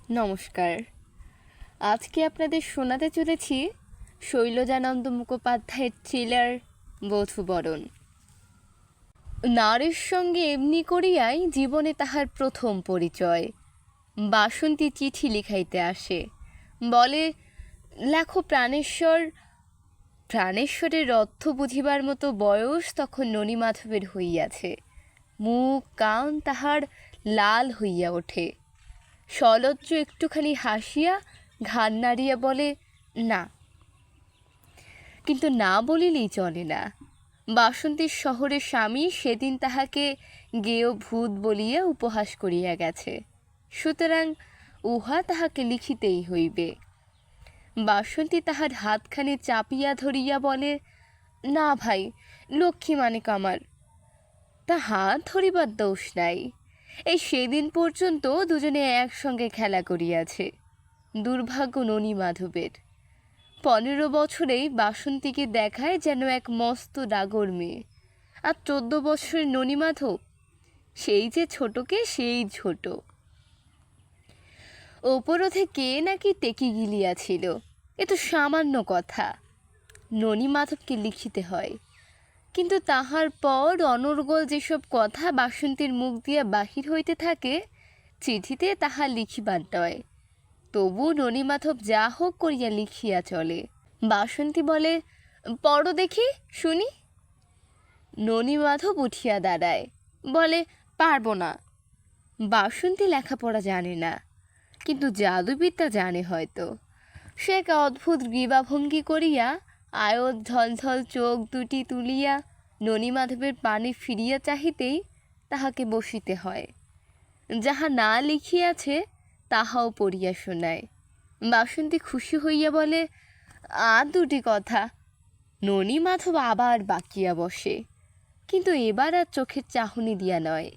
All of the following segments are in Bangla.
নমস্কার। আজকে আপনাদের শোনাতে চলেছি শৈলজানন্দ মুখোপাধ্যায়ের থ্রিলার বধূবরণ। নারীর সঙ্গে এমনি করিয়াই জীবনে তাহার প্রথম পরিচয়। বাসন্তী চিঠি লিখাইতে আসে, বলে, লেখো প্রাণেশ্বর। প্রাণেশ্বরের অর্থ বুঝিবার মতো বয়স তখন ননীমাধবের হইয়াছে। মুখ কান তাহার লাল হইয়া ওঠে। সলজ্জ একটুখানি হাসিয়া ঘাড় নাড়িয়া বলে, না। কিন্তু না বলিলেই চলে না। বাসন্তীর শহরের স্বামী সেদিন তাহাকে গেয় ভূত বলিয়া উপহাস করিয়া গেছে, সুতরাং উহা তাহাকে লিখিতেই হইবে। বাসন্তী তাহার হাতখানি চাপিয়া ধরিয়া বলে, না ভাই, লক্ষ্মী মানিক আমার। তা হাত ধরিবার দোষ নাই। এই সেদিন পর্যন্ত দুজনে একসঙ্গে খেলা করিয়াছে। দুর্ভাগ্য ননীমাধবের। 15 বছরেই বাসন্তীকে দেখায় যেন এক মস্ত ডাগর মেয়ে, আর 14 বছরের ননীমাধব সেই যে ছোটকে সেই ছোট। ওপরথে কে নাকি টেকি গিলিয়াছিল, এ তো সামান্য কথা। ননীমাধবকে লিখিতে হয়, কিন্তু তাহার পর অনর্গল যেসব কথা বাসন্তীর মুখ দিয়া বাহির হইতে থাকে, চিঠিতে তাহা লিখিবার নয়। তবু ননীমাধব যা হোক করিয়া লিখিয়া চলে। বাসন্তী বলে, পড়ো দেখি, শুনি। ননীমাধব উঠিয়া দাঁড়ায়, বলে, পারবো না। বাসন্তী লেখাপড়া জানে না, কিন্তু জাদুবিদ্যা জানে হয়তো। সে এক অদ্ভুত গ্রীবাভঙ্গি করিয়া আয়ত ঝলঝল চোখ দুটি তুলিয়া ননীমাধবের পানে ফিরিয়া চাহিতেই তাহাকে বসিতে হয়। যাহা না লিখিয়াছে তাহাও পড়িয়া শোনায়। বাসন্তী খুশি হইয়া বলে, আর দুটি কথা। ননীমাধব আবার বাকিয়া বসে, কিন্তু এবার আর চোখের চাহনি দিয়া নয়,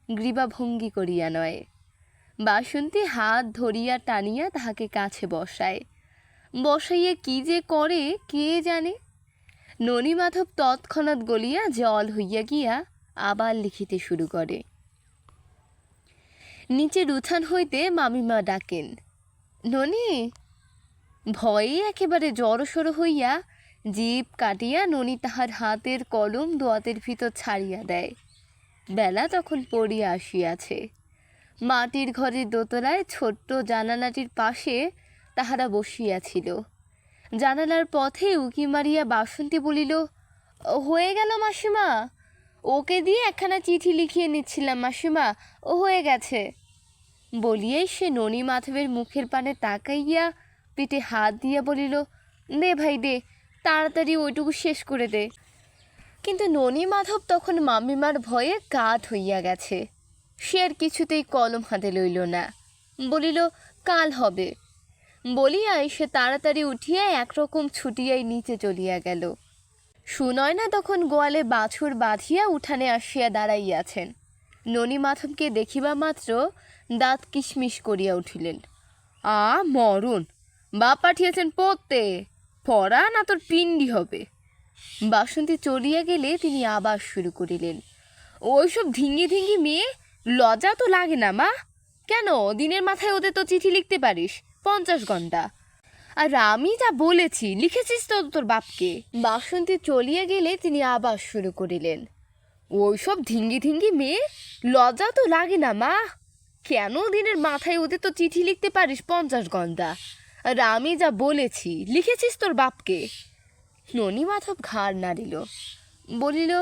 গ্রীবাভঙ্গি করিয়া নয়। বাসন্তী হাত ধরিয়া টানিয়া তাহাকে কাছে বসায়। বসাইয়া কি যে করে কে জানে। ননীমাধব তৎক্ষণাৎ গলিয়া জল হইয়া গিয়া আবার লিখিতে শুরু করে। নিচের উঠান হইতে মামিমা ডাকেন, ননী। ভয়ে একেবারে জড়সড় হইয়া জিভ কাটিয়া ননী তাহার হাতের কলম দোয়াতের ভিতর ছাড়িয়া দেয়। বেলা তখন পড়িয়া আসিয়াছে। মাটির ঘরের দোতলায় ছোট্ট জানালাটির পাশে তাহারা বসিয়াছিল। জানালার পথে উকি মারিয়া বাসন্তী বলিল, হয়ে গেল মাসিমা, ওকে দিয়ে একখানা চিঠি লিখিয়ে নিচ্ছিলাম মাসিমা, ও হয়ে গেছে। বলিয়াই সে ননীমাধবের মুখের পানে তাকাইয়া পিঠে হাত দিয়া বলিল, দে ভাই দে, তাড়াতাড়ি ওইটুকু শেষ করে দে। কিন্তু ননীমাধব তখন মামিমার ভয়ে কাঠ হইয়া গেছে। সে আর কিছুতেই কলম হাতে লইল না, বলিল, কাল হবে। বলিয়াই সে তাড়াতাড়ি উঠিয়া একরকম ছুটিয়াই নিচে চলিয়া গেল। সুনয়না তখন গোয়ালে বাছুর বাঁধিয়া উঠানে আসিয়া দাঁড়াইয়াছেন। ননীমাধবকে দেখিবা মাত্র দাঁত কিশমিশ করিয়া উঠিলেন। মরণ, বাপ পাঠিয়েছেন পড়তে, পড়া না তোর পিণ্ডি হবে। বাসন্তী চলিয়া গেলে তিনি আবার শুরু করিলেন, ওইসব ধিঙ্গি ধিঙ্গি মেয়ে, লজ্জা তো লাগে না মা? কেন, দিনের মাথায় ওদের তো চিঠি লিখতে পারিস 50 ঘন্টা। আর আমি যা বলেছি লিখেছিস তো তোর বাপকে। বাসন্তী চলিয়া গেলে তিনি আবার শুরু করিলেন, ওইসব ধিঙ্গি ধিঙ্গি মেয়ে, লজ্জা তো লাগে না মা? কেন, দিনের মাথায় ওদের তো চিঠি লিখতে পারিস 50 ঘন্টা। আর আমি যা বলেছি লিখেছিস তোর বাপকে। ননীমাধব ঘাড় নাড়িল, বলিল,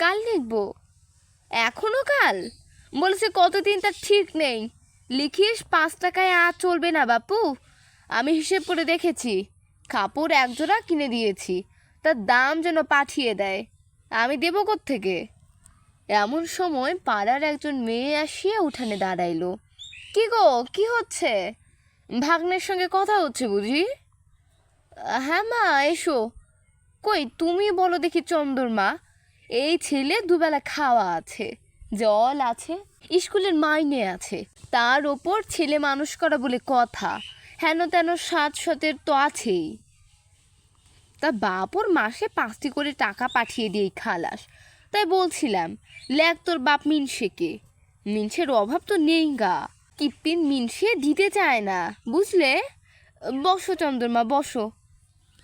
কাল লিখব। এখনো কাল? বলেছে কতদিন তার ঠিক নেই। লিখিস 5 টাকায় আর চলবে না বাপু। আমি হিসেব করে দেখেছি, কাপড় 1 জোড়া কিনে দিয়েছি, তার দাম যেন পাঠিয়ে দেয়। আমি দেব কোত্থেকে? এমন সময় পাড়ার একজন মেয়ে আসিয়া উঠানে দাঁড়াইল। কি গো, কি হচ্ছে? ভাগ্নের সঙ্গে কথা হচ্ছে বুঝি? হ্যাঁ মা, এসো। কই তুমি বলো দেখি চন্দরমা, এই ছেলে দুবেলা খাওয়া আছে, জল আছে, স্কুলের মাইনে আছে, তার ওপর ছেলে মানুষ করা বলে কথা, হেন তেন 7-7 তো আছেই। তা বাপ ওর মাসে 5টি করে টাকা পাঠিয়ে দিয়েই খালাস। তাই বলছিলাম, লেখ তোর বাপ মিনসেকে। মিনসের অভাব তো নেই গা, কিপ্পিন মিনসে দিতে চায় না, বুঝলে? বসো চন্দরমা, বসো।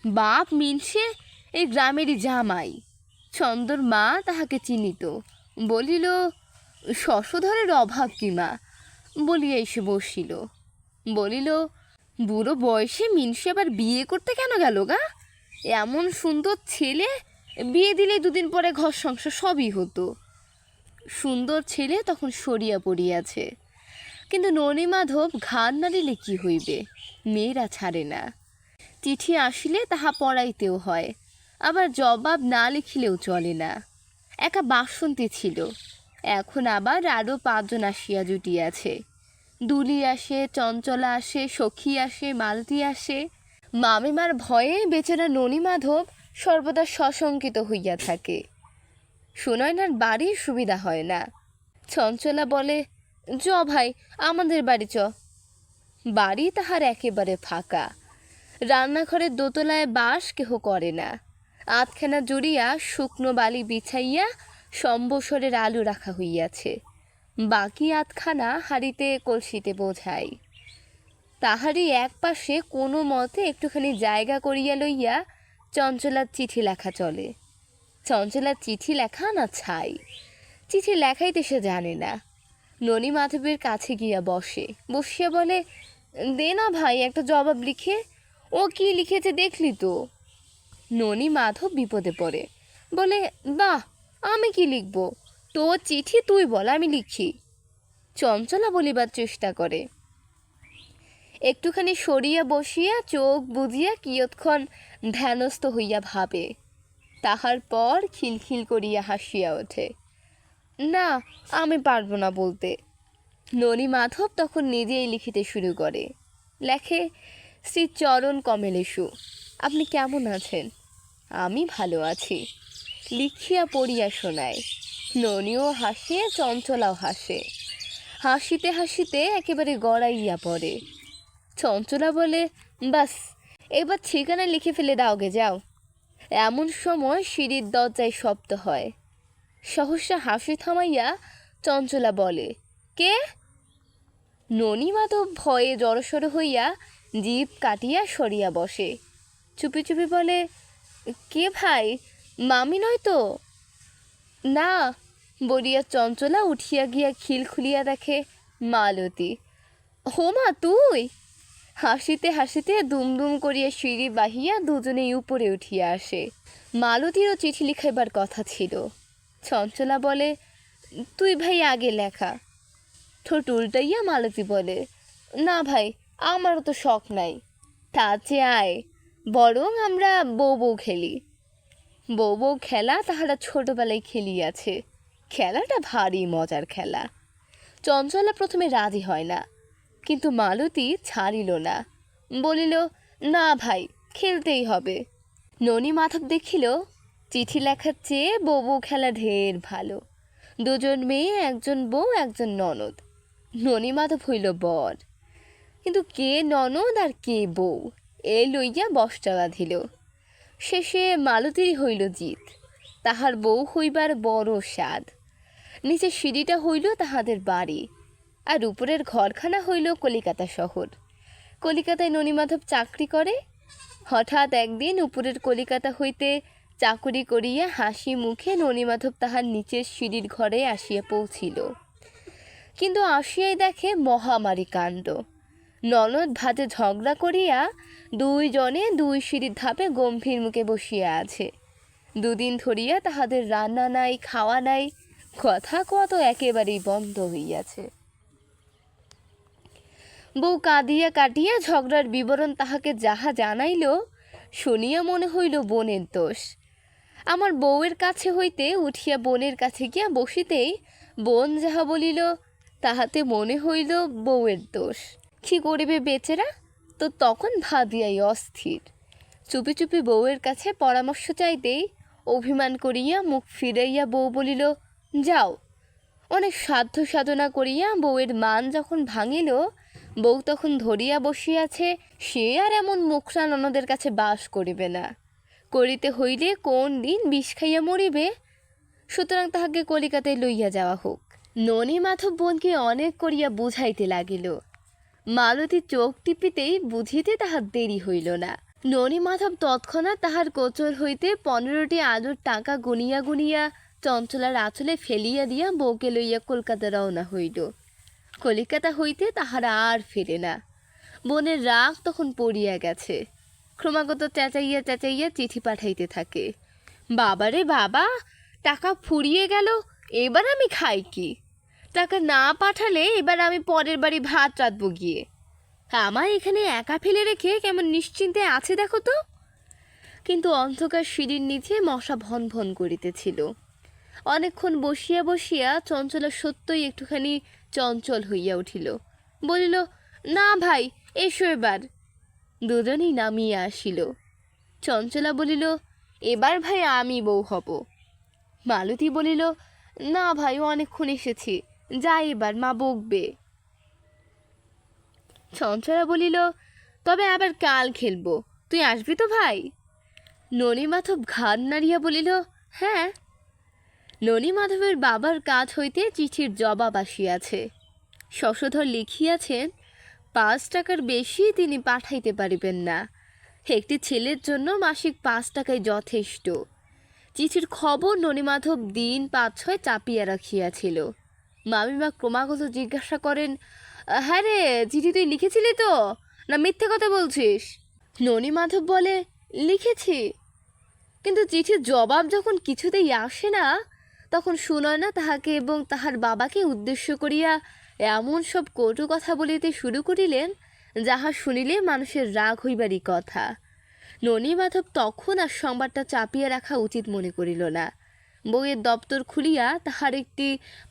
বাপ মিনসে এই গ্রামেরই জামাই। চন্দর মা তাহাকে চিনিত, বলিল, শশধরের অভাব কি মা, বলিয়া এসে বসিল। বলিল, বুড়ো বয়সে মিনসে আবার বিয়ে করতে কেন গেল গা? এমন সুন্দর ছেলে, বিয়ে দিলে দুদিন পরে ঘর সংসার সবই হতো। সুন্দর ছেলে তখন সরিয়া পড়িয়াছে, কিন্তু ননীমাধব ঘাড় নাড়িলে কি হইবে, মেয়েরা ছাড়ে না। চিঠি আসিলে তাহা পড়াইতেও হয়, আবার জবাব না লিখিলেও চলে না। একা বাসন্তী ছিল, এখন আবার আরও 5 জন আসিয়া জুটিয়াছে। দুলি আসে, চঞ্চলা আসে, সখী আসে, মালতী আসে। মামিমার ভয়ে বেচারা ননীমাধব সর্বদা সশঙ্কিত হইয়া থাকে। সুনয়নার বাড়ির সুবিধা হয় না। চঞ্চলা বলে, চ ভাই, আমাদের বাড়ি চ। বাড়ি তাহার একেবারে ফাঁকা। রান্নাঘরের দোতলায় বাস কেহ করে না। আধখানা জুড়িয়া শুকনো বালি বিছাইয়া সম্বসরের আলু রাখা হইয়াছে, বাকি আধখানা হাঁড়িতে কলসিতে বোঝাই। তাহারই এক পাশে কোনো মতে একটুখানি জায়গা করিয়া লইয়া চঞ্চলার চিঠি লেখা চলে। চঞ্চলার চিঠি লেখা না ছাই, চিঠি লেখাইতে সে জানে না। ননীমাধবের কাছে গিয়া বসিয়া বলে, দে না ভাই একটা জবাব লিখে। ও কি লিখেছে দেখলি তো? ননীমাধব বিপদে পড়ে, বলে, বাহ, আমি কি লিখব? তোর চিঠি তুই বল, আমি লিখি। চঞ্চলা বলিবার চেষ্টা করে। একটুখানি সরিয়া বসিয়া চোখ বুজিয়া কিয়ৎক্ষণ ধ্যানস্থ হইয়া ভাবে, তাহার পর খিলখিল করিয়া হাসিয়া ওঠে। না, আমি পারব না বলতে। ননীমাধব তখন নিজেই লিখিতে শুরু করে। লেখে, শ্রী চরণ কমলেশু, আপনি কেমন আছেন? আমি ভালো আছি। লিখিয়া পড়িয়া শোনায়। ননীও হাসে, চঞ্চলাও হাসে। হাসিতে হাসিতে একেবারে গড়াইয়া পড়ে। চঞ্চলা বলে, বাস, এবার ঠিকানা লিখে ফেলে দাওগে, যাও। এমন সময় সিঁড়ির দরজায় শব্দ হয়। সহসা হাসি থামাইয়া চঞ্চলা বলে, কে? ননীমাধব ভয়ে জড়সড় হইয়া জিভ কাটিয়া সরিয়া বসে। চুপি চুপি বলে, কে ভাই, মামি নয় তো? না, বলিয়া চঞ্চলা উঠিয়া গিয়া খিল খুলিয়া দেখে মালতী। হোমা, তুই? হাসিতে হাসিতে দুমদুম করিয়া সিঁড়ি বাহিয়া দুজনেই উপরে উঠিয়া আসে। মালতীরও চিঠি লিখাইবার কথা ছিল। চঞ্চলা বলে, তুই ভাই আগে লেখা। ঠোঁট উল্টাইয়া মালতী বলে, না ভাই, আমারও তো শখ নাই। তার চেয়ে আয়, বরং আমরা বউ বউ খেলি। বউ বউ খেলা তাহারা ছোটবেলায় খেলিয়াছে। খেলাটা ভারী মজার খেলা। চঞ্চলা প্রথমে রাজি হয় না, কিন্তু মালতী ছাড়িল না, বলিল, না ভাই, খেলতেই হবে। ননীমাধব দেখিল চিঠি লেখার চেয়ে বউ বউ খেলা ঢের ভালো। 2 জন মেয়ে, 1 জন বউ, 1 জন ননদ। ননীমাধব হইল বর, কিন্তু কে ননদ আর কে বউ এ লইয়া বসটা বাঁধিল। শেষে মালতীরই হইল জিত। তাহার বউ হইবার বড় স্বাদ। নিচে সিঁড়িটা হইল তাহাদের বাড়ি, আর উপরের ঘরখানা হইল কলিকাতা শহর। কলিকাতায় ননীমাধব চাকরি করে। হঠাৎ একদিন উপরের কলিকাতা হইতে চাকুরি করিয়া হাসি মুখে ননীমাধব তাহার নিচের সিঁড়ির ঘরে আসিয়া পৌঁছিল। কিন্তু আসিয়াই দেখে মহামারী কাণ্ড। ননদ ভাতে ঝগড়া করিয়া 2 জনে 2 সিঁড়ির ধাপে গম্ভীর মুখে বসিয়া আছে। 2 দিন ধরিয়া তাহাদের রান্না নাই, খাওয়া নাই, কথা কত একেবারেই বন্ধ হইয়াছে। বউ কাঁদিয়া কাটিয়া ঝগড়ার বিবরণ তাহাকে যাহা জানাইল, শুনিয়া মনে হইল বোনের দোষ। আমার বউয়ের কাছে হইতে উঠিয়া বোনের কাছে গিয়া বসিতেই বোন যাহা বলিল তাহাতে মনে হইল বউয়ের দোষ। কি করিবে বেচারা, তো তখন ভাবিয়াই অস্থির। চুপি চুপি বউয়ের কাছে পরামর্শ চাইতেই অভিমান করিয়া মুখ ফিরাইয়া বউ বলিল, যাও। অনেক সাধ্য সাধনা করিয়া বউয়ের মান যখন ভাঙিল, বউ তখন ধরিয়া বসিয়াছে সে আর এমন মুখরা ননদের কাছে বাস করিবে না। করিতে হইলে কোন দিন বিষ খাইয়া মরিবে। সুতরাং তাহাকে কলিকাতায় লইয়া যাওয়া হোক। ননি মাধব বোনকে অনেক করিয়া বুঝাইতে লাগিল। মালতী চোখ টিপিতেই বুঝিতে তাহার দেরি হইল না। ননি মাধব তৎক্ষণাৎ তাহার কোচর হইতে 15টি আলুর টাকা গুনিয়া গুনিয়া চঞ্চলার আঁচলে ফেলিয়া দিয়া বউকে লইয়া কলকাতা রওনা হইল। কলিকাতা হইতে তাহারা আর ফেরে না। বোনের রাগ তখন পড়িয়া গেছে। ক্রমাগত চেঁচাইয়া চেঁচাইয়া চিঠি পাঠাইতে থাকে। বাবারে বাবা, টাকা ফুরিয়ে গেল, এবার আমি খাই কি? টাকা না পাঠালে এবার আমি পরের বাড়ি ভাত রাঁধবো গিয়ে। আমার এখানে একা ফেলে রেখে কেমন নিশ্চিন্তে আছে দেখো তো। কিন্তু অন্ধকার সিঁড়ির নিচে মশা ভন ভন করিতেছিল। অনেকক্ষণ বসিয়া বসিয়া চঞ্চলা সত্যই একটুখানি চঞ্চল হইয়া উঠিল। বলিল, না ভাই, এসো এবার। দুজনেই নামিয়া আসিল। চঞ্চলা বলিল, এবার ভাই আমি বউ হব। মালতী বলিল, না ভাই, অনেকক্ষণ এসেছি, যাই এবার, মা বকবে। চঞ্চলা বলিল, তবে আবার কাল খেলবো, তুই আসবি তো ভাই? ননি মাধব ঘাড় নাড়িয়া বলিল, হ্যাঁ। ননি মাধবের বাবার কাছ হইতে চিঠির জবাব আসিয়াছে। শশধর লিখিয়াছেন 5 টাকার বেশি তিনি পাঠাইতে পারিবেন না। একটি ছেলের জন্য মাসিক 5 টাকাই যথেষ্ট। চিঠির খবর ননিমাধব দিন 5-6 চাপিয়া রাখিয়াছিল। মামিমা ক্রমাগত জিজ্ঞাসা করেন, হ্যাঁ রে, চিঠি তুই লিখেছিলি তো, না মিথ্যে কথা বলছিস? ননিমাধব বলে, লিখেছি। কিন্তু চিঠির জবাব যখন কিছুতেই আসে না, তখন সুনয়না তাহাকে এবং তাহার বাবাকে উদ্দেশ্য করিয়া এমন সব কটু কথা বলিতে শুরু করিলেন, যাহা শুনিলে মানুষের রাগ হইবারই কথা। ননি মাধব তখন আর সংবাদটা চাপিয়া রাখা উচিত মনে করিল না। বইয়ের দপ্তর খুলিয়া তাহার একটি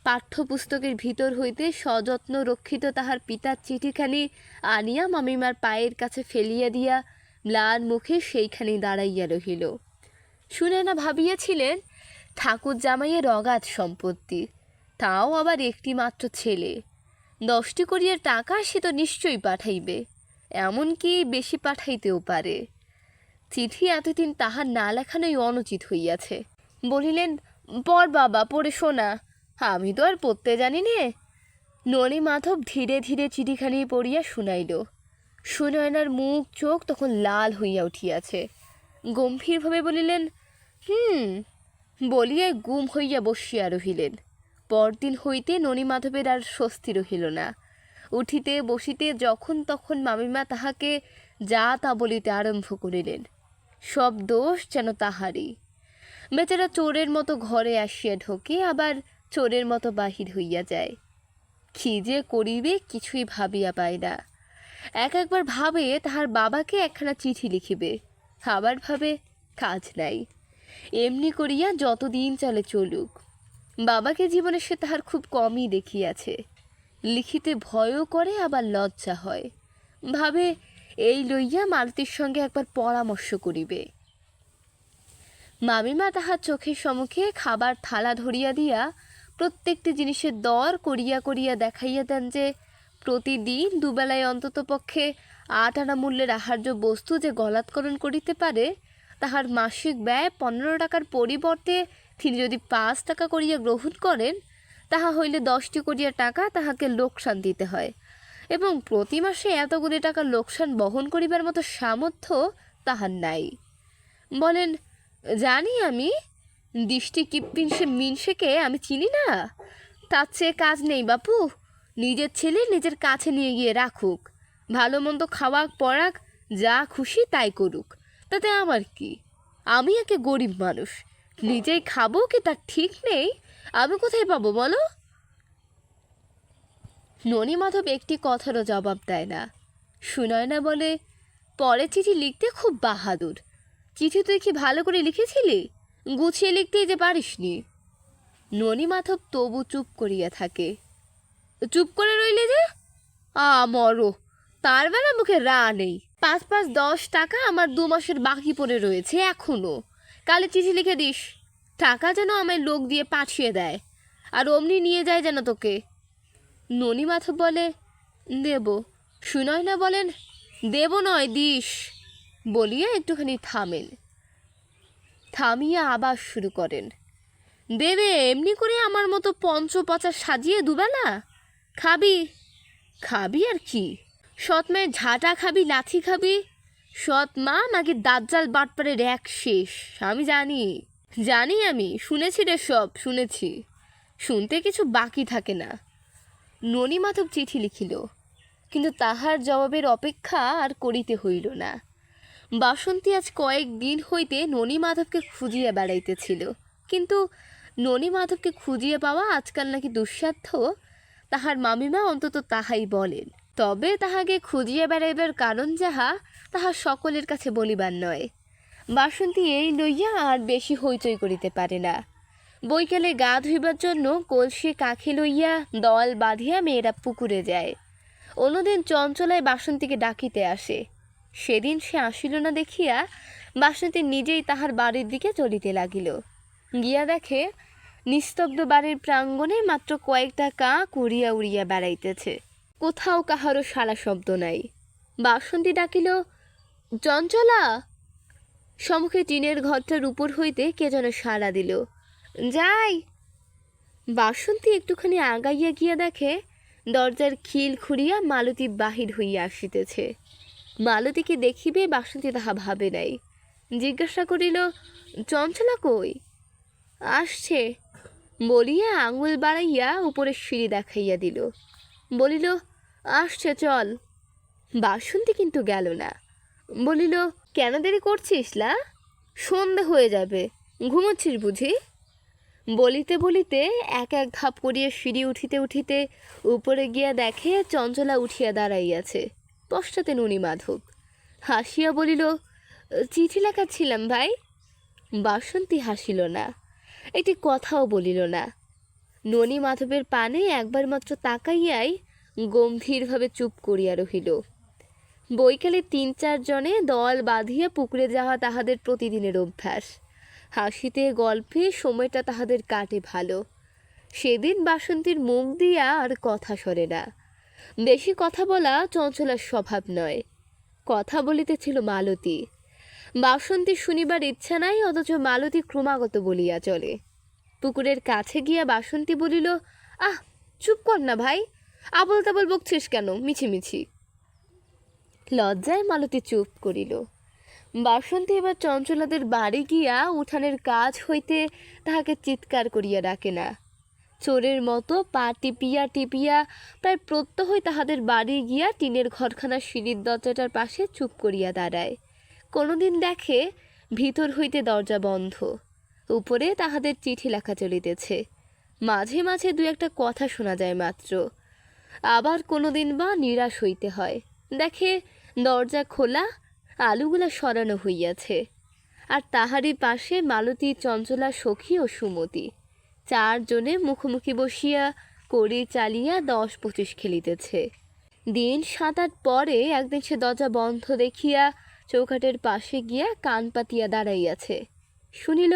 পাঠ্যপুস্তকের ভিতর হইতে সযত্ন রক্ষিত তাহার পিতার চিঠিখানি আনিয়া মামিমার পায়ের কাছে ফেলিয়া দিয়া ম্লান মুখে সেইখানেই দাঁড়াইয়া রহিল। সুনয়না ভাবিয়াছিলেন, ঠাকুর জামাইয়ের অগাধ সম্পত্তি, তাও আবার একটি মাত্র ছেলে। 10টি করিয়া টাকা সে তো নিশ্চয়ই পাঠাইবে, এমনকি বেশি পাঠাইতেও পারে। চিঠি এতদিন তাহার না লেখানোই অনুচিত হইয়াছে। বলিলেন, পড় বাবা, পড়ে শোনা, আমি তো আর পড়তে জানি নে। ননি মাধব ধীরে ধীরে চিঠিখানি পড়িয়া শুনাইল। সুনয়নার মুখ চোখ তখন লাল হইয়া উঠিয়াছে। গম্ভীরভাবে বলিলেন, বলিয়া গুম হইয়া বসিয়া রহিলেন। পরদিন হইতে ননি মাধবের আর স্বস্তি রহিল না। উঠিতে বসিতে যখন তখন মামিমা তাহাকে যা তা বলিতে আরম্ভ করিলেন। সব দোষ যেন তাহারই। বেচারা চোরের মতো ঘরে আসিয়া ঢোকে, আবার চোরের মতো বাহির হইয়া যায়। কি যে করিবে কিছুই ভাবিয়া পায় না। একবার ভাবে তাহার বাবাকে একখানা চিঠি লিখিবে, আবার ভাবে কাজ নাই। এমনি করিয়া যতদিন চলে চলুক। বাবাকে জীবনে সে তাহার খুব কমই দেখিয়াছে। লিখিতে ভয়ও করে, আবার লজ্জা হয়। ভাবে এই লইয়া মালতীর সঙ্গে একবার পরামর্শ করিবে। মামিমা তাহার চোখের সম্মুখে খাবার থালা ধরিয়া দিয়া প্রত্যেকটি জিনিসের দর করিয়া করিয়া দেখাইয়া দেন যে প্রতিদিন দুবেলায় অন্তত পক্ষে 8 আনা মূল্যের আহার্য বস্তু যে গলাৎকরণ করিতে পারে, তাহার মাসিক ব্যয় 15 টাকার পরিবর্তে তিনি যদি 5 টাকা করিয়া গ্রহণ করেন, তাহা হইলে 10টি করিয়া টাকা তাহাকে লোকসান দিতে হয়, এবং প্রতি মাসে এতগুলি টাকা লোকসান বহন করিবার মতো সামর্থ্য তাহার নাই। বলেন, জানি আমি, দৃষ্টি কিপিনসে মিনসেকে আমি চিনি না? তার চেয়ে কাজ নেই বাপু, নিজের ছেলে নিজের কাছে নিয়ে গিয়ে রাখুক, ভালো মন্দ খাওয়াক পড়াক, যা খুশি তাই করুক, তাতে আমার কি? আমি একে গরিব মানুষ, নিজেই খাবো কি তার ঠিক নেই, আমি কোথায় পাবো বলো? ননি মাধব একটি কথারও জবাব দেয় না। সুনয়না বলে, পরে চিঠি লিখতে খুব বাহাদুর। চিঠি তুই কি ভালো করে লিখেছিলি? গুছিয়ে লিখতেই যে পারিসনি। ননি মাধব তবু চুপ করিয়া থাকে। চুপ করে রইলে যে? মরো, তার বেলা মুখে রা নেই। 5-5-10 টাকা আমার 2 মাসের বাকি পড়ে রয়েছে এখনো। কালে চিঠি লিখে দিস, টাকা যেন আমায় লোক দিয়ে পাঠিয়ে দেয়, আর অমনি নিয়ে যায় যেন তোকে। ননি মাধব বলে, দেব। সুনয়না বলেন, দেব নয়, দিস। বলিয়া একটুখানি থামেন। থামিয়া আবার শুরু করেন, দেবে এমনি করে আমার মতো পঞ্চপচা সাজিয়ে দুবেলা? খাবি? খাবি আর কি? সৎ মায়ের ঝাঁটা খাবি, লাথি খাবি? সৎ মা নাকি দাজ্জাল বাটপারের এক শেষ? আমি জানি, জানি, আমি শুনেছি রে, সব শুনেছি। শুনতে কিছু বাকি থাকে না। ননীমাধব চিঠি লিখিল, কিন্তু তাহার জবাবের অপেক্ষা আর করিতে হইল না। বাসন্তী আজ কয়েক দিন হইতে ননীমাধবকে খুঁজিয়া বেড়াইতেছিল, কিন্তু ননীমাধবকে খুঁজিয়া পাওয়া আজকাল নাকি দুঃসাধ্য। তাহার মামিমা অন্তত তাহাই বলেন। তবে তাহাকে খুঁজিয়া বেড়াইবার কারণ যাহা, তাহা সকলের কাছে বলিবার নয়। বাসন্তী এই লইয়া আর বেশি হইচই করিতে পারে না। বৈকালে গা ধুইবার জন্য কলসি কাখে লইয়া দল বাঁধিয়া মেয়েরা পুকুরে যায়। অন্যদিন চঞ্চলায় বাসন্তীকে ডাকিতে আসে। সেদিন সে আসিল না দেখিয়া বাসন্তী নিজেই তাহার বাড়ির দিকে চলিতে লাগিল। গিয়া দেখে নিস্তব্ধ বাড়ির প্রাঙ্গণে মাত্র কয়েকটা কাক উড়িয়া উড়িয়া বেড়াইতেছে। কোথাও কাহারও সারা শব্দ নাই। বাসন্তী ডাকিল, চঞ্চলা। সম্মুখে টিনের ঘরটার উপর হইতে কে যেন সাড়া দিল, যাই। বাসন্তী একটুখানি আগাইয়া গিয়া দেখে দরজার খিল খুঁড়িয়া মালতী বাহির হইয়া আসিতেছে। মালতীকে দেখিবে বাসন্তী তাহা ভাবে নাই। জিজ্ঞাসা করিল, চঞ্চলা কই? আসছে বলিয়া আঙুল বাড়াইয়া উপরের সিঁড়ি দেখাইয়া দিল। বলিল, আসছে, চল। বাসন্তী কিন্তু গেল না। বলিল, কেন দেরি করছিস লা? সন্ধে হয়ে যাবে, ঘুমোচ্ছিস বুঝি? বলিতে বলিতে এক এক ধাপ করিয়া সিঁড়ি উঠিতে উঠিতে উপরে গিয়া দেখে চঞ্চলা উঠিয়া দাঁড়াইয়াছে, পশ্চাতে ননীমাধব। হাসিয়া বলিল, চিঠি লেখাচ্ছিলাম ভাই। বাসন্তী হাসিল না, একটি কথাও বলিল না। ননীমাধবের পানে একবার মাত্র তাকাইয়াই গম্ভীরভাবে চুপ করিয়া রহিল। বৈকালে ৩-৪ জনে দল বাঁধিয়া পুকুরে যাওয়া তাহাদের প্রতিদিনের অভ্যাস। হাসিতে গল্পে সময়টা তাহাদের কাটে ভালো। সেদিন বাসন্তীর মুখ দিয়া আর কথা সরে না। বেশি কথা বলা চঞ্চলার স্বভাব নয়। কথা বলিতেছিল মালতী। বাসন্তী শুনিবার ইচ্ছা নাই, অথচ মালতী ক্রমাগত বলিয়া চলে। পুকুরের কাছে গিয়া বাসন্তী বলিল, আহ, চুপ কর না ভাই, আবল তাবল বকছিস কেন মিছিমিছি? লজ্জায় মালতী চুপ করিল। বাসন্তী এবার চঞ্চলাদের বাড়ি গিয়া উঠানের কাজ হইতে তাহাকে চিৎকার করিয়া ডাকে না। চোরের মতো পা টিপিয়া টিপিয়া প্রায় প্রত্যহই তাহাদের বাড়ি গিয়া টিনের ঘরখানার সিঁড়ির দরজাটার পাশে চুপ করিয়া দাঁড়ায়। কোনোদিন দেখে ভিতর হইতে দরজা বন্ধ, উপরে তাহাদের চিঠি লেখা চলিতেছে। মাঝে মাঝে ২-১টা কথা শোনা যায় মাত্র। আবার কোনোদিন বা নিরাশ হইতে হয়, দেখে দরজা খোলা, আলুগুলা সরানো হইয়াছে, আর তাহারই পাশে মালতী, চঞ্চলা, সখী ও সুমতি ৪ জনে মুখোমুখি বসিয়া কড়ি চালিয়া ১০-২৫ খেলিতেছে। দিন ৭-৮ পরে একদিন সে দরজা বন্ধ দেখিয়া চৌকাটের পাশে গিয়া কান পাতিয়া দাঁড়াইয়াছে। শুনিল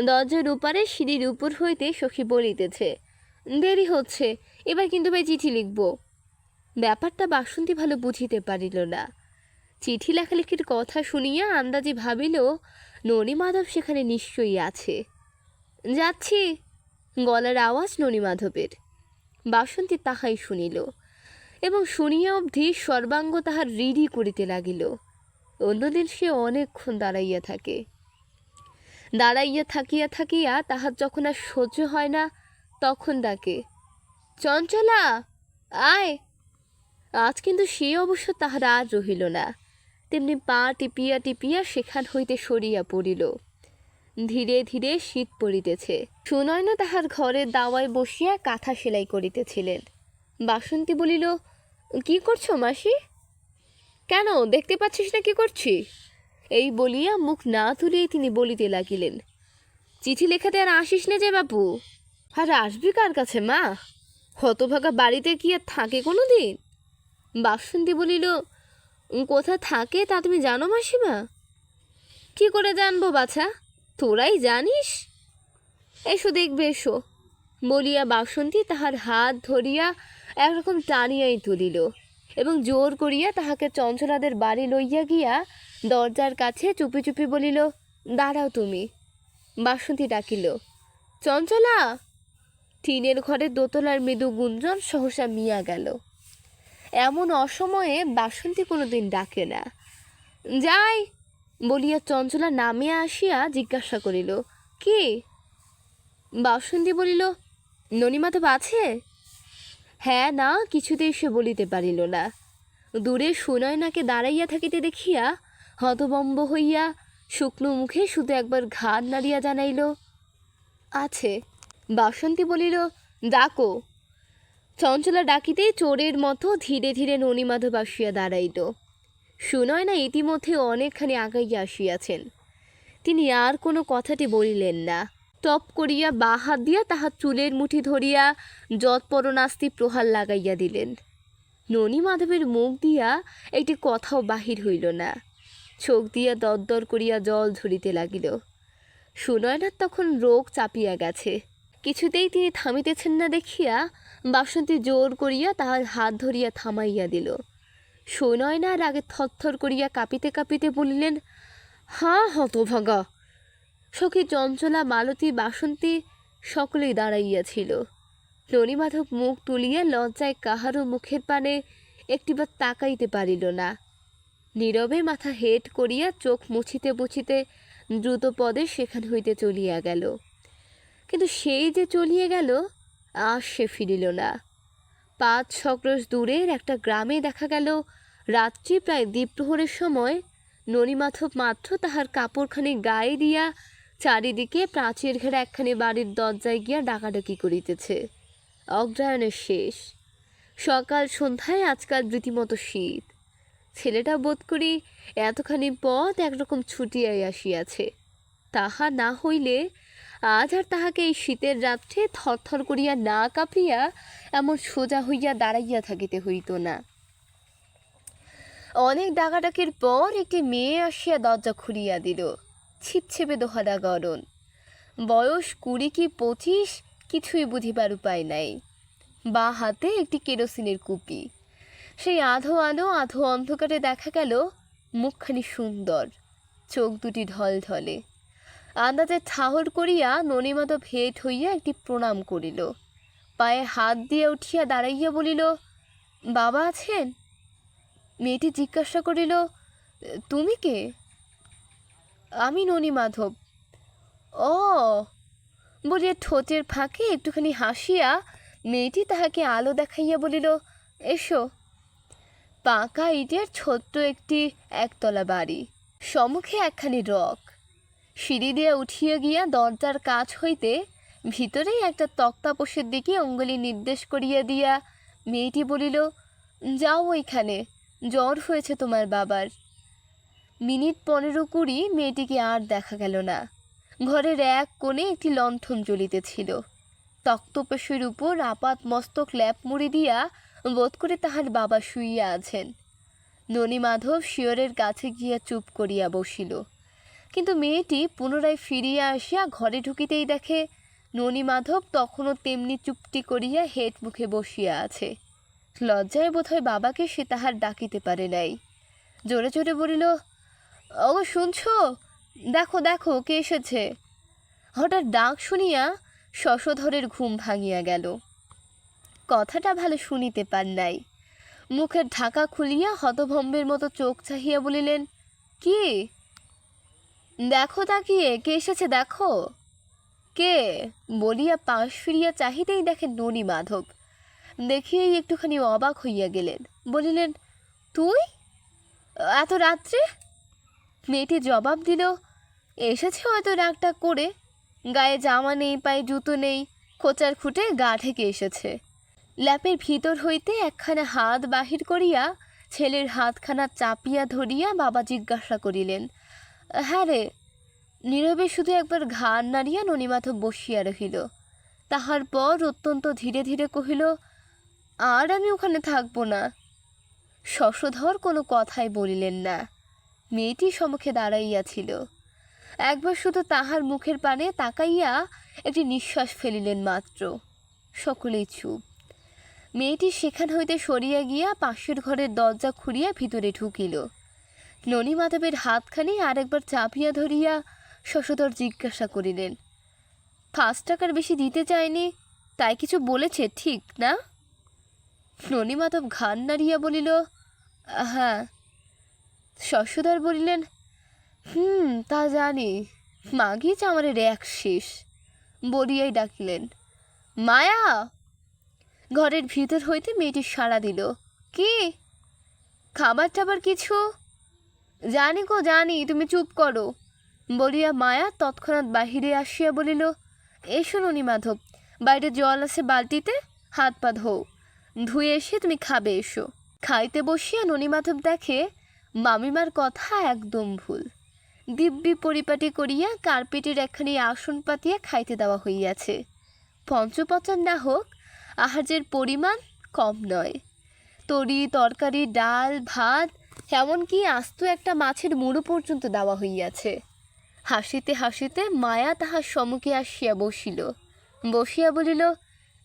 দরজার উপারে সিঁড়ির উপর হইতে সখী বলিতেছে, দেরি হচ্ছে, এবার কিন্তু ভাই চিঠি লিখব। ব্যাপারটা বাসন্তী ভালো বুঝিতে পারিল না। চিঠি লেখালেখির কথা শুনিয়া আন্দাজে ভাবিল ননীমাধব সেখানে নিশ্চয়ই আছে। যাচ্ছি, গলার আওয়াজ ননীমাধবের। বাসন্তী তাহাই শুনিল, এবং শুনিয়া অবধি সর্বাঙ্গ তাহার রিড়ি করিতে লাগিল। অন্যদিন সে অনেকক্ষণ দাঁড়াইয়া থাকে। দাঁড়াইয়া থাকিয়া থাকিয়া তাহার যখন আর সহ্য হয় না, তখন ডাকে, চঞ্চলা আয়। আজ কিন্তু সে অবশ্য তাহার আর রহিল না। তেমনি পা টিপিয়া টিপিয়া সেখান হইতে সরিয়া পড়িল। ধীরে ধীরে শীত পড়িতেছে। সুনয়না তাহার ঘরের দাওয়ায় বসিয়া কাঁথা সেলাই করিতেছিলেন। বাসন্তী বলিল, কি করছো মাসি? কেন, দেখতে পাচ্ছিস না কি করছি? এই বলিয়া মুখ না তুলিয়াই তিনি বলিতে লাগিলেন, চিঠি লেখাতে আর আসিস না যে বাপু? আর আসবি কার কাছে মা? হতভাগা বাড়িতে কি আর থাকে কোনো দিন? বাসন্তী বলিল, কোথা থাকে তা তুমি জানো মাসিমা? কি করে জানবো বাছা, তোরাই জানিস। এসো দেখবে, এসো বলিয়া বাসন্তী তাহার হাত ধরিয়া একরকম টানিয়াই তুলিল, এবং জোর করিয়া তাহাকে চঞ্চলাদের বাড়ি লইয়া গিয়া দরজার কাছে চুপি চুপি বলিল, দাঁড়াও তুমি। বাসন্তী ডাকিল, চঞ্চলা! টিনের ঘরে দোতলার মৃদু গুঞ্জন সহসা মিয়া গেল। এমন অসময়ে বাসন্তী কোনোদিন ডাকে না। যাই বলিয়া চঞ্চলা নামিয়া আসিয়া জিজ্ঞাসা করিল, কি? বাসন্তী বলিল, ননিমাধব আছে? হ্যাঁ না কিছুতেই সে বলিতে পারিল না। দূরে সুনয়নাকে দাঁড়াইয়া থাকিতে দেখিয়া হতভম্ব হইয়া শুকনো মুখে শুধু একবার ঘাড় নাড়িয়া জানাইল, আছে। বাসন্তী বলিল, ডাকো। চঞ্চলা ডাকিতেই চোরের মতো ধীরে ধীরে ননিমাধব আসিয়া দাঁড়াইল। সুনয়না ইতিমধ্যে অনেকখানি আগাইয়া আসিয়াছেন। তিনি আর কোনো কথাটি বলিলেন না। টপ করিয়া বা হাত দিয়া তাহার চুলের মুঠি ধরিয়া যৎপরনাস্তি প্রহার লাগাইয়া দিলেন। ননিমাধবের মুখ দিয়া একটি কথাও বাহির হইল না। চোখ দিয়া দরদর করিয়া জল ঝরিতে লাগিল। সুনয়নার তখন রোগ চাপিয়া গেছে। কিছুতেই তিনি থামিতেছেন না দেখিয়া বাসন্তী জোর করিয়া তাহার হাত ধরিয়া থামাইয়া দিল। সুনয়নার আগে থরথর করিয়া কাঁপিতে কাঁপিতে বলিলেন, হা হতভাগা! সখী চঞ্চলা, মালতী, বাসন্তী সকলেই দাঁড়াইয়াছিল। ননিমাধব মুখ তুলিয়া লজ্জায় কাহারও মুখের পানে একটিবার তাকাইতে পারিল না। নীরবে মাথা হেট করিয়া চোখ মুছিতে মুছিতে দ্রুত পদে সেখান হইতে চলিয়া গেল। কিন্তু সেই যে চলিয়া গেল, আর সে ফিরিল না। 5-6 ক্রোশ দূরের একটা গ্রামে দেখা গেল রাত্রি প্রায় দ্বীপ্রহরের সময় ননিমাধব মাত্র তাহার কাপড়খানি গায়ে দিয়া চারিদিকে প্রাচীর ঘেরা একখানি বাড়ির দরজায় গিয়া ডাকাডাকি করিতেছে। অগ্রহায়ণের শেষ সকাল সন্ধ্যায় আজকাল রীতিমতো শীত। ছেলেটা বোধ করি এতখানি পথ একরকম ছুটিয়াই আসিয়াছে। তাহা না হইলে আজ আর তাহাকে এই শীতের রাত্রে থরথর করিয়া না কাঁপিয়া এমন সোজা হইয়া দাঁড়াইয়া থাকিতে হইত না। অনেক ডাকাডাকির পর একটি মেয়ে আসিয়া দরজা খুলিয়া দিল। ছিপছেপে দোহাদা গরণ, বয়স 20 কি 25 কিছুই বুঝিবার উপায় নাই। বা হাতে একটি কেরোসিনের কুপি। সেই আধো আলো আধো অন্ধকারে দেখা গেল মুখখানি সুন্দর, চোখ দুটি ঢলঢলে। আন্দাজে ঠাহর করিয়া ননিমাধব হেট হইয়া একটি প্রণাম করিল। পায়ে হাত দিয়া উঠিয়া দাঁড়াইয়া বলিল, বাবা আছেন? মেয়েটি জিজ্ঞাসা করিল, তুমি কে? আমি ননিমাধব। ও বলিয়া ঠোঁটের ফাঁকে একটুখানি হাসিয়া মেয়েটি তাহাকে আলো দেখাইয়া বলিল, এসো। পাকা ইটের ছোট্ট একটি একতলা বাড়ি, সম্মুখে একখানি রক। সিঁড়ি দিয়া উঠিয়া গিয়া দরজার কাছ হইতে ভিতরেই একটা তক্তাপোষের দিকে অঙ্গুলি নির্দেশ করিয়া দিয়া মেয়েটি বলিল, যাও ওইখানে, জ্বর হয়েছে তোমার বাবার। মিনিট 15-20 মেয়েটিকে আর দেখা গেল না। ঘরের এক কোণে একটি লণ্ঠন জ্বলিতেছিল। তক্তপোষের উপর আপাত মস্তক ল্যাপ মুড়ি দিয়া বোধ করে তাহার বাবা শুইয়া আছেন। ননিমাধব শিয়রের কাছে গিয়া চুপ করিয়া বসিল। কিন্তু মেয়েটি পুনরায় ফিরিয়া আসিয়া ঘরে ঢুকিতেই দেখে ননিমাধব তখনও তেমনি চুপটি করিয়া হেট মুখে বসিয়া আছে। লজ্জায় বোধহয় বাবাকে সে তাহার ডাকিতে পারে নাই। জোরে জোরে বলিল, ওগো শুনছ? দেখো দেখো কে এসেছে। হঠাৎ ডাক শুনিয়া শশধরের ঘুম ভাঙিয়া গেল। কথাটা ভালো শুনিতে পান নাই। মুখের ঢাকা খুলিয়া হতভম্বের মতো চোখ চাহিয়া বলিলেন, কি? দেখো তাকিয়ে কে এসেছে দেখো। কে? বলিয়া পাশ ফিরিয়া চাহিতেই দেখেন ননিমাধব। দেখিয়েই একটুখানি অবাক হইয়া গেলেন। বলিলেন, তুই এত রাত্রে? মেয়েটি জবাব দিল, এসেছে হয়তো রাগটা করে। গায়ে জামা নেই, পায়ে জুতো নেই, খোঁচার খুঁটে গা ঢেকে এসেছে। ল্যাপের ভিতর হইতে একখানা হাত বাহির করিয়া ছেলের হাতখানা চাপিয়া ধরিয়া বাবা জিজ্ঞাসা করিলেন, হ্যাঁ রে। নীরবে শুধু একবার ঘাড় নাড়িয়া ননিমাধব বসিয়া রহিল। তাহার পর অত্যন্ত ধীরে ধীরে কহিল, আর আমি ওখানে থাকবো না। শশধর কোনো কথাই বলিলেন না। মেয়েটি সম্মুখে দাঁড়াইয়াছিল। একবার শুধু তাহার মুখের পানে তাকাইয়া একটি নিঃশ্বাস ফেলিলেন মাত্র। সকলেই চুপ। মেয়েটি সেখান হইতে সরিয়া গিয়া পাশের ঘরের দরজা খুলিয়া ভিতরে ঢুকিল। ননিমাধবের হাতখানি আরেকবার চাপিয়া ধরিয়া শশধর জিজ্ঞাসা করিলেন, 5 টাকার বেশি দিতে চায়নি, তাই কিছু বলেছে ঠিক না? ননীমাধব ঘাড় নাড়িয়া বলিল, হ্যাঁ। শশধর বলিলেন, তা জানি, মাগি চামারের এক শেষ। বলিয়াই ডাকিলেন, মায়া। ঘরের ভিতর হইতে মেয়েটি সাড়া দিল, কি? খাবার টাবার কিছু? জানি গো জানি, তুমি চুপ করো। বলিয়া মায়া তৎক্ষণাৎ বাহিরে আসিয়া বলিল, এসো ননীমাধব, বাইরে জল আছে বালতিতে, হাত পা ধোও, ধুয়ে এসে তুমি খাবে এসো। খাইতে বসিয়া ননীমাধব দেখে মামিমার কথা একদম ভুল। দিব্যি পরিপাটি করিয়া কার্পেটের একখানি আসন পাতিয়া খাইতে দেওয়া হইয়াছে। পঞ্চপচার না হোক, আহারের পরিমাণ কম নয়। তরি তরকারি, ডাল, ভাত, এমনকি আস্ত একটা মাছের মুড়ো পর্যন্ত দেওয়া হইয়াছে। হাসিতে হাসিতে মায়া তাহার সম্মুখে আসিয়া বসিল। বসিয়া বলিল,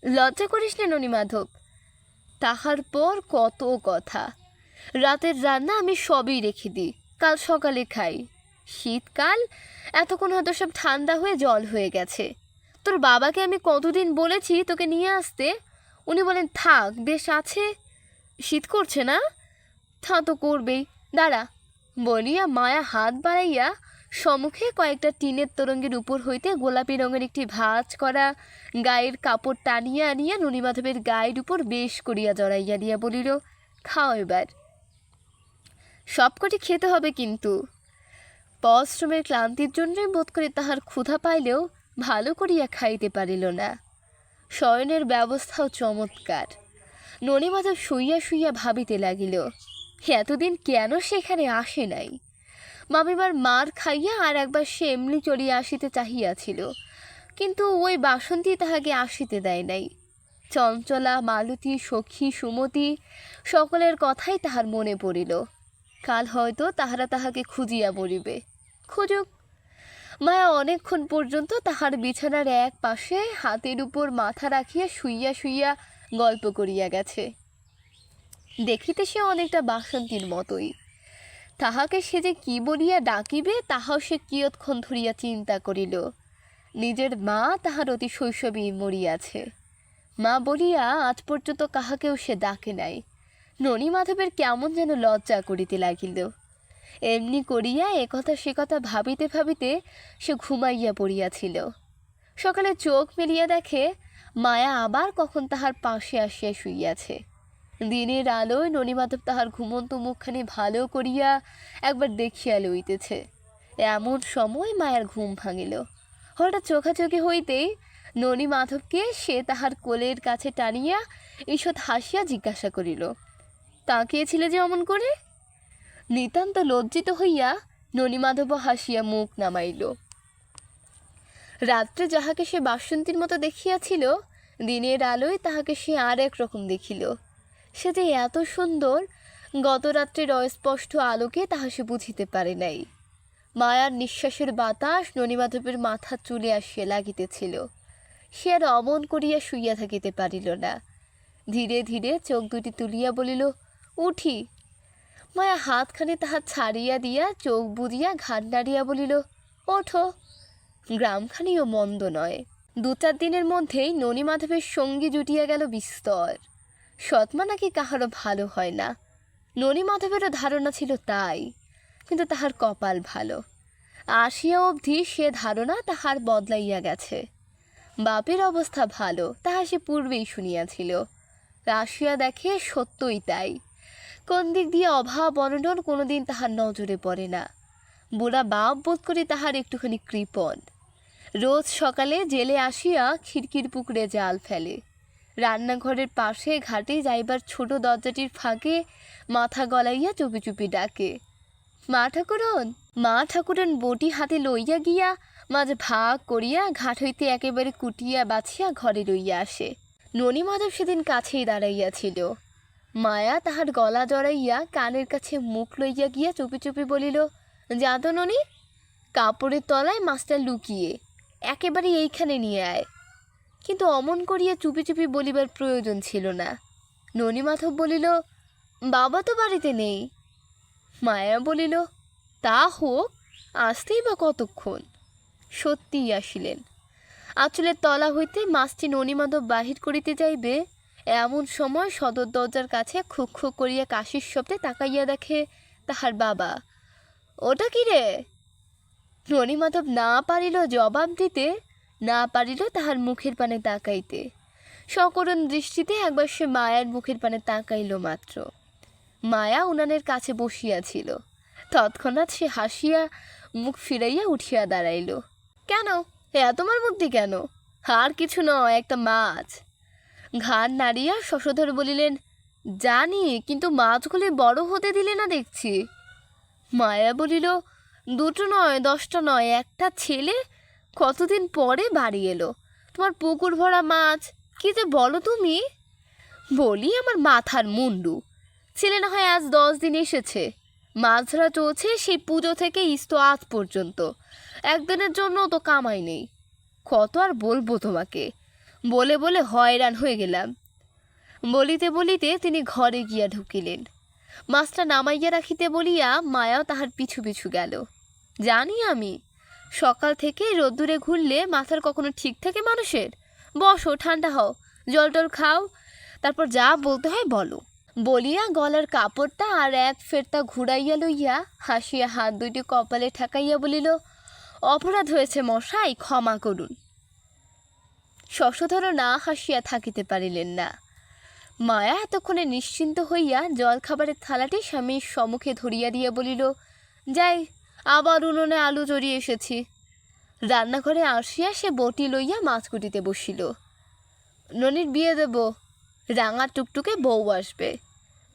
লজ্জা করিস না ননীমাধব। তাহার পর কত কথা। রাতের রান্না আমি সবই রেখে দিই, কাল সকালে খাই। শীতকাল, এতক্ষণ হয়তো সব ঠান্ডা হয়ে জল হয়ে গেছে। তোর বাবাকে আমি কতদিন বলেছি তোকে নিয়ে আসতে, উনি বলেন থাক, বেশ আছে। শীত করছে না? তা তো করবেই, দাঁড়া। বলিয়া মায়া হাত বাড়াইয়া সম্মুখে কয়েকটা টিনের তোরঙ্গের উপর হইতে গোলাপি রঙের একটি ভাঁজ করা গায়ের কাপড় টানিয়া আনিয়া ননীমাধবের গায়ের উপর বেশ করিয়া জড়াইয়া দিয়া বলিল, খাও এবার। সবকটি খেতে হবে কিন্তু। পশ্রমের ক্লান্তির জন্যই বোধ করে তাহার ক্ষুধা পাইলেও ভালো করিয়া খাইতে পারিল না। শয়নের ব্যবস্থাও চমৎকার। ননীমাধব শুইয়া শুইয়া ভাবিতে লাগিল, এতদিন কেন সেখানে আসে নাই। মামিমার মার খাইয়া আর একবার সে এমনি চলিয়া আসিতে চাহিয়াছিল, কিন্তু ওই বাসন্তী তাহাকে আসিতে দেয় নাই। চঞ্চলা, মালতী, সখী, সুমতি সকলের কথাই তাহার মনে পড়িল। কাল হয়তো তাহারা তাহাকে খুঁজিয়া পড়িবে। খুঁজুক। মায়া অনেকক্ষণ পর্যন্ত তাহার বিছানার এক পাশে হাতের উপর মাথা রাখিয়া শুইয়া শুইয়া গল্প করিয়া গেছে। দেখিতে সে অনেকটা বাসন্তীর মতোই। তাহাকে সে যে কি বলিয়া ডাকিবে তাহাও সে কিয়ৎক্ষণ ধরিয়া চিন্তা করিল। নিজের মা তাহার অতি শৈশবেই মরিয়াছে। মা বলিয়া আজ পর্যন্ত কাহাকেও সে ডাকে নাই। ননীমাধবের কেমন যেন লজ্জা করিতে লাগিল। এমনি করিয়া একথা সে কথা ভাবিতে ভাবিতে সে ঘুমাইয়া পড়িয়াছিল। সকালে চোখ মেলিয়া দেখে মায়া আবার কখন তাহার পাশে আসিয়া শুইয়াছে। দিনের আলোয় ননীমাধব তাহার ঘুমন্ত মুখখানি ভালো করিয়া একবার দেখিয়া লইতেছে। এমন সময় মায়ার ঘুম ভাঙিল। হঠাৎ চোখাচোখি হইতেই ননীমাধবকে সে তাহার কোলের কাছে টানিয়া ঈষৎ হাসিয়া জিজ্ঞাসা করিল, তাকিয়েছিলে যে অমন করে? নিতান্ত লজ্জিত হইয়া ননীমাধব হাসিয়া মুখ নামাইল। রাত্রে যাহাকে সে বাসন্তীর মতো দেখিয়াছিল, দিনের আলোয় তাহাকে সে আর এক রকম দেখিল। সে যে এত সুন্দর, গত রাত্রের অস্পষ্ট আলোকে তাহা সে বুঝিতে পারে নাই। মায়ার নিঃশ্বাসের বাতাস ননীমাধবের মাথা চুলে আসিয়া লাগিতেছিল। সে আর অমন করিয়া শুইয়া থাকিতে পারিল না। ধীরে ধীরে চোখ দুটি তুলিয়া বলিল, উঠি। মায়া হাতখানি তাহার ছাড়িয়া দিয়া চোখ বুজিয়া ঘাড় নাড়িয়া বলিল, ওঠো। গ্রামখানিও মন্দ নয়। 2-4 দিনের মধ্যেই ননীমাধবের সঙ্গী জুটিয়া গেল বিস্তর। সৎমা নাকি কাহারও ভালো হয় না। ননীমাধবেরও ধারণা ছিল তাই, কিন্তু তাহার কপাল ভালো। আসিয়া অবধি সে ধারণা তাহার বদলাইয়া গেছে। বাপের অবস্থা ভালো, তাহা সে পূর্বেই শুনিয়াছিল। আসিয়া দেখে সত্যই তাই। কোন দিক দিয়ে অভাব অনটন কোনোদিন তাহার নজরে পড়ে না। বুড়া বাপ বোধ করে তাহার একটুখানি কৃপণ। রোজ সকালে জেলে আসিয়া খিড়কির পুকুরে জাল ফেলে। রান্নাঘরের পাশে ঘাটে যাইবার ছোট দরজাটির ফাঁকে মাথা গলাইয়া চুপি চুপি ডাকে, মা ঠাকুরন। মা ঠাকুরন বটি হাতে লইয়া গিয়া মাঝ ভাগ করিয়া ঘাট হইতে একেবারে কুটিয়া বাছিয়া ঘরে লইয়া আসে। ননীমাধব সেদিন কাছেই দাঁড়াইয়াছিল। মায়া তাহার গলা জড়াইয়া কানের কাছে মুখ লইয়া গিয়া চুপি চুপি বলিল, যা তো ননি, কাপড়ের তলায় মাছটা লুকিয়ে একেবারে এইখানে নিয়ে আয়। কিন্তু অমন করিয়া চুপি চুপি বলিবার প্রয়োজন ছিল না। ননীমাধব বলিল, বাবা তো বাড়িতে নেই। মায়া বলিল, তা হোক, আসতেই বা কতক্ষণ। সত্যিই আসিলেন। আঁচলের তলা হইতে মাছটি ননিমাধব বাহির করিতে যাইবে, এমন সময় সদর দরজার কাছে খুক খুক করিয়া কাশির শব্দে তাকাইয়া দেখে তাহার বাবা। ওটা কি রে? ননিমাধব না পারিল জবাব দিতে, না পারিল তাহার মুখের পানে তাকাইতে। সকরুণ দৃষ্টিতে একবার সে মায়ার মুখের পানে তাকাইল মাত্র। মায়া উনানের কাছে বসিয়াছিল। তৎক্ষণাৎ সে হাসিয়া মুখ ফিরাইয়া উঠিয়া দাঁড়াইল। কেন, তোমার মধ্যে কেন? আর কিছু নয়, একটা মাছ। ঘাড় নাড়িয়া শশধর বলিলেন, জানি, কিন্তু মাছগুলি বড় হতে দিলে না দেখছি। মায়া বলিল, দুটো নয়, 10টা নয়, একটা ছেলে কতদিন পরে বাড়ি এলো, তোমার পুকুর ভরা মাছ, কি যে বলো তুমি। বলি আমার মাথার মুন্ডু, ছেলে না হয় আজ 10 দিন এসেছে, মাছ ধরা চলছে সেই পুজো থেকে ইস্তো আজ পর্যন্ত, একদিনের জন্য তো কামাই নেই। কত আর বলবো তোমাকে, বলে বলে হয়রান হয়ে গেলাম। বলিতে বলিতে তিনি ঘরে গিয়া ঢুকিলেন। মাছটা নামাইয়া রাখিতে বলিয়া মায়াও তাহার পিছু পিছু গেল। জানি আমি, সকাল থেকে রোদ্দুরে ঘুরলে মাথার কখনো ঠিক থাকে মানুষের? বসো, ঠান্ডা হও, জল টল খাও, তারপর যা বলতে হয় বলো। বলিয়া গলার কাপড়টা আর এক ফেরতা ঘুরাইয়া লইয়া হাসিয়া হাত দুইটি কপালে ঠেকাইয়া বলিল, অপরাধ হয়েছে মশাই, ক্ষমা করুন। শশধর না হাসিয়া থাকিতে পারিলেন না। মায়া এতক্ষণে নিশ্চিন্ত হইয়া জল খাবারের থালাটি স্বামীর সম্মুখে ধরিয়া দিয়া বলিল, যাই, আবার উনুনে আলু জড়িয়ে এসেছি। রান্নাঘরে আসিয়া সে বটি লইয়া মাছ কুটিতে বসিল। ননির বিয়ে দেব, রাঙা টুকটুকে বউ আসবে,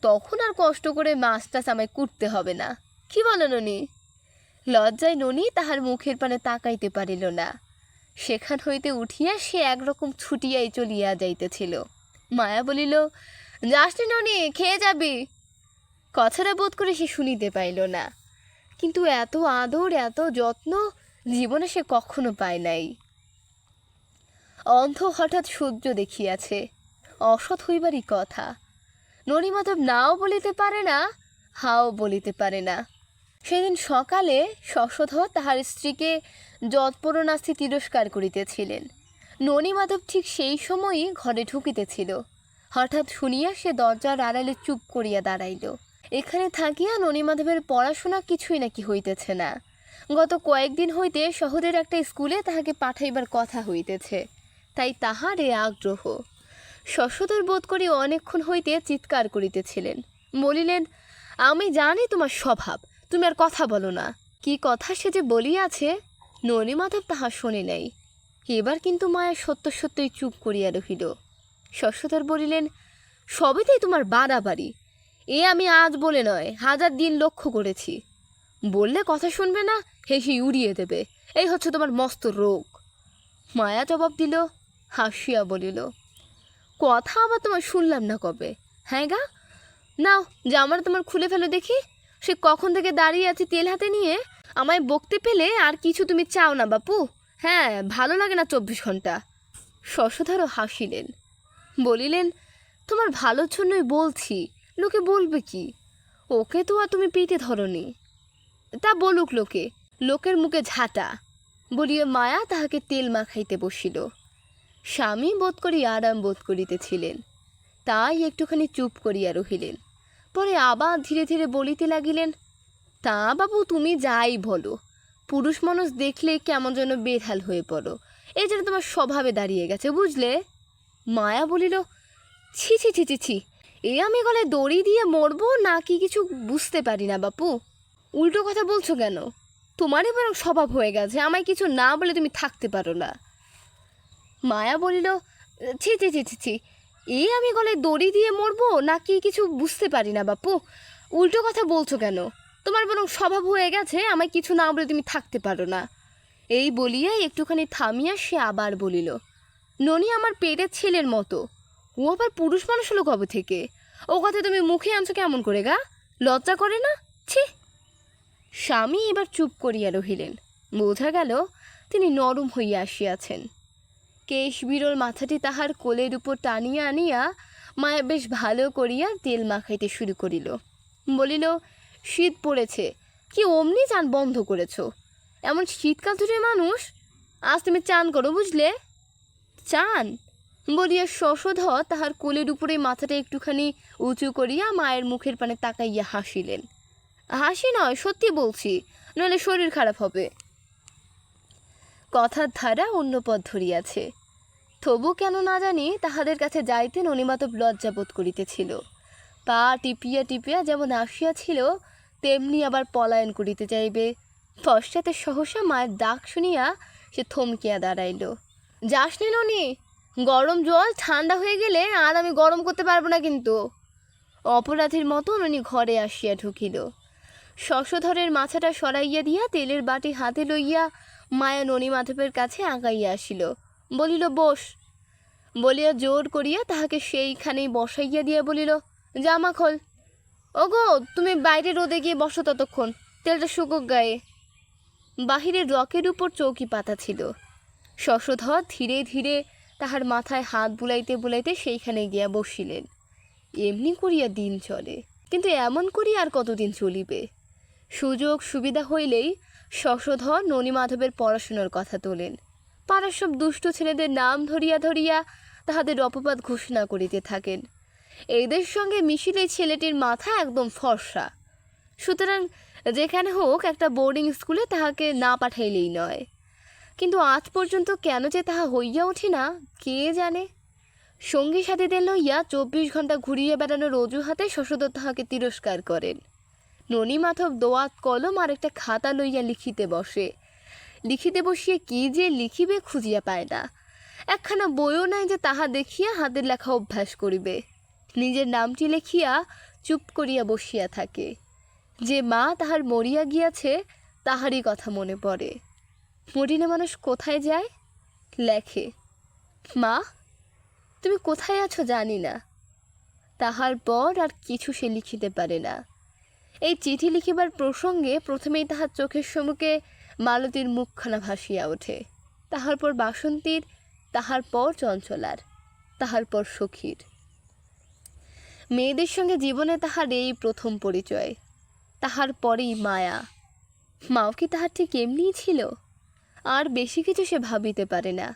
তখন আর কষ্ট করে মাছটা আমায় কুটতে হবে না, কি বলো ননি? লজ্জায় ননি তাহার মুখের পানে তাকাইতে পারিল না। সেখান হইতে উঠিয়া সে একরকম ছুটিয়াই চলিয়া যাইতেছিল। মায়া বলিল, যাসনি ননি, খেয়ে যাবি। কথাটা বোধ করে সে শুনিতে পাইল না, কিন্তু এত আদর এত যত্ন জীবনে সে কখনো পায় নাই। অন্ধ হঠাৎ সূর্য দেখিয়াছে, অসৎ হইবারই কথা। ননিমাধব নাও বলিতে পারে না, হাও বলিতে পারে না। সেদিন সকালে শশধর তাহার স্ত্রীকে যৎপরণাস্তি তিরস্কার করিতেছিলেন। ননিমাধব ঠিক সেই সময়ই ঘরে ঢুকিতেছিল। হঠাৎ শুনিয়া সে দরজার আড়ালে চুপ করিয়া দাঁড়াইল। এখানে থাকিয়া ননিমাধবের পড়াশোনা কিছুই নাকি হইতেছে না। গত কয়েকদিন হইতে শহরের একটা স্কুলে তাহাকে পাঠাইবার কথা হইতেছে, তাই তাহার এ আগ্রহ। শশধর বোধ করি অনেকক্ষণ হইতে চিৎকার করিতেছিলেন। বলিলেন, আমি জানি তোমার স্বভাব, তুমি আর কথা বলো না। কি কথা সে যে বলিয়াছে ননিমাধব তাহা শোনে নাই। এবার কিন্তু মায়া সত্য সত্যই চুপ করিয়া রহিল। শশধর বলিলেন, সবেতেই তোমার বাড়াবাড়ি, এ আমি আজ বলে নয়, 1000 দিন লক্ষ্য করেছি। বললে কথা শুনবে না, হেসে উড়িয়ে দেবে, এই হচ্ছে তোমার মস্ত রোগ। মায়া জবাব দিল, হাসিয়া বলিল, কথা আবার তোমার শুনলাম না কবে? হ্যাঁ গা, নাও জামাটা তোমার খুলে ফেলো দেখি। সে কখন থেকে দাঁড়িয়ে আছে তেল হাতে নিয়ে, আমায় বকতে পেলে আর কিছু তুমি চাও না বাপু? হ্যাঁ, ভালো লাগে না 24 ঘন্টা। শশধরও হাসিলেন, বলিলেন, তোমার ভালোর জন্যই বলছি, লোকে বলবে কি? ওকে তো আর তুমি পিঠে ধরনি। তা বলুক লোকে, লোকের মুখে ঝাঁটা। বলিয়া মায়া তাহাকে তেল মাখাইতে বসিল। স্বামী বোধ করি আরাম বোধ করিতেছিলেন, তাই একটুখানি চুপ করিয়া রহিলেন। পরে আবার ধীরে ধীরে বলিতে লাগিলেন, তা বাবু তুমি যাই বলো, পুরুষ মানুষ দেখলে কেমন যেন বেহাল হয়ে পড়ো, এই যেন তোমার স্বভাবে দাঁড়িয়ে গেছে, বুঝলে? মায়া বলিল, ছি ছি ছি ছি ছি, এ আমি গলায় দড়ি দিয়ে মরবো নাকি কিছু বুঝতে পারি না বাপু। উল্টো কথা বলছো কেন? তোমারই বরং স্বভাব হয়ে গেছে, আমায় কিছু না বলে তুমি থাকতে পারো না। মায়া বলিল, ছি ছি ছি ছি ছি, এই আমি গলায় দড়ি দিয়ে মরবো নাকি কিছু বুঝতে পারি না বাপু। উল্টো কথা বলছো কেন? তোমার বরং স্বভাব হয়ে গেছে, আমায় কিছু না বলে তুমি থাকতে পারো না। এই বলিয়া একটুখানি থামিয়া সে আবার বলিল, ননি আমার পেটের ছেলের মতো, ও আবার পুরুষ মানুষ হলো কবে থেকে? ও কথা তুমি মুখে আনছো কেমন করে গা? লজ্জা করে না? ছি। স্বামী এবার চুপ করিয়া রহিলেন। বোঝা গেল তিনি নরম হইয়া আসিয়াছেন। কেশ বিরল মাথাটি তাহার কোলের উপর টানিয়া আনিয়া মায়া বেশ ভালো করিয়া তেল মাখাইতে শুরু করিল। বলিল, শীত পড়েছে, কি অমনি চান বন্ধ করেছ? এমন শীতকাল ধরে মানুষ, আজ তুমি চান করো, বুঝলে? চান বলিয়া শশধর তাহার কোলের উপরে মাথাটা একটুখানি উঁচু করিয়া মায়ের মুখের পানে তাকাইয়া হাসিলেন। হাসি নয়, সত্যি বলছি, নইলে শরীর খারাপ হবে। কথার ধারা অন্য পথ ধরিয়াছে। তবু কেন না জানি তাহাদের কাছে যাইতে ননিমাধব লজ্জাবোধ করিতেছিল। পা টিপিয়া টিপিয়া যেমন আসিয়াছিল তেমনি আবার পলায়ন করিতে যাইবে। পশ্চাতে সহসা মায়ের ডাক শুনিয়া সে থমকিয়া দাঁড়াইল। যাস নি ননি, গরম জল ঠান্ডা হয়ে গেলে আর আমি গরম করতে পারবো না কিন্তু। অপরাধীর মতো ননি ঘরে আসিয়া ঢুকিল। শশধরের মাথাটা সরাইয়া দিয়া তেলের বাটি হাতে লইয়া মায়া ননিমাধবের কাছে আগাইয়া আসিল। বলিল, বস। বলিয়া জোর করিয়া তাহাকে সেইখানেই বসাইয়া দিয়া বলিল, জামা খোল। ওগো, তুমি বাইরে রোদে গিয়ে বসো ততক্ষণ, তেলটা শুকুক গায়ে। বাহিরের রকের উপর চৌকি পাতা ছিল। শশধর ধীরে ধীরে তাহার মাথায় হাত বুলাইতে বুলাইতে সেইখানে গিয়া বসিলেন। এমনি করিয়া দিন চলে, কিন্তু এমন করি আর কতদিন চলিবে? সুযোগ সুবিধা হইলেই শশধর ননিমাধবের পড়াশোনার কথা তোলেন। পাড়ার সব দুষ্ট ছেলেদের নাম ধরিয়া ধরিয়া তাহাদের অপবাদ ঘোষণা করিতে থাকেন। এদের সঙ্গে মিশিলে ছেলেটির মাথা একদম ফর্সা। সুতরাং যেখানে হোক একটা বোর্ডিং স্কুলে তাহাকে না পাঠাইলেই নয়। কিন্তু আজ পর্যন্ত কেন যে তাহা হইয়া ওঠে না কে জানে। সঙ্গী সাথীদের লইয়া 24 ঘণ্টা ঘুরিয়ে বেড়ানোর অজুহাতে শশধর তাহাকে তিরস্কার করেন। ননিমাধব দোয়াত কলম আর একটা খাতা লইয়া লিখিতে বসে। লিখিতে বসিয়ে কি যে লিখিবে খুঁজিয়া পায় না। একখানা বইও নাই যে তাহা দেখিয়া হাতের লেখা অভ্যাস করিবে। নিজের নামটি লেখিয়া চুপ করিয়া বসিয়া থাকে। যে মা তাহার মরিয়া গিয়াছে তাহারই কথা মনে পড়ে। মরিলে মানুষ কোথায় যায়? লেখে, মা তুমি কোথায় আছো জানি না। তাহার পর আর কিছু সে লিখিতে পারে না। এই চিঠি লিখিবার প্রসঙ্গে প্রথমেই তাহার চোখের সম্মুখে মালতীর মুখখানা ভাসিয়া ওঠে, তাহার পর বাসন্তীর, তাহার পর চঞ্চলার, তাহার পর সখীর। মেয়েদের সঙ্গে জীবনে তাহার এই প্রথম পরিচয়। তাহার পরেই মায়া। মাও কি তাহার ঠিক এমনিই ছিল? আর বেশি কিছু সে ভাবিতে পারে না,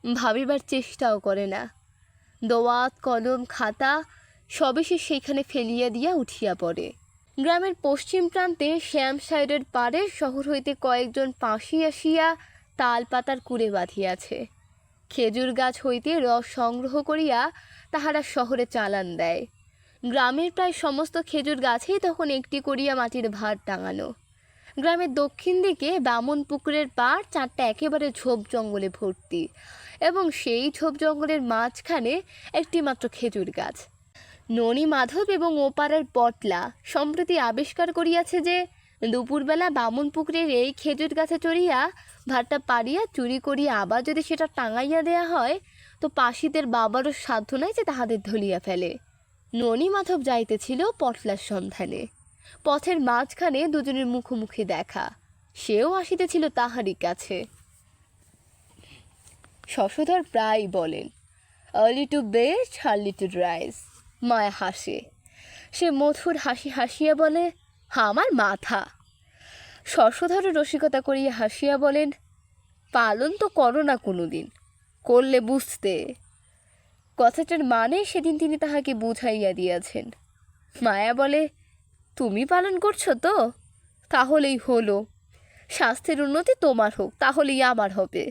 ভাবিবার চেষ্টাও করে না। দোয়াত কলম খাতা সবে সে সেইখানে ফেলিয়া দিয়া উঠিয়া পড়ে। গ্রামের পশ্চিম প্রান্তে শ্যামসাইডের পাড়ে শহর হইতে কয়েকজন পাশি আসিয়া তাল পাতার কুড়ে বাঁধিয়াছে। খেজুর গাছ হইতে রস সংগ্রহ করিয়া তাহারা শহরে চালান দেয়। গ্রামের প্রায় সমস্ত খেজুর গাছেই তখন একটি করিয়া মাটির ভার টাঙানো। গ্রামের দক্ষিণ দিকে বামন পুকুরের পাড় 4টা একেবারে ঝোপ জঙ্গলে ভর্তি, এবং সেই ঝোপ জঙ্গলের মাঝখানে একটি মাত্র খেজুর গাছ। ননিমাধব এবং ওপাড়ার পটলা সম্প্রতি আবিষ্কার করিয়াছে যে দুপুরবেলা বামন পুকুরের এই খেজুর গাছে চড়িয়া ভাতটা পাড়িয়া চুরি করিয়া আবার যদি সেটা টাঙাইয়া দেয়া হয় তো পাশিদের বাবারও সাধ্য নাই যে তাহাদের ধরিয়া ফেলে। ননিমাধব যাইতেছিল পটলার সন্ধানে। পথের মাঝখানে দুজনের মুখোমুখি দেখা। সেও আসিতেছিল তাহারই কাছে। শশধর প্রায় বলেন, early to bed early to rise. Maya হাসে। সে মধুর হাসি হাসিয়া বলে, আমার মাথা। শশধর রসিকতা করিয়া হাসিয়া বলেন, পালন তো করো না কোনো দিন, করলে বুঝতে। কথাটার মানে সেদিন তিনি তাহাকে বুঝাইয়া দিয়াছেন। মায়া বলে, তুমি পালন করছো তো? তাহলেই হলো। স্বাস্থ্যের উন্নতি তোমার হোক, তাহলেই আমার হবে।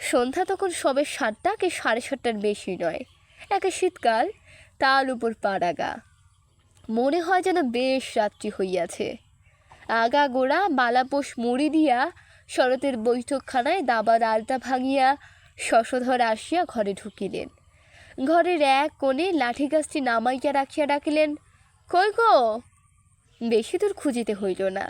সন্ধ্যা তখন সবে 7টা কি 7:30টার বেশি নয়। একে শীতকাল, তাল উপর পাড়াগা। মনে হয় যেন বেশ রাত্রি হইয়াছে। আগা গোড়া বালাপোষ মুড়ি দিয়া শরতের বৈঠকখানায় দাবার আলটা ভাঙিয়া শশধর আসিয়া ঘরে ঢুকিলেন। ঘরের এক কোণে লাঠি গাছটি নামাইয়া রাখিয়া ডাকিলেন, কই গো? বেশি দূর খুঁজিতে হইল না।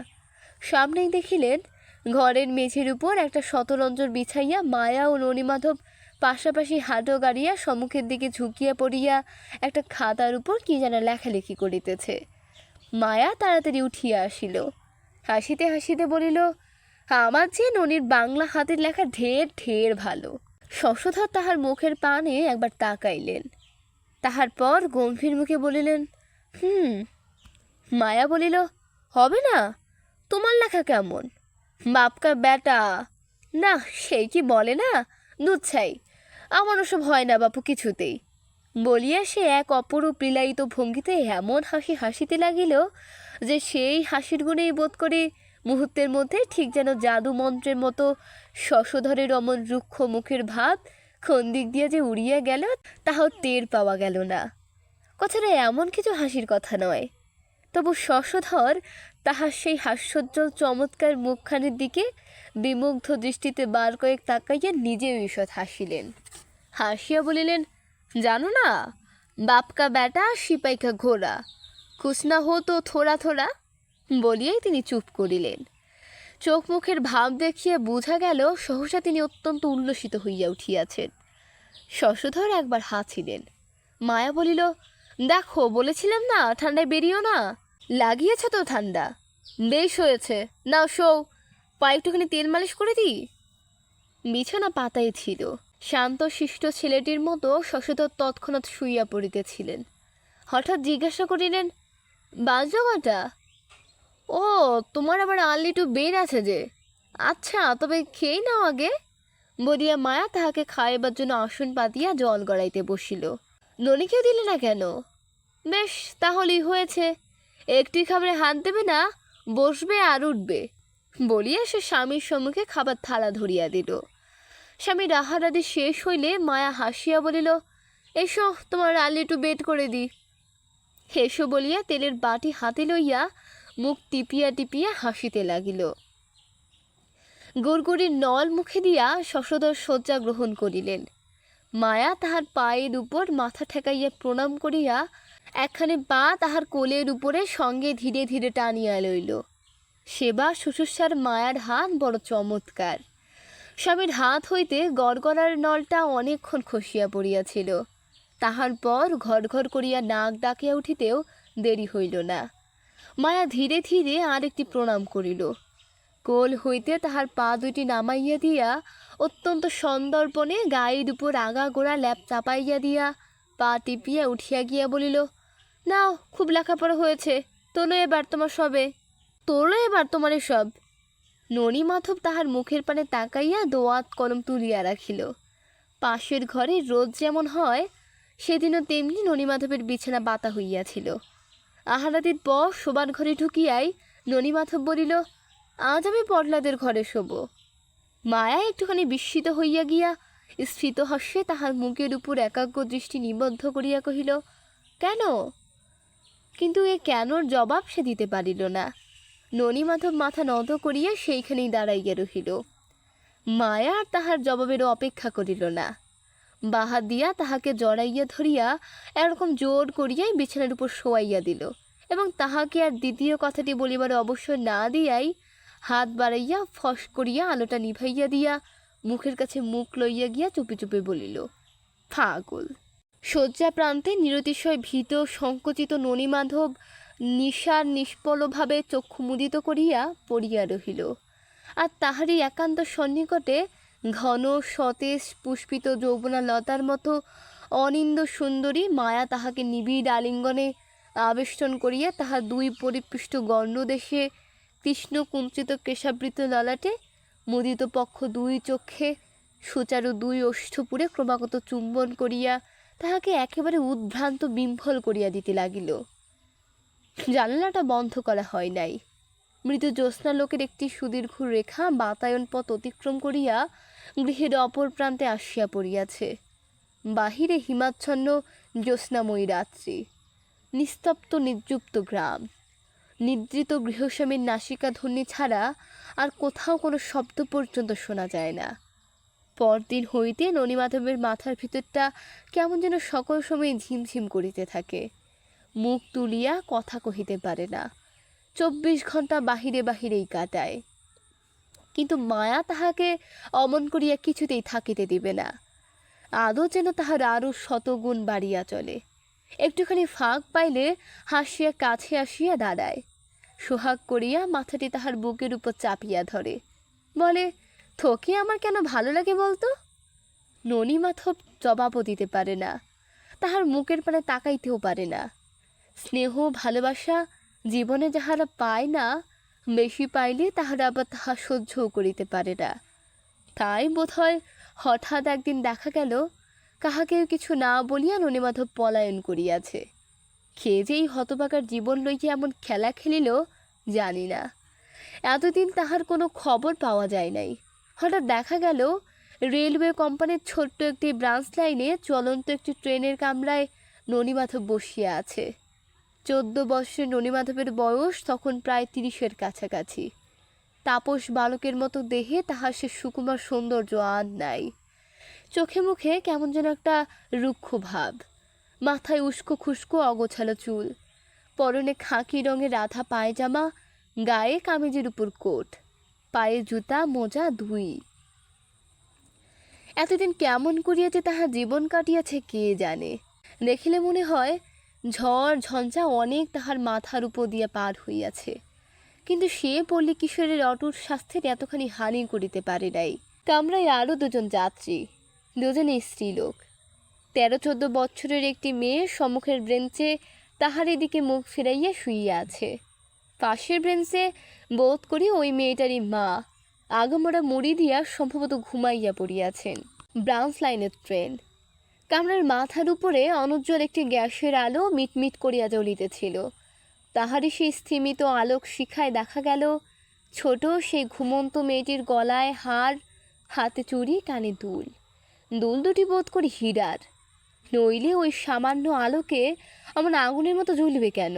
সামনেই দেখিলেন ঘরের মেঝের উপর একটা শতরঞ্জন বিছাইয়া মায়া ও ননিমাধব পাশাপাশি হাঁটো গাড়িয়া সম্মুখের দিকে ঝুঁকিয়া পড়িয়া একটা খাতার উপর কি যেন লেখালেখি করিতেছে। মায়া তাড়াতাড়ি উঠিয়া আসিল। হাসিতে হাসিতে বলিল, আমার যে ননির বাংলা হাতের লেখা ঢের ঢের ভালো। শশধর তাহার মুখের পানে একবার তাকাইলেন, তাহার পর গম্ভীর মুখে বলিলেন, মায়া বলিল, হবে না? তোমার লেখা কেমন? বাপকা বেটা, না সেই কি বলে না, দুধ ছাই। আমার ওসব হয় না বাপু কিছুতেই। বলিয়া সে এক অপরূপ লীলায়িত ভঙ্গিতে এমন হাসি হাসিতে লাগিল যে সেই হাসির গুণেই বোধ করি মুহূর্তের মধ্যে ঠিক যেন জাদু মন্ত্রের মতো শশধরের অমন রুক্ষ মুখের ভাব কোন দিক দিয়ে যে উড়িয়া গেল তাহাও টের পাওয়া গেল না। কথাটা এমন কিছু হাসির কথা নয়, তবু শশধর তাহার সেই হাস্যোজ্জ্বল চমৎকার মুখখানের দিকে বিমুগ্ধ দৃষ্টিতে বার কয়েক তাকাইয়া নিজেও ঈষৎ হাসিলেন। হাসিয়া বলিলেন, জানো না, বাপকা বেটা সিপাইকা ঘোড়া, কুছ না হো তো থোড়া থোড়া। বলিয়াই তিনি চুপ করিলেন। চোখ মুখের ভাব দেখিয়া বোঝা গেল সহসা তিনি অত্যন্ত উল্লসিত হইয়া উঠিয়াছেন। শশধর একবার হাসিলেন। মায়া বলিল, দেখো বলেছিলাম না ঠান্ডায় বেরিও না, লাগিয়েছ তো ঠান্ডা। বেশ হয়েছে, নাও শো, পা একটুখানি তেল মালিশ করে দিই। বিছানা পাতাই ছিল। শান্ত শিষ্ট ছেলেটির মতো শশধর তৎক্ষণাৎ শুইয়া পড়িতেছিলেন। হঠাৎ জিজ্ঞাসা করিলেন, বাজো কটা? ও, তোমার আবার আর্লি টু বেড আছে যে। আচ্ছা, তবে খেয়ে নাও আগে। বলিয়া মায়া তাহাকে খাইবার জন্য আসন পাতিয়া জল গড়াইতে বসিল। ননিকেও দিলে না কেন? বেশ, তাহলেই হয়েছে। একটি খাবারে হাত দেবে না, বসবে আর উঠবে। বলিয়া সে স্বামীর সম্মুখে খাবার থালা ধরিয়া দিল। স্বামীর আহারাদি শেষ হইলে মায়া হাসিয়া বলিল, এসো তোমার আর্লি টু বেড করে দি। হেসো বলিয়া তেলের বাটি হাতে লইয়া মুখ টিপিয়া টিপিয়া হাসিতে লাগিল। গুড়গুড়ির নল মুখে দিয়া শশধর শয্যা গ্রহণ করিলেন। মায়া তাহার পায়ের উপর মাথা ঠেকাইয়া প্রণাম করিয়া একখানে পা তাহার কোলের উপরে সঙ্গে ধীরে ধীরে টানিয়া লইল। সেবা শুশ্রূষার মায়ার হাত বড় চমৎকার। স্বামীর হাত হইতে গড়গড়ার নলটা অনেকক্ষণ খসিয়া পড়িয়াছিল। তাহার পর ঘর ঘর করিয়া নাক ডাকিয়া উঠিতেও দেরি হইল না। মায়া ধীরে ধীরে আরেকটি প্রণাম করিল। কোল হইতে তাহার পা দুইটি নামাইয়া দিয়া অত্যন্ত সন্দর্পণে গায়ের উপর আগা গোড়া ল্যাপ চাপাইয়া দিয়া পা টিপিয়া উঠিয়া গিয়া বলিল, নাও, খুব লেখাপড়া হয়েছে, তোলো এবার তোমার সবে, তোলো এবার তোমার সব। ননিমাধব তাহার মুখের পানে তাকাইয়া দোয়াত কলম তুলিয়া রাখিল। পাশের ঘরে রোজ যেমন হয় সেদিনও তেমনি ননিমাধবের বিছানা বাতা হইয়াছিল। আহারাদির পর শোবার ঘরে ঢুকিয়াই ননিমাধব বলিল, আজ আমি পটলাদের ঘরে শোব। মায়া একটুখানি বিস্মিত হইয়া গিয়া স্ফীত হাস্যে তাহার মুখের উপর একাগ্র দৃষ্টি নিবদ্ধ করিয়া কহিল, কেন? কিন্তু এ কেনর জবাব সে দিতে পারিল না। ননিমাধব মাথা নত করিয়া সেইখানেই দাঁড়াইয়া রহিল। মায়া আর তাহার জবাবেরও অপেক্ষা করিল না। বাহাত দিয়া তাহাকে জড়াইয়া ধরিয়া এরকম জোর করিয়াই বিছানার উপর শোয়াইয়া দিল এবং তাহাকে আর দ্বিতীয় কথাটি বলিবার অবসর না দিয়াই হাত বাড়াইয়া ফস করিয়া আলোটা নিভাইয়া দিয়া মুখের কাছে মুখ লইয়া গিয়া চুপি চুপি বলিল, পাগল। শয্যা প্রান্তে নিরতিশয় ভীত সংকুচিত ননিমাধব নিশার নিষ্পলভাবে চক্ষু মুদিত করিয়া পড়িয়া রহিল। আর তাহারই একান্ত সন্নিকটে ঘন সতেজ পুষ্পিত যৌবনা লতার মতো অনিন্দ সুন্দরী মায়া তাহাকে নিবিড় আলিঙ্গনে আবেষ্টন করিয়া তাহার দুই পরিপৃষ্ট গণ্ডদেশে কৃষ্ণ কুঞ্চিত কেশাবৃত ললাটে মুদিত পক্ষ দুই চক্ষে সুচারু দুই ওষ্ঠপুরে ক্রমাগত চুম্বন করিয়া তাহাকে একেবারে উদ্ভ্রান্ত বিম্ফল করিয়া দিতে লাগিল। জানালাটা বন্ধ করা হয় নাই। মৃদু জ্যোৎস্নালোকের একটি সুদীর্ঘ রেখা বাতায়ন পথ অতিক্রম করিয়া গৃহের অপর প্রান্তে আসিয়া পড়িয়াছে। বাহিরে হিমাচ্ছন্ন জ্যোৎস্নাময়ী রাত্রি, নিস্তব্ধ নির্জুপ্ত গ্রাম, নিদ্রিত গৃহস্বামীর নাসিকাধ্বনি ছাড়া আর কোথাও কোনো শব্দ পর্যন্ত শোনা যায় না। পরদিন হইতে ননিমাধবের মাথার ভিতরটা কেমন যেন সকল সময় ঝিমঝিম করিতে থাকে। মুখ তুলিয়া কথা কহিতে পারে না। 24 ঘন্টা বাহিরে বাহিরেই কাটায়। কিন্তু মায়া তাহাকে অমন করিয়া কিছুতেই থাকিতে দিবে না। আদৌ যেন তাহার আরও শতগুণ বাড়িয়া চলে। একটুখানি ফাঁক পাইলে হাসিয়া কাছে আসিয়া দাঁড়ায়। সোহাগ করিয়া মাথাটি তাহার বুকের উপর চাপিয়া ধরে, বলে, তোকে আমার কেন ভালো লাগে বলতো? ননিমাধব জবাবও দিতে পারে না, তাহার মুখের পানে তাকাইতেও পারে না। স্নেহ ভালোবাসা জীবনে যাহারা পায় না, বেশি পাইলে তাহারা আবার তাহা সহ্যও করিতে পারে না। তাই বোধ হয় হঠাৎ একদিন দেখা গেল কাহাকেও কিছু না বলিয়া ননীমাধব পলায়ন করিয়াছে। খেয়ে যে এই হতভাগার জীবন লইয়া এমন খেলা খেলিল জানি না। এতদিন তাহার কোনো খবর পাওয়া যায় নাই। হঠাৎ দেখা গেল রেলওয়ে কোম্পানির ছোট্ট একটি ব্রাঞ্চ লাইনে চলন্ত একটি ট্রেনের কামরায় ননীমাধব বসিয়া আছে। 14 বৎসরের ননীমাধবের বয়স তখন প্রায় 30-এর কাছাকাছি। তাপস বালকের মতো দেহে তাহার সে সুকুমার সৌন্দর্য আর নাই। চোখে মুখে কেমন যেন একটা রুক্ষ ভাব, মাথায় উস্কো খুস্কো অগোছালো চুল, পরনে খাকি রঙের আধা পায়জামা, গায়ে কামিজের উপর কোট, পায়ে জুতা মোজা ধুই। এতদিন কেমন করিয়া যে তাহার জীবন কাটিয়াছে কে জানে। দেখিলে মনে হয় ঝড় ঝঞ্ঝা অনেক তাহার মাথার উপর দিয়া পার হইয়াছে, কিন্তু সে পল্লী কিশোরের অটুট স্বাস্থ্যের এতখানি হানি করিতে পারে নাই। কামরায় আরও 2 জন যাত্রী, 2 জনে স্ত্রীলোক। 13-14 বৎসরের একটি মেয়ে সম্মুখের ব্রেঞ্চে তাহার এদিকে মুখ ফিরাইয়া শুইয়া আছে। পাশের ব্রেঞ্চে বোধ করি ওই মেয়েটারই মা আগামোড়া মুড়ি দিয়া সম্ভবত ঘুমাইয়া পড়িয়াছেন। ব্রাঞ্চ লাইনের ট্রেন। কামরার মাথার উপরে অনুজ্জ্বল একটি গ্যাসের আলো মিটমিট করিয়া জ্বলিতেছিল। তাহারই সেই স্থিমিত আলোক শিখায় দেখা গেল ছোট সেই ঘুমন্ত মেয়েটির গলায় হার, হাতে চুড়ি, কানে দুল। দুল দুটি বোধ করি হীরার, নইলে ওই সামান্য আলোকে আমার আগুনের মতো জ্বলবে কেন?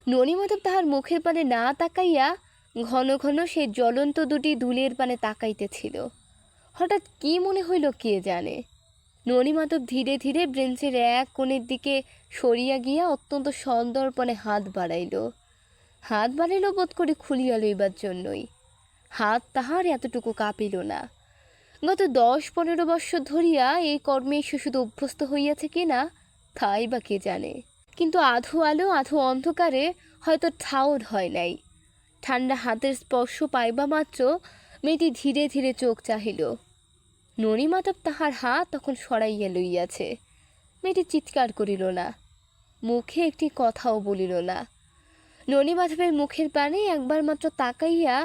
ননীমাধব তাহার মুখের পানে না তাকাইয়া ঘন ঘন সেই জ্বলন্ত দুটি দুলের পানে তাকাইতেছিল। হঠাৎ কি মনে হইল কে জানে। ননীমাধব ধীরে ধীরে ব্রেঞ্চের এক কোণের দিকে সরিয়া গিয়া অত্যন্ত সন্দর্পণে হাত বাড়াইল বোধ করে খুলিয়া লইবার জন্যই। হাত তাহার এতটুকু কাঁপিল না। গত 10-15 বৎসর ধরিয়া এই কর্মে সে শুধু অভ্যস্ত হইয়াছে কিনা তাই বা কে জানে। কিন্তু আধো আলো আধো অন্ধকারে হয়তো ঠাউর হয় নাই। ঠান্ডা হাতের স্পর্শ পাইবা মাত্র মেয়েটি ধীরে ধীরে চোখ চাহিল। ননীমাধব তাহার হাত তখন সরাইয়া লইয়াছে। মেয়েটি চিৎকার করিল না, মুখে একটি কথাও বলিল না। ননীমাধবের মুখের পানে একবার মাত্র তাকাইয়া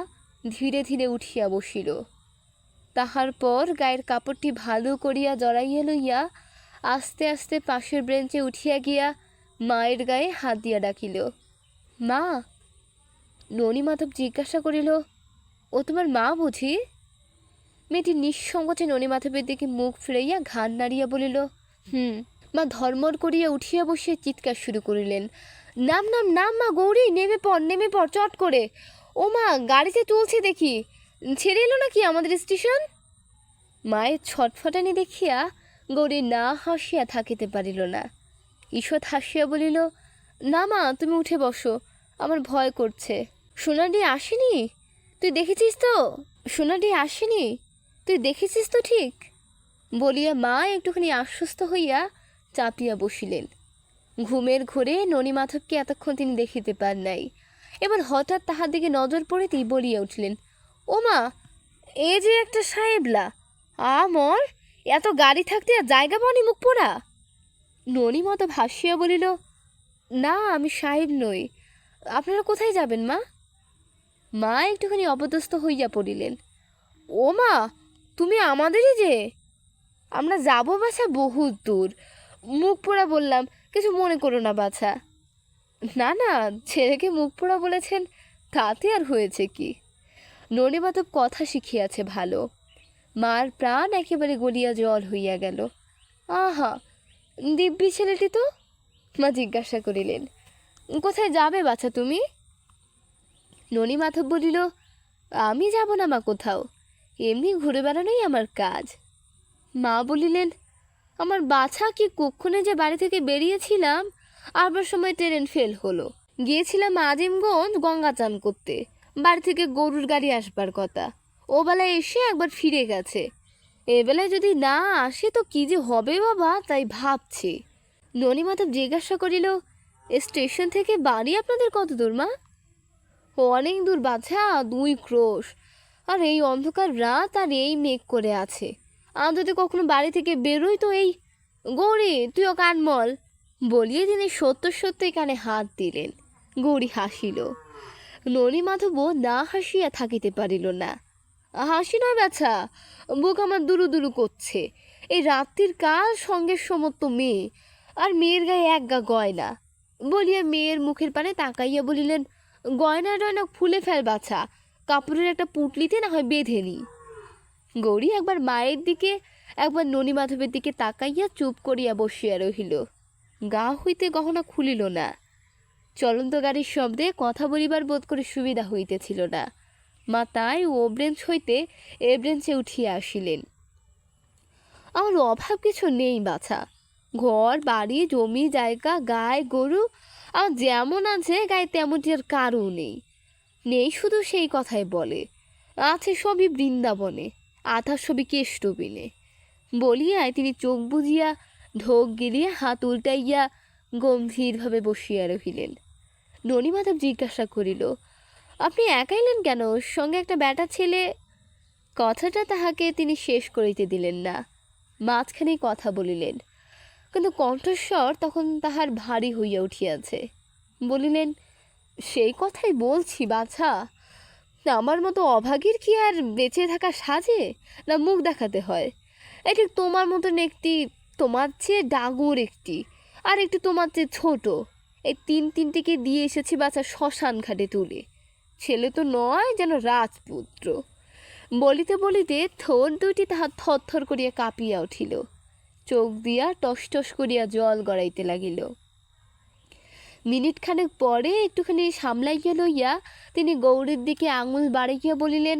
ধীরে ধীরে উঠিয়া বসিল। তাহার পর গায়ের কাপড়টি ভালো করিয়া জড়াইয়া লইয়া আস্তে আস্তে পাশের ব্রেঞ্চে উঠিয়া গিয়া মায়ের গায়ে হাত দিয়া ডাকিল, মা। ননীমাধব জিজ্ঞাসা করিল, ও তোমার মা বুঝি? মেয়েটি নিঃসংকোচে ননীমাধবের দিকে মুখ ফিরাইয়া ঘাড় নাড়িয়া বলিল, মা ধর্মর করিয়া উঠিয়া বসিয়া চিৎকার শুরু করিলেন, নাম নাম নাম মা গৌরী, নেমে পড় চট করে। ও মা, গাড়িতে তুলছে দেখি, ছেড়ে এলো নাকি আমাদের স্টেশন? মায়ের ছটফটানি দেখিয়া গৌরী না হাসিয়া থাকিতে পারিল না। ঈষৎ হাসিয়া বলিল, না মা, তুমি উঠে বসো, আমার ভয় করছে। সোনাডি আসেনি? তুই দেখেছিস তো? সোনাডি আসেনি? তুই দেখেছিস তো ঠিক? বলিয়া মা একটুখানি আশ্বস্ত হইয়া চাপিয়া বসিলেন। ঘুমের ঘোরে ননীমাধবকে এতক্ষণ তিনি দেখিতে পান নাই। এবার হঠাৎ তাহার দিকে নজর পড়িতেই বলিয়া উঠিলেন, ও মা, এ যে একটা সাহেবলা, আমর এত গাড়ি থাকতে আর জায়গা পাওনি মুখ পোড়া? ননীমাধব হাসিয়া বলিল, না, আমি সাহেব নই। আপনারা কোথায় যাবেন মা? মা একটুখানি অপদস্থ হইয়া পড়িলেন, ও মা, তুমি আমাদেরই যে। আমরা যাবো বাছা বহুত দূর। মুখ পোড়া বললাম, কিছু মনে করো না বাছা। না না, ছেলেকে মুখ পোড়া বলেছেন তাতে আর হয়েছে কি? ননীমাধব কথা শিখিয়াছে ভালো। মার প্রাণ একেবারে গলিয়া জল হইয়া গেল। আহা, দিব্যি ছেলেটি তো। মা জিজ্ঞাসা করিলেন, কোথায় যাবে বাছা তুমি? ননীমাধব বলিল, আমি যাব না মা কোথাও, এমনি ঘুরে বেড়ানোই আমার কাজ। মা বলিলেন, আমার বাছা কি কুক্ষণে যে বাড়ি থেকে বেরিয়েছিলাম, আবার সময় ট্রেন ফেল হলো। গিয়েছিলাম আজিমগঞ্জ গঙ্গা চান করতে, বাড়ি থেকে গরুর গাড়ি আসবার কথা, ও বেলায় এসে একবার ফিরে গেছে। এবেলায় যদি না আসে তো কি যে হবে বাবা, তাই ভাবছি। ননীমাধব জিজ্ঞাসা করিল, স্টেশন থেকে বাড়ি আপনাদের কত দূর মা? অনেক দূর বাছা, 2 ক্রোশ। আর এই অন্ধকার রাত আর এই মেঘ করে আছে, আর যদি কখনো বাড়ি থেকে বেরোই তো এই। গৌরী, তুইও কানমল। বলিয়ে তিনি সত্যই কানে হাত দিলেন। গৌরী হাসিল। ননীমাধবও না হাসিয়া থাকিতে পারিল না। হাসি নয় বাছা, বুক আমার দুরু দুরু করছে। এই রাত্রির কাল সঙ্গের সমস্ত মেয়ে, আর মেয়ের গায়ে এক গা গয়না। বলিয়া মেয়ের মুখের পানে তাকাইয়া বলিলেন, গয়না টয়না খুলে ফেল বাছা, কাপড়ের একটা পুটলিতে না হয় বেঁধে নি। গৌরী একবার মায়ের দিকে একবার ননীমাধবের দিকে তাকাইয়া চুপ করিয়া বসিয়া রহিল। গা হইতে গহনা খুলিল না। চলন্ত গাড়ির শব্দে কথা বলিবার বোধ করে সুবিধা হইতেছিল না। মা তাই ও ব্রেঞ্চ হইতে এ ব্রেঞ্চে উঠিয়া আসিলেন। আমার অভাব কিছু নেই বাছা, ঘর বাড়ি জমি জায়গা গায়ে গরু আর যেমন আছে গায়ে তেমনটি আর কারও নেই। নেই শুধু সেই কথাই বলে, আছে সবই বৃন্দাবনে, আধা সবই কেষ্টবিনে। বলিয়ায় তিনি চোখ বুজিয়া ঢোক গিলিয়া হাত উল্টাইয়া গম্ভীরভাবে বসিয়া রহিলেন। ননীমাধব জিজ্ঞাসা করিল, আপনি একাইলেন কেন? সঙ্গে একটা ব্যাটা ছেলে। কথাটা তাহাকে তিনি শেষ করিতে দিলেন না, মাঝখানেই কথা বলিলেন, কিন্তু কণ্ঠস্বর তখন তাহার ভারী হইয়া উঠিয়াছে। বলিলেন, সেই কথাই বলছি বাছা, আমার মতো অভাগীর কি আর বেঁচে থাকা সাজে, না মুখ দেখাতে হয়? এটি তোমার মতন একটি, তোমার চেয়ে ডাগুর একটি, আর একটি তোমার চেয়ে ছোট, এই তিনটিকে দিয়ে এসেছি বাছা শ্মশান ঘাটে তুলে। ছেলে তো নয়, যেন রাজপুত্র। বলিতে বলিতে ঠোঁট দুইটি তাহার থরথর করিয়া কাঁপিয়া উঠিল, চোখ দিয়া টস টস করিয়া জল গড়াইতে লাগিল। মিনিট খানেক পরে একটুখানি সামলাইয়া লইয়া তিনি গৌরীর দিকে আঙুল বাড়াইয়া বলিলেন,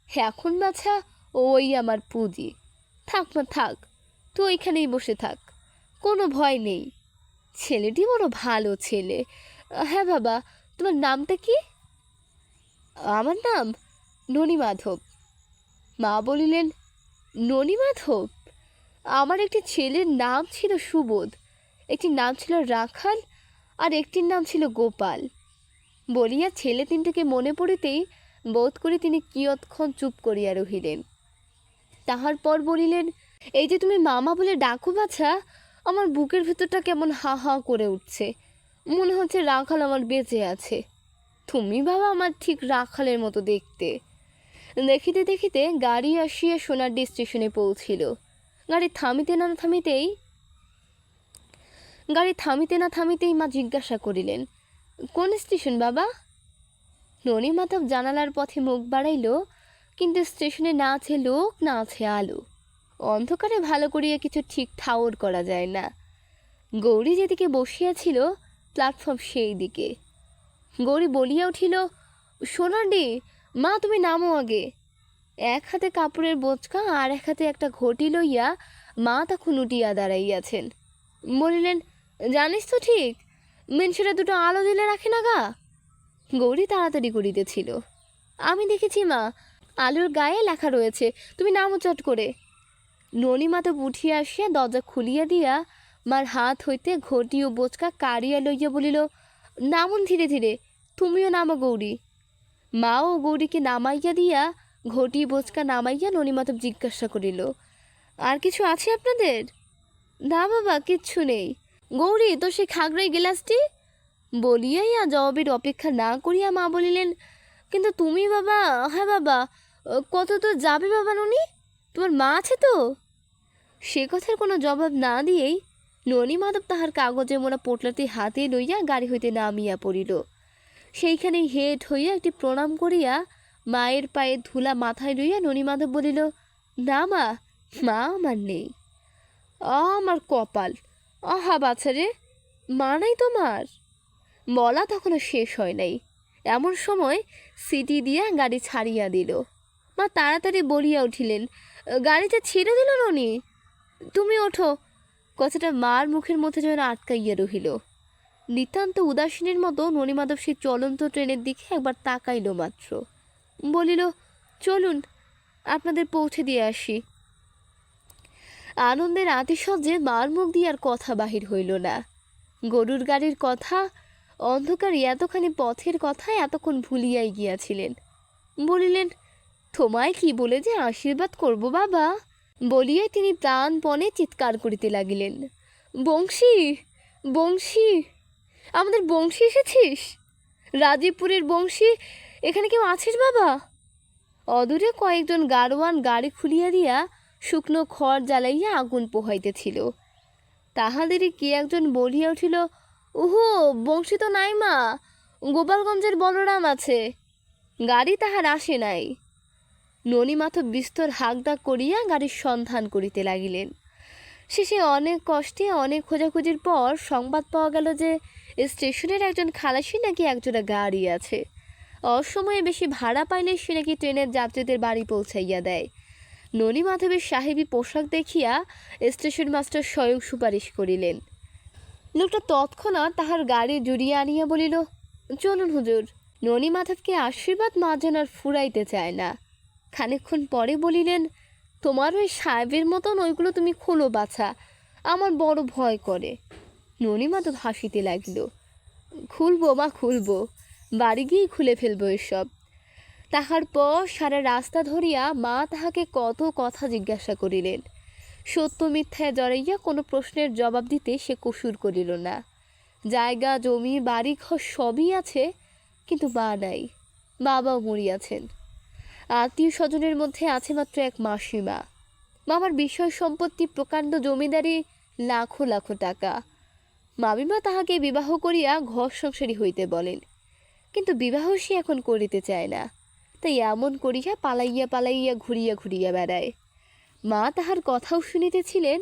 এখন বাছা ওই আমার পুঁজি। থাক মা থাক, তুই ওইখানেই বসে থাক, কোনো ভয় নেই। ছেলেটি বড় ভালো ছেলে। হ্যাঁ বাবা, তোমার নামটা কি? আমার নাম ননীমাধব। মা বলিলেন, ননীমাধব? আমার একটি ছেলের নাম ছিল সুবোধ, একটি নাম ছিল রাখাল, আর একটির নাম ছিল গোপাল। বলিয়া ছেলে তিনটিকে মনে পড়িতেই বোধ করে তিনি কিয়ৎক্ষণ চুপ করিয়া রহিলেন। তাহার পর বলিলেন, এই যে তুমি মামা বলে ডাকো বাছা, আমার বুকের ভেতরটা কেমন হা হা করে উঠছে, মনে হচ্ছে রাখাল আমার বেঁচে আছে। তুমি বাবা আমার ঠিক রাখালের মতো দেখতে। দেখিতে দেখিতে গাড়ি আসিয়া সোনারডি স্টেশনে পৌঁছিল। গাড়ি থামিতে না থামিতেই মা জিজ্ঞাসা করিলেন, কোন স্টেশন বাবা? ননীমাধব জানালার পথে মুখ বাড়াইল, কিন্তু স্টেশনে না আছে লোক, না আছে আলো। অন্ধকারে ভালো করিয়া কিছু ঠিক ঠাউর করা যায় না। গৌরী যেদিকে বসিয়াছিল প্ল্যাটফর্ম সেই দিকে। গৌরী বলিয়া উঠিল, সোনারডি, মা তুমি নামো আগে। এক হাতে কাপড়ের বোঁচকা আর এক হাতে একটা ঘটি লইয়া মা তখন উঠিয়া দাঁড়াইয়াছেন। বলিলেন, জানিস তো ঠিক, মেনসেরা দুটো আলো দিলে রাখে না গা। গৌরী তাড়াতাড়ি করিতেছিল। আমি দেখেছি মা, আলোর গায়ে লেখা রয়েছে, তুমি নামো চট করে। ননীমাধব উঠিয়া আসিয়া দরজা খুলিয়া দিয়া মার হাত হইতে ঘটি ও বোঁচকা কাড়িয়া লইয়া বলিল, নামুন ধীরে ধীরে, তুমিও নামো গৌরী। মা ও গৌরীকে নামাইয়া দিয়া ঘটি বোঁচকা নামাইয়া ননীমাধব জিজ্ঞাসা করিল, আর কিছু আছে আপনাদের? না বাবা, কিচ্ছু নেই। গৌরী, তো সে খাগড়াই গেলাসটি? বলিয়াইয়া জবাবের অপেক্ষা না করিয়া মা বলিলেন, কিন্তু তুমি বাবা? হ্যাঁ বাবা, কত তো যাবে বাবা ননি, তোমার মা আছে তো? সে কথার কোনো জবাব না দিয়েই ননীমাধব তাহার কাগজে মোড়া পোটলাটি হাতে লইয়া গাড়ি হইতে নামিয়া পড়িল। সেইখানেই হেট হইয়া একটি প্রণাম করিয়া মায়ের পায়ে ধুলা মাথায় লইয়া ননীমাধব বলিল, না মা, মা আমার নেই। আমার কপাল, আহা বাছারে, মা নাই তোমার? বলা তখনও শেষ হয় নাই, এমন সময় সিটি দিয়া গাড়ি ছাড়িয়া দিল। মা তাড়াতাড়ি বলিয়া উঠিলেন, গাড়িটা ছেড়ে দিল ননি, তুমি ওঠো। কথাটা মার মুখের মধ্যে যেন আটকাইয়া রহিল। নিতান্ত উদাসীনের মতো ননীমাধব সেই চলন্ত ট্রেনের দিকে একবার তাকাইল মাত্র। বলিল, চলুন আপনাদের পৌঁছে দিয়ে আসি। আনন্দের আতিশয্যে মার মুখ দিয়ে আর কথা বাহির হইল না। গরুর গাড়ির কথা, অন্ধকারে এতখানি পথের কথা এতক্ষণ ভুলিয়াই গিয়াছিলেন। বলিলেন, তোমায় কি বলে যে আশীর্বাদ করব বাবা? বলিয়াই তিনি প্রাণপণে চিৎকার করিতে লাগিলেন, বংশী, বংশী, আমাদের বংশী এসেছিস? রাজীবপুরের বংশী, এখানে কেউ আছিস বাবা? অদূরে কয়েকজন গাড়োয়ান গাড়ি খুলিয়া দিয়া শুকনো খড় জ্বালাইয়া আগুন পোহাইতেছিল। তাহাদেরই কে একজন বলিয়া উঠিল, উহু, বংশী তো নাই মা, গোপালগঞ্জের বলরাম আছে, গাড়ি তাহার আসে নাই। ননিমাথ বিস্তর হাঁকডাক করিয়া গাড়ির সন্ধান করিতে লাগিলেন। শেষে অনেক কষ্টে অনেক খোঁজাখুঁজির পর সংবাদ পাওয়া গেল যে স্টেশনের একজন খালাসি নাকি একজোড়া গাড়ি আছে, অসময়ে বেশি ভাড়া পাইলে সে নাকি ট্রেনের যাত্রীদের বাড়ি পৌঁছাইয়া দেয়। ননিমাধবের সাহেবী পোশাক দেখিয়া স্টেশন মাস্টার স্বয়ং সুপারিশ করিলেন। লোকটা তৎক্ষণাৎ তাহার গাড়ি জুড়িয়া আনিয়া বলিল, চলুন হুজুর। ননিমাধবকে আশীর্বাদ মা যেন আর ফুরাইতে চায় না। খানিকক্ষণ পরে বলিলেন, তোমার ওই সাহেবের মতন ওইগুলো তুমি খোলো বাছা, আমার বড় ভয় করে। ননিমাধব হাসিতে লাগিল, খুলবো মা খুলবো, বাড়ি গিয়েই খুলে ফেলবো এসব। তাহার পর সারা রাস্তা ধরিয়া মা তাহাকে কত কথা জিজ্ঞাসা করিলেন। সত্য মিথ্যায় জড়াইয়া কোনো প্রশ্নের জবাব দিতে সে কসুর করিল না। জায়গা জমি বাড়ি ঘর সবই আছে, কিন্তু মা নাই, বাবাও মরিয়াছেন। আত্মীয় স্বজনের মধ্যে আছে মাত্র এক মাসিমা। মামার বিষয় সম্পত্তি প্রকাণ্ড জমিদারি, লাখো লাখো টাকা। মামিমা তাহাকে বিবাহ করিয়া ঘর সংসারী হইতে বলেন, কিন্তু বিবাহ সে এখন করিতে চায় না, তাই এমন করিয়া পালাইয়া পালাইয়া ঘুরিয়া ঘুরিয়া বেড়ায়। মা তাহার কথাও শুনিতেছিলেন,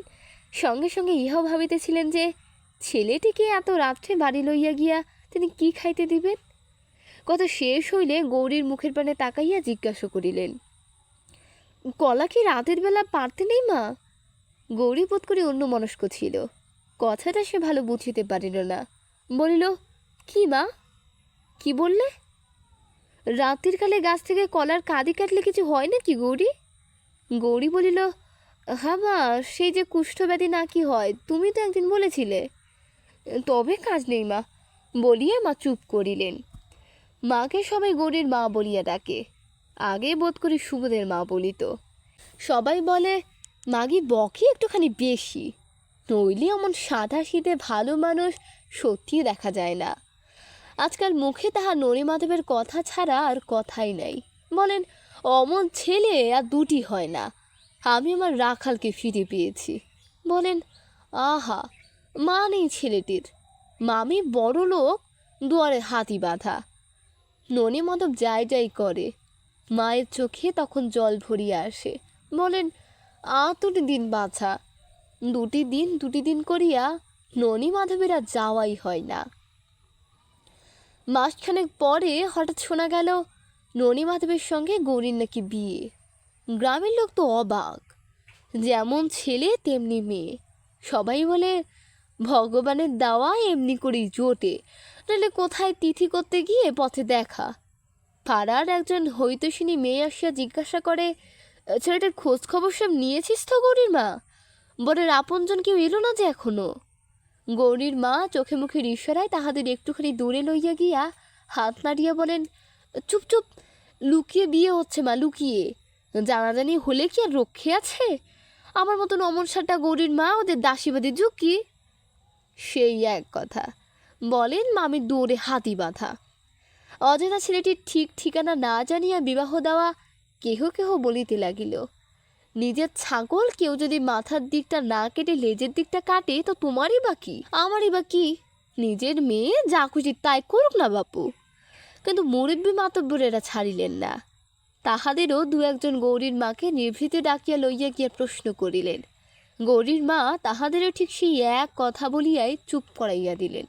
সঙ্গে সঙ্গে ইহাও ভাবিতেছিলেন যে ছেলেটিকে এত রাত্রে বাড়ি লইয়া গিয়া তিনি কি খাইতে দিবেন। কথা শেষ হইলে গৌরীর মুখের পানে তাকাইয়া জিজ্ঞাসা করিলেন, কলা কি রাতের বেলা পারতে নেই মা? গৌরী বোধ করে অন্য মনস্ক ছিল, কথাটা সে ভালো বুঝিতে পারিল না। বলিল, কি মা, কি বললে? রাত্রির কালে গাছ থেকে কলার কাঁদি কাটলে কিছু হয় না কি গৌরী? গৌরী বলিল, হ্যাঁ মা, সেই যে কুষ্ঠব্যাধি না কি হয়, তুমি তো একদিন বলেছিলে। তবে কাজ নেই মা, বলিয়া মা চুপ করিলেন। মাকে সবাই গৌরীর মা বলিয়া ডাকে, আগে বোধ করি সুবোধের মা বলিত। সবাই বলে মাগি বকি একটুখানি বেশি, নইলে এমন সাদা শীতে ভালো মানুষ সত্যিই দেখা যায় না। আজকাল মুখে তাহার ননিমাধবের কথা ছাড়া আর কথাই নাই। বলেন, অমন ছেলে আর দুটি হয় না, আমি আমার রাখালকে ফিরে পেয়েছি। বলেন, আহা, মা নেই ছেলেটির, মামি বড় লোক, দুয়ারে হাতি বাঁধা। ননিমাধব যাই যাই করে, মায়ের চোখে তখন জল ভরিয়া আসে। বলেন, দুটি দিন বাছা। দুটি দিন করিয়া ননিমাধবের আর যাওয়াই হয় না। মাসখানেক পরে হঠাৎ শোনা গেল ননিমাধবের সঙ্গে গৌরীর নাকি বিয়ে। গ্রামের লোক তো অবাক, যেমন ছেলে তেমনি মেয়ে। সবাই বলে, ভগবানের দেওয়া এমনি করেই জোটে, নইলে কোথায় তিথি করতে গিয়ে পথে দেখা। পাড়ার একজন হৈতসিনী মেয়ে আসিয়া জিজ্ঞাসা করে, ছেলেটার খোঁজ খবর সব নিয়েছিস তো গৌরীর মা? বরের আপনজন কেউ এলো না যে এখনো? গৌরীর মা চোখে মুখের ইশারায় তাহাদের একটুখানি দূরে লইয়া গিয়া হাত নাড়িয়া বলেন, চুপ চুপ, লুকিয়ে বিয়ে হচ্ছে মা, লুকিয়ে। জানাজানি হলে কি আর রক্ষে আছে? আমার মতন অমন সাটা গৌরীর মা ওদের দাসীবাদী ঝুঁকি। সেই এক কথা, বলেন মামির দৌড়ে হাতি বাঁধা। অজানা ছেলেটির ঠিক ঠিকানা না জানিয়া বিবাহ দেওয়া কেহ কেহ বলিতে লাগিল, নিজের ছাগল কেউ যদি মাথার দিকটা না কেটে লেজের দিকটা কাটে তো তোমারই বা কি, আমারই বা কি? নিজের মেয়ে যা খুশি তাই করুক না বাপু। কিন্তু মুরব্বী মাতব্বরেরা ছাড়িলেন না। তাহাদেরও দু একজন গৌরীর মাকে নিভৃতে ডাকিয়া লইয়া গিয়া প্রশ্ন করিলেন। গৌরীর মা তাহাদেরও ঠিক সেই এক কথা বলিয়াই চুপ করাইয়া দিলেন।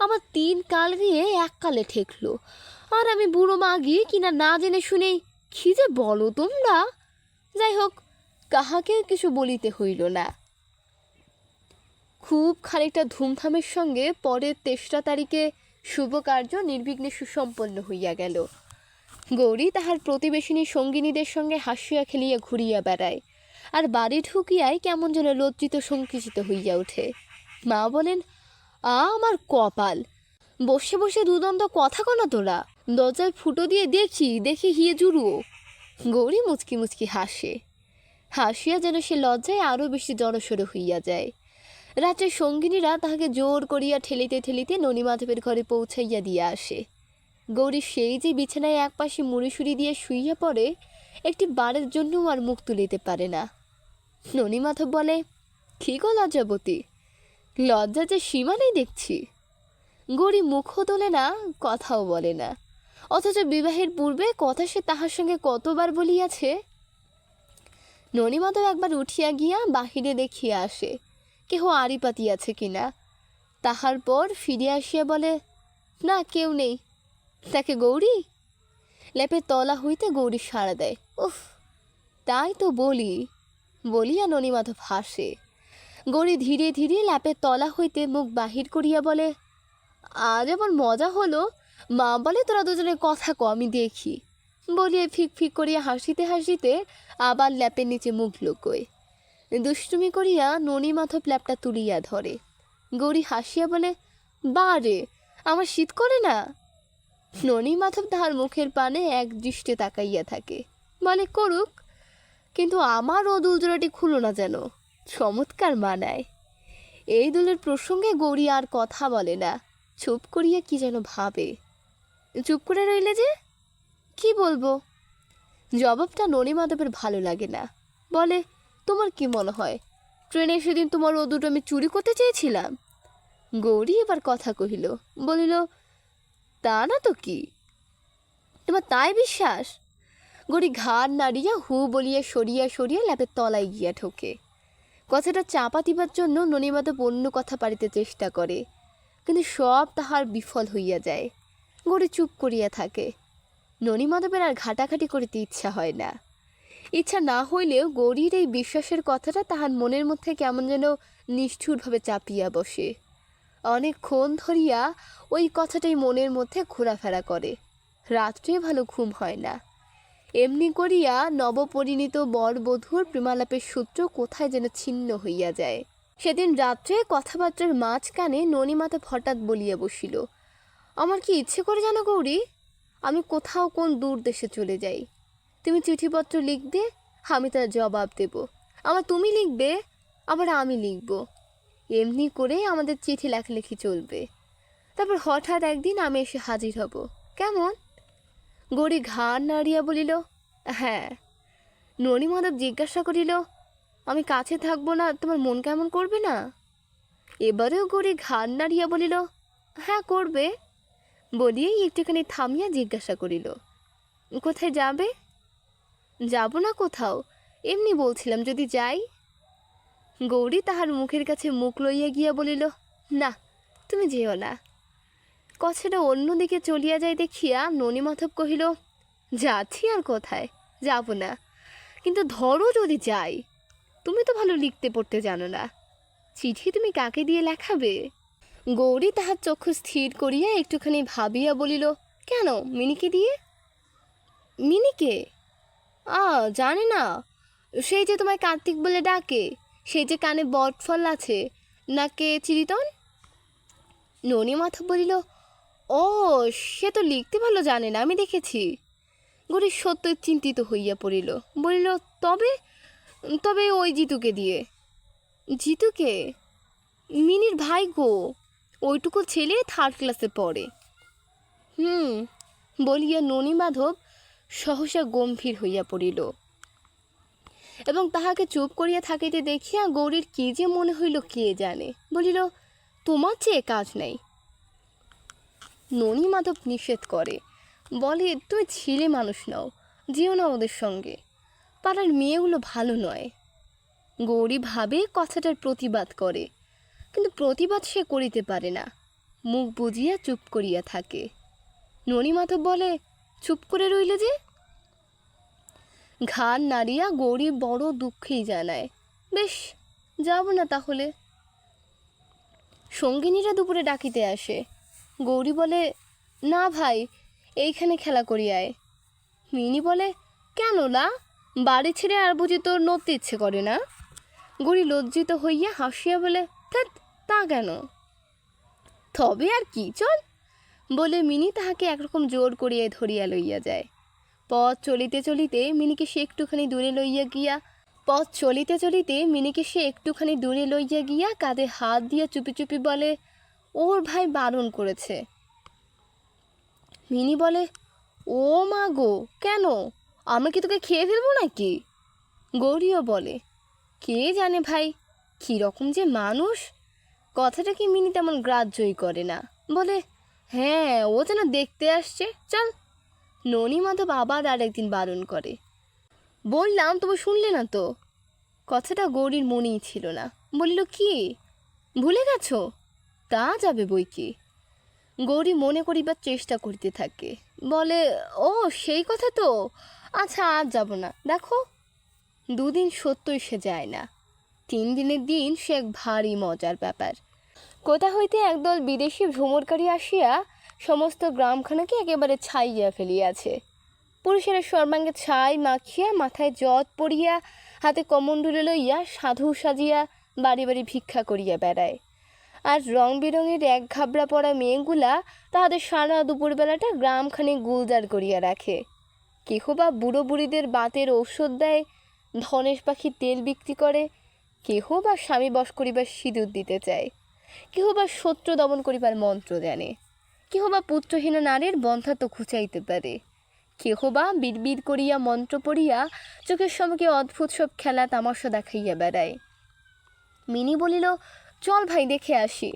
আমার 3 কাল গিয়ে এক কালে ঠেকল, আর আমি বুড়ো মাগি কিনা না জেনে শুনেই কি যে বলো তোমরা। যাই হোক, কাহাকে কিছু বলিতে হইল না। খুব খানিকটা ধুমধামের সঙ্গে পরের 3রা তারিখে শুভ কার্য নির্বিঘ্নে সুসম্পন্ন হইয়া গেল। গৌরী তাহার প্রতিবেশিনী সঙ্গিনীদের সঙ্গে হাসিয়া খেলিয়া ঘুরিয়া বেড়ায়, আর বাড়ি ঢুকিয়াই কেমন যেন লজ্জিত সংকুচিত হইয়া ওঠে। মা বলেন, আমার কপাল, বসে বসে দুদণ্ড কথা কনা তোরা, দরজায় ফুটো দিয়ে দেখি হিয়ে জুড়ুও। গৌরী মুচকি মুচকি হাসে, হাসিয়া যেন সে লজ্জায় আরও বেশি জড়সড় হইয়া যায়। রাত্রে সঙ্গিনীরা তাহাকে জোর করিয়া ঠেলিতে ঠেলিতে ননিমাধবের ঘরে পৌঁছাইয়া দিয়া আসে। গৌরী সেই যে বিছানায় একপাশে মুড়িসুড়ি দিয়ে শুইয়া পড়ে, একটি বারের জন্যও আর মুখ তুলিতে পারে না। ননীমাধব বলে, কী গো লজ্জাবতী, লজ্জা যে সীমা নেই দেখছি। গৌরী মুখও তোলে না, কথাও বলে না, অথচ বিবাহের পূর্বে কথা সে তাহার সঙ্গে কতবার বলিয়াছে। ননীমাধব একবার উঠিয়া গিয়া বাহিরে দেখিয়া আসে কেহ আড়ি পাতিয়াছে কিনা। তাহার পর ফিরে আসিয়া বলে, না কেউ নেই। তাকে গৌরী? ল্যাপের তলা হইতে গৌরী সাড়া দেয়, উফ তাই তো বলি। বলিয়া ননীমাধব হাসে। গৌরী ধীরে ধীরে ল্যাপের তলা হইতে মুখ বাহির করিয়া বলে, আজ এমন মজা হলো, মা বলে তোরা দুজনে কথা ক আমি দেখি। বলিয়া ফিক ফিক করিয়া হাসিতে হাসিতে আবার ল্যাপের নিচে মুখ লুকোয়। দুষ্টুমি করিয়া ননীমাধব ল্যাপটা তুলিয়া ধরে। গৌরী হাসিয়া বলে, বারে আমার শীত করে না। ননীমাধব তাহার মুখের পানে এক দৃষ্টে তাকাইয়া থাকে, বলে, করুক, কিন্তু আমার ও দুলজোড়াটি খুলো না যেন, চমৎকার মানায়। এই দুলের প্রসঙ্গে গৌরী আর কথা বলে না, চুপ করিয়া কি যেন ভাবে। চুপ করে রইলে যে, কি বলবো? জবাবটা ননীমাধবের ভালো লাগে না। বলে, তোমার কি মনে হয় ট্রেনে সেদিন তোমার ও দুটো আমি চুরি করতে চেয়েছিলাম? গৌরী এবার কথা কহিল, বলিল, তা না তো কি, তোমার তাই বিশ্বাস? গৌরী ঘাড় নাড়িয়া হু বলিয়া সরিয়া সরিয়া ল্যাপের তলায় গিয়া ঠোকে। কথাটা চাপা দিবার জন্য ননীমাধব অন্য কথা পারিতে চেষ্টা করে, কিন্তু সব তাহার বিফল হইয়া যায়। গৌরী চুপ করিয়া থাকে। ননীমাধবের আর ঘাটাঘাটি করিতে ইচ্ছা হয় না। ইচ্ছা না হইলেও গৌরীর এই বিশ্বাসের কথাটা তাহার মনের মধ্যে কেমন যেন নিষ্ঠুরভাবে চাপিয়া বসে। অনেকক্ষণ ধরিয়া ওই কথাটাই মনের মধ্যে ঘোরাফেরা করে। রাত্রে ভালো ঘুম হয় না। এমনি করিয়া নবপরিণীত বর বধূর প্রেমালাপের সূত্র কোথায় যেন ছিন্ন হইয়া যায়। সেদিন রাত্রে কথাবার্তার মাঝখানে ননীমাধব হঠাৎ বলিয়া বসিল, আমার কি ইচ্ছে করে জানো গৌরী, আমি কোথাও কোন দূর দেশে চলে যাই। তুমি চিঠিপত্র লিখবে, আমি তার জবাব দেব। আবার তুমি লিখবে, আবার আমি লিখব। এমনি করে আমাদের চিঠি লেখালেখি চলবে। তারপর হঠাৎ একদিন আমি এসে হাজির হব, কেমন? গৌরী ঘাড় নাড়িয়া বলিল, হ্যাঁ। ননীমাধব জিজ্ঞাসা করিল, আমি কাছে থাকবো না, তোমার মন কেমন করবে না? এবারেও গৌরী ঘাড় নাড়িয়া বলিল, হ্যাঁ করবে। বলিয়েই একটুখানি থামিয়া জিজ্ঞাসা করিল, কোথায় যাবে? যাব না কোথাও, এমনি বলছিলাম যদি যাই। গৌরী তাহার মুখের কাছে মুখ লইয়া গিয়া বলিল, না তুমি যেও না। কথাটা অন্যদিকে চলিয়া যায় দেখিয়া ননীমাধব কহিল, যাচ্ছি আর কোথায়, যাব না, কিন্তু ধরো যদি যাই, তুমি তো ভালো লিখতে পড়তে জানো না, চিঠি তুমি কাকে দিয়ে লেখাবে? গৌরী তাহার চক্ষু স্থির করিয়া একটুখানি ভাবিয়া বলিল, কেন মিনিকে দিয়ে? মিনিকে? জানি না, সেই যে তোমায় কার্তিক বলে ডাকে, সেই যে কানে বটফল আছে, নাকে চিরিতন। ননীমাধব বলিল, ও সে তো লিখতে ভালো জানে না, আমি দেখেছি। গৌরী সত্যই চিন্তিত হইয়া পড়িল, বলিল, তবে তবে ওই জিতুকে দিয়ে। জিতুকে? মিনির ভাই গো, ওইটুকু ছেলে 3rd ক্লাসে পড়ে। বলিয়া ননীমাধব সহসা গম্ভীর হইয়া পড়িল, এবং তাহাকে চুপ করিয়া থাকিতে দেখিয়া গৌরীর কি যে মনে হইল কে জানে। বলিল, তোমার চেয়ে কাজ নাই। ননীমাধব নিষেধ করে, বলে, তুমি ছেলে মানুষ নাও, যেও না ওদের সঙ্গে, পাড়ার মেয়েগুলো ভালো নয়। গৌরী ভাবে কথাটার প্রতিবাদ করে, কিন্তু প্রতিবাদ সে করিতে পারে না, মুখ বুজিয়া চুপ করিয়া থাকে। ননীমাধব বলে, চুপ করে রইলে যে? ঘাড় নাড়িয়া গৌরী বড় দুঃখেই জানায়, বেশ যাব না তাহলে। সঙ্গিনীরা দুপুরে ডাকিতে আসে। গৌরী বলে, না ভাই, এইখানে খেলা করিয়ায়। মিনি বলে, কেন না, বাড়ি ছেড়ে আর বুঝি তোর নড়তে ইচ্ছে করে না? গৌরী লজ্জিত হইয়া হাসিয়া বলে, ধ্যাৎ, তা কেন? তবে আর কি, চল। বলে মিনি তাহাকে একরকম জোর করিয়া ধরিয়া লইয়া যায়। পথ চলিতে চলিতে মিনিকে সে একটুখানি দূরে লইয়া গিয়া কাঁধে হাত দিয়া চুপি চুপি বলে, ওর ভাই বারণ করেছে। মিনি বলে, ও মা গো, কেন, আমরা কি তোকে খেয়ে ফেলবো নাকি? গৌরীও বলে, কে জানে ভাই, কীরকম যে মানুষ। কথাটা কি মিনি তেমন গ্রাহ্যই করে না, বলে হ্যাঁ ও যেন দেখতে আসছে, চল। ননি মাধব আবার আরেকদিন বারণ করে। বললাম তবু শুনলে না তো। কথাটা গৌরীর মনেই ছিল না। বলল কি, ভুলে গেছো? তা যাবে বই কি। গৌরী মনে করিবার চেষ্টা করতে থাকে, বলে ও সেই কথা তো, আচ্ছা আজ যাব না। দেখো, দুদিন সত্যই সে যায় না, 3 দিনের দিন সে এক ভারী মজার ব্যাপার। কোথা হইতে একদল বিদেশি ভ্রমণকারী আসিয়া সমস্ত গ্রামখানাকে একেবারে ছাইয়া ফেলিয়াছে। পুরুষেরা সর্বাঙ্গে ছাই মাখিয়া, মাথায় জট পরিয়া, হাতে কমণ্ডলে লইয়া সাধু সাজিয়া বাড়ি বাড়ি ভিক্ষা করিয়া বেড়ায়। আর রং বেরঙের এক ঘাবড়া পড়া মেয়েগুলা তাহাদের সারা দুপুরবেলাটা গ্রামখানে গুলজার করিয়া রাখে। কেহ বা বুড়ো বুড়িদের বাতের ঔষধ দেয়, ধনেশ পাখির তেল বিক্রি করে, কেহ বা স্বামী বশ করিবার সিঁদুর দিতে চায়, কেহ বা শত্রু দমন করিবার মন্ত্র জানে, কেহ বা পুত্রহীন নারীর বন্ধাত্ম খুঁচাইতে পারে, কেহ বা বিড়বিড় করিয়া মন্ত্র পড়িয়া চোখের সম্মুখে অদ্ভুত সব খেলা তামাশা দেখাইয়া বেড়ায়। মিনি বলিল, চল ভাই দেখে আসি।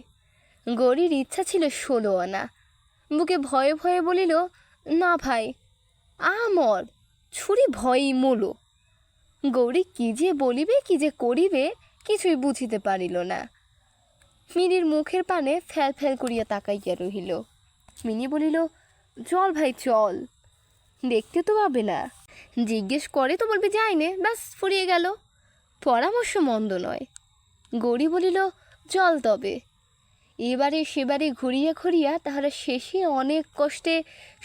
গৌরীর ইচ্ছা ছিল 16 আনা। বুকে ভয়ে ভয়ে বলিল, না ভাই, আমর ছুরি ভয়ই মূলো। গৌরী কি যে বলিবে কি যে করিবে কিছুই বুঝিতে পারিল না। মিনির মুখের পানে ফ্যাল ফ্যাল করিয়া তাকাইয়া রহিল। মিনি বলিল, চল ভাই চল, দেখতে তো পাবে না, জিজ্ঞেস করে তো বলবি যাইনে, ব্যাস ফুরিয়ে গেল। পরামর্শ মন্দ নয়। গৌরী বলিল, চল তবে। এবারে সেবারে ঘুরিয়া ঘুরিয়া তাহারা শেষে অনেক কষ্টে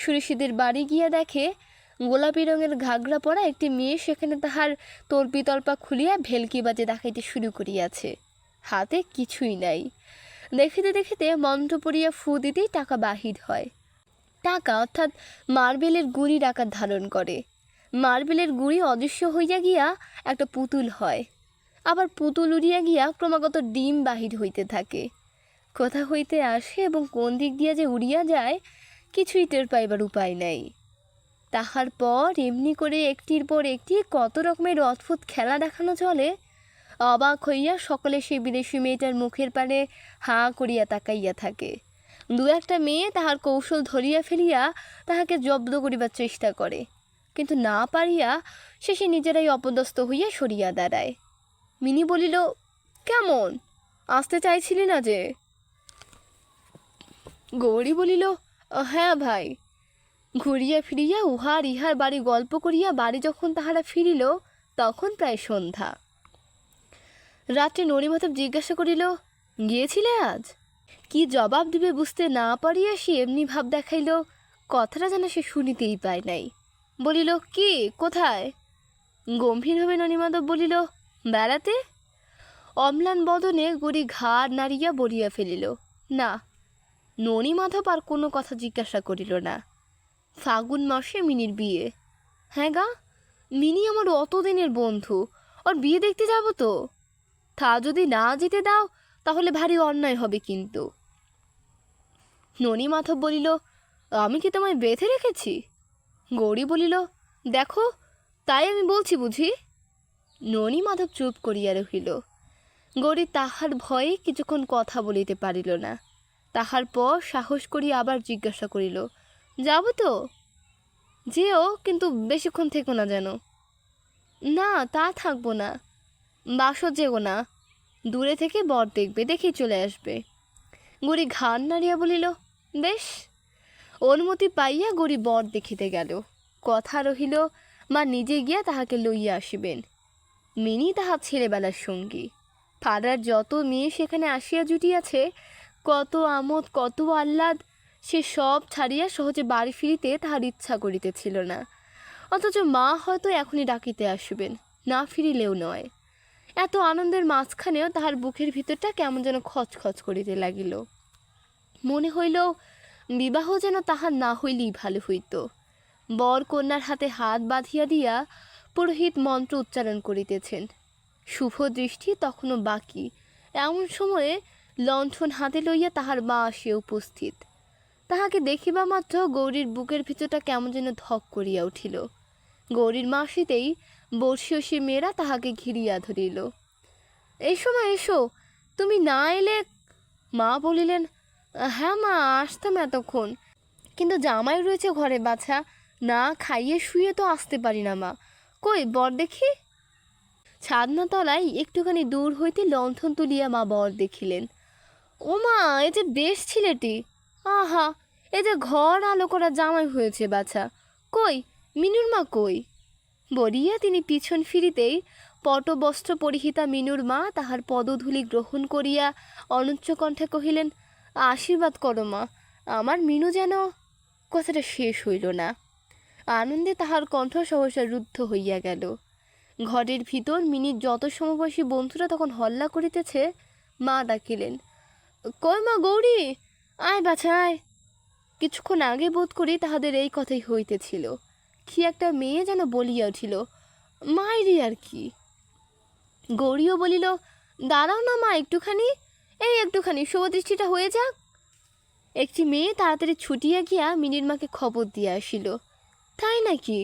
সুরেশীদের বাড়ি গিয়া দেখে গোলাপি রঙের ঘাগরা পরা একটি মেয়ে সেখানে তাহার তল্পা খুলিয়া ভেলকি বাজে দেখাইতে শুরু করিয়াছে। হাতে কিছুই নাই। দেখিতে দেখিতে মন্ত্র পড়িয়া ফু দিতেই টাকা বাহির হয়। টাকা অর্থাৎ মার্বেলের গুঁড়ির আকার ধারণ করে। মার্বেলের গুঁড়ি অদৃশ্য হইয়া গিয়া একটা পুতুল হয়, আবার পুতুল উড়িয়া গিয়া ক্রমাগত ডিম বাহির হইতে থাকে। কোথা হইতে আসে এবং কোন দিক দিয়া যে উড়িয়া যায় কিছুই টের পাইবার উপায় নাই। তাহার পর এমনি করে একটির পর একটি কত রকমের অদ্ভুত খেলা দেখানো চলে। অবাক হইয়া সকলে সেই বিদেশি মেয়েটার মুখের পানে হাঁ করিয়া তাকাইয়া থাকে। 2-1টা মেয়ে তাহার কৌশল ধরিয়া ফেলিয়া তাহাকে জব্দ করিবার চেষ্টা করে, কিন্তু না পারিয়া শেষে নিজেরাই অপদস্থ হইয়া সরিয়া দাঁড়ায়। মিনি বলিল, কেমন, আসতে চাইছিলি না যে? গৌরী বলিল, হ্যাঁ ভাই। ঘুরিয়া ফিরিয়া উহার ইহার বাড়ি গল্প করিয়া বাড়ি যখন তাহারা ফিরিল তখন প্রায় সন্ধ্যা। রাত্রে ননিমাধব জিজ্ঞাসা করিল, গিয়েছিলে আজ? কি জবাব দিবে বুঝতে না পারিয়া সে এমনি ভাব দেখাইল কথাটা যেন সে শুনিতেই পায় নাই। বলিল, কি, কোথায়? গম্ভীরভাবে ননিমাধব বলিল, বেড়াতে। অম্লান বদনে গড়ি ঘাড় নাড়িয়া বলিয়া ফেলিল, না। ননিমাধব আর কোনো কথা জিজ্ঞাসা করিল না। ফাগুন মাসে মিনির বিয়ে। হ্যাঁ গা, মিনি আমার অতদিনের বন্ধু, ওর বিয়ে দেখতে যাব তো। তা যদি না যেতে দাও তাহলে ভারী অন্যায় হবে কিন্তু। ননিমাধব বলিল, আমি কি তোমায় বেঁধে রেখেছি? গৌরী বলিল, দেখো, তাই আমি বলছি বুঝি। ননিমাধব চুপ করিয়া রহিল। গৌরী তাহার ভয়ে কিছুক্ষণ কথা বলিতে পারিল না। তাহার পর সাহস করিয়া আবার জিজ্ঞাসা করিল, যাব তো? যেও, কিন্তু বেশিক্ষণ থেকো না যেন। না, তা থাকবো না। বাসর যেও না, দূরে থেকে বর দেখবে, দেখেই চলে আসবে। গৌরী ঘাড় নাড়িয়া বলিল, বেশ। অনুমতি পাইয়া গৌরী বর দেখিতে গেল। কথা রহিল মা নিজে গিয়া তাহাকে লইয়া আসিবেন। মিনি তাহার ছেলেবেলার সঙ্গী। পাড়ার যত মেয়ে সেখানে আসিয়া জুটিয়াছে, কত আমোদ কত আহ্লাদ, সে সব ছাড়িয়া সহজে বাড়ি ফিরিতে তাহার ইচ্ছা করিতেছিল না। অথচ মা হয়তো এখনই ডাকিতে আসিবেন, না ফিরিলেও নয়। এত আনন্দের মাঝখানেও তাহার বুকের ভিতরটা কেমন যেন খচখচ করিতে লাগিল। মনে হইল বিবাহ যেন তাহার না হইলেই ভালো হইত। বর কন্যার হাতে হাত বাঁধিয়া দিয়া পুরোহিত মন্ত্র উচ্চারণ করিতেছেন। শুভ দৃষ্টি তখনও বাকি। এমন সময়ে লণ্ঠন হাতে লইয়া তাহার মা আসিয়া উপস্থিত। তাহাকে দেখিবা মাত্র গৌরীর বুকের ভিতরটা কেমন যেন ধক করিয়া উঠিল। গৌরীর মা আসিতেই বর্ষীয়সী মেয়েরা তাহাকে ঘিরিয়া ধরিল। এই সময় এসো, তুমি না এলে। মা বলিলেন, হ্যাঁ মা, আসতাম এতক্ষণ, কিন্তু জামাই রয়েছে ঘরে বাছা, না খাইয়ে শুয়ে তো আসতে পারি না মা। কই বর দেখি। ছাদনা তলায় একটুখানি দূর হইতে লণ্ঠন তুলিয়া মা বর দেখিলেন। ও মা, এ যে বেশ ছেলেটি, আহা, এ যে ঘর আলো করা জামাই হয়েছে বাছা। কই মিনুর মা কই? বলিয়া তিনি পিছন ফিরিতেই পটবস্ত্র পরিহিতা মিনুর মা তাহার পদধূলি গ্রহণ করিয়া অনুচ্চ কণ্ঠে কহিলেন, আশীর্বাদ করো মা, আমার মিনু যেন। কথাটা শেষ হইল না। আনন্দে তাহার কণ্ঠ সহসা রুদ্ধ হইয়া গেল। ঘরের ভিতর মিনির যত সমবয়সী বন্ধুরা তখন হল্লা করিতেছে। মা ডাকিলেন, কই মা গৌরী, আয় বাছা আয়। কিছুক্ষণ আগে বোধ করি তাহাদের এই কথাই হইতেছিল। কি একটা মেয়ে যেন বলিয়া উঠিল, মায়েরই আর কি। গৌরীও বলিল, দাঁড়াও না মা একটুখানি, এই একটুখানি শুভদৃষ্টিটা হয়ে যাক। একটি মেয়ে তাড়াতাড়ি ছুটিয়া গিয়া মিনির মাকে খবর দিয়া আসিল। তাই নাকি?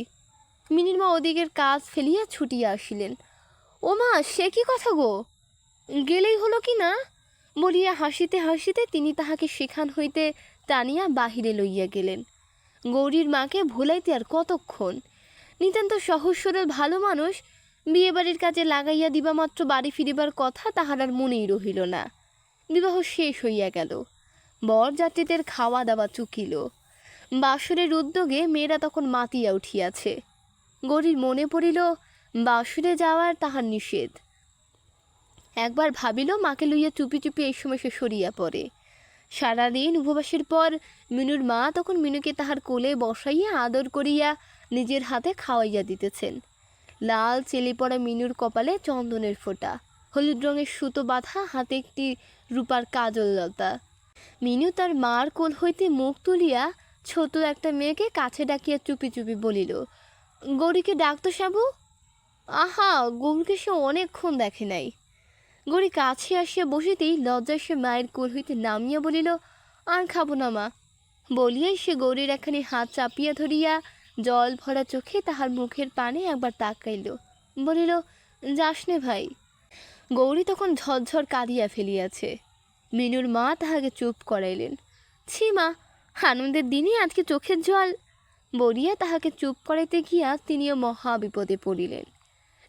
মিনির মা ওদিকের কাজ ফেলিয়া ছুটিয়া আসিলেন। ও মা, সে কি কথা গো, গেলেই হলো কি না? বলিয়া হাসিতে হাসিতে তিনি তাহাকে সেখান হইতে টানিয়া বাহিরে লইয়া গেলেন। গৌরীর মাকে ভুলাইতে আর কতক্ষণ? নিতান্ত সহজ সরল ভালো মানুষ, বিয়েবাড়ির কাজে লাগাইয়া দিবামাত্র বাড়ি ফিরিবার কথা তাহার আর মনেই রহিল না। বিবাহ শেষ হইয়া গেল। বরযাত্রীদের খাওয়া দাওয়া চুকিল। বাসরের উদ্যোগে মেয়েরা তখন মাতিয়া উঠিয়াছে। গৌরীর মনে পড়িল বাসরে যাওয়ার তাহার নিষেধ। একবার ভাবিল মাকে লইয়া চুপি চুপি এই সময় সে সরিয়া পড়ে। সারাদিন উপবাসের পর মিনুর মা তখন মিনুকে তাহার কোলে বসাইয়া আদর করিয়া নিজের হাতে খাওয়াইয়া দিতেছেন। লাল চেলি পড়া মিনুর কপালে চন্দনের ফোঁটা, হলুদ রঙের সুতো বাঁধা হাতে একটি রূপার কাজল লতা। মিনু তার মার কোল হইতে মুখ তুলিয়া ছোট একটা মেয়েকে কাছে ডাকিয়া চুপি চুপি বলিল, গৌরীকে ডাকতো সাবু। আহা, গৌরীকে সে অনেকক্ষণ দেখে নাই। গৌরী কাছে আসিয়া বসিতেই লজ্জায় সে মায়ের কোল হইতে নামিয়া বলিল, আর খাবো না মা। বলিয়াই সে গৌরীর একখানি হাত চাপিয়া ধরিয়া জল ভরা চোখে তাহার মুখের পানে একবার তাকাইল, বলিল, যাস নে ভাই। গৌরী তখন ঝরঝর কাঁদিয়া ফেলিয়াছে। মিনুর মা তাহাকে চুপ করাইলেন। ছি মা, আনন্দের দিনে আজকে চোখের জল। বলিয়া তাহাকে চুপ করাইতে গিয়া তিনিও মহা বিপদে পড়িলেন।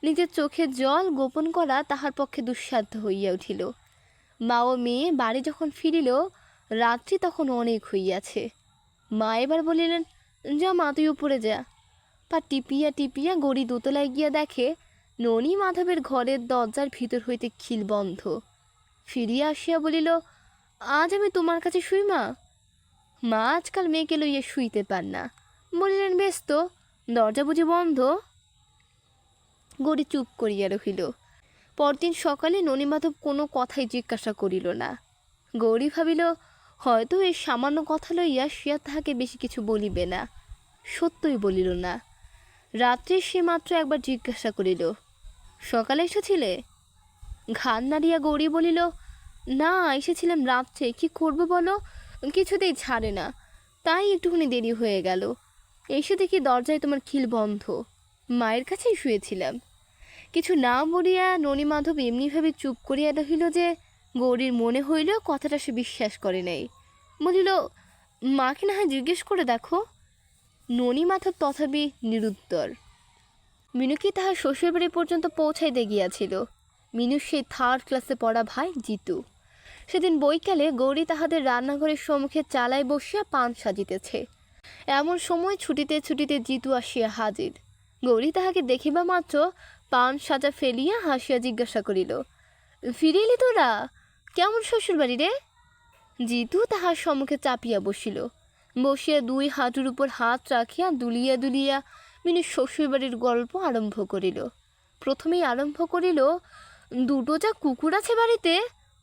নিজের চোখের জল গোপন করা তাহার পক্ষে দুঃসাধ্য হইয়া উঠিল। মা ও মেয়ে বাড়ি যখন ফিরিল, রাত্রি তখন অনেক হইয়াছে। মা এবার বলিলেন, যা মা, তুই উপরে যা। পা টিপিয়া টিপিয়া গড়ি দোতলায় গিয়া দেখে ননী মাধবের ঘরের দরজার ভিতর হইতে খিল বন্ধ। ফিরিয়া আসিয়া বলিল, আজ আমি তোমার কাছে শুই মা। মা আজকাল মেয়েকে লইয়া শুইতে পার না। বলিলেন, বেশ তো, দরজা বুঝি বন্ধ? গড়ি চুপ করিয়া রহিল। পরদিন সকালে ননীমাধব কোনো কথাই জিজ্ঞাসা করিল না। গৌরী ভাবিল, হয়তো এই সামান্য কথা লইয়া সে তাহাকে বেশি কিছু বলিবে না। সত্যই বলিল না। রাত্রে সে মাত্র একবার জিজ্ঞাসা করিল, সকালে এসেছিলে? ঘাড় নাড়িয়া গৌরী বলিল, না, এসেছিলাম রাত্রে, কি করবো বলো, কিছুতেই ছাড়ে না, তাই একটুখানি দেরি হয়ে গেল। এসে দেখি দরজায় তোমার খিল বন্ধ। মায়ের কাছেই শুয়েছিলাম। কিছু না বলিয়া ননীমাধব এমনিভাবে চুপ করিয়া রহিল যে গৌরীর মনে হইল কথাটা সে বিশ্বাস করে নাই। বলিল, মাকে না হয় জিজ্ঞেস করে দেখো। ননীমাধব তথাপি নিরুত্তর। মিনুকে তাহার শ্বশুরবাড়ি পর্যন্ত পৌঁছাইতে গিয়াছিল। মিনু সেই 3rd ক্লাসে পড়া ভাই জিতু। সেদিন বৈকালে গৌরী তাহাদের রান্নাঘরের সম্মুখে চালায় বসিয়া পান সাজিতেছে। এমন সময় ছুটিতে ছুটিতে জিতু আসিয়া হাজির। গৌরী তাহাকে দেখিবা মাত্র পান সাজা ফেলিয়া হাসিয়া জিজ্ঞাসা করিল, ফিরে এলি তোরা? কেমন শ্বশুরবাড়ি রে? জিতু তাহার সম্মুখে চাপিয়া বসিল। বসিয়া 2 হাঁটুর উপর হাত রাখিয়া দুলিয়া দুলিয়া মিনু শ্বশুরবাড়ির গল্প আরম্ভ করিল। প্রথমেই আরম্ভ করিল, 2টো যা কুকুর আছে বাড়িতে,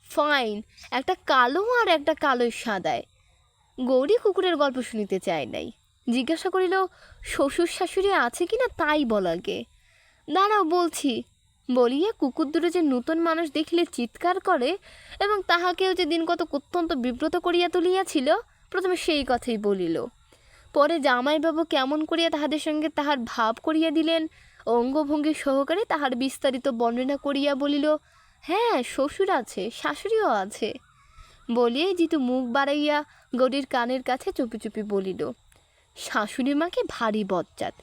ফাইন, একটা কালো আর একটা কালোই সাদায়। গৌরী কুকুরের গল্প শুনিতে চায় নাই। জিজ্ঞাসা করিল, শ্বশুর শাশুড়ি আছে কিনা তাই বল আগে। দাঁড়াও বলছি। বলিয়া কুকুর দুটো যে নূতন মানুষ দেখিলে চিৎকার করে এবং তাহাকেও যে দিন কত অত্যন্ত বিব্রত করিয়া তুলিয়াছিল, প্রথমে সেই কথাই বলিল। পরে জামাইবাবু কেমন করিয়া তাহাদের সঙ্গে তাহার ভাব করিয়া দিলেন, অঙ্গভঙ্গি সহকারে তাহার বিস্তারিত বর্ণনা করিয়া বলিল, হ্যাঁ, শ্বশুর আছে, শাশুড়িও আছে। বলিয়াই জিতু মুখ বাড়াইয়া গৌরীর কানের কাছে চুপি চুপি বলিল, শাশুড়ি মাকে ভারী বজ্জাত,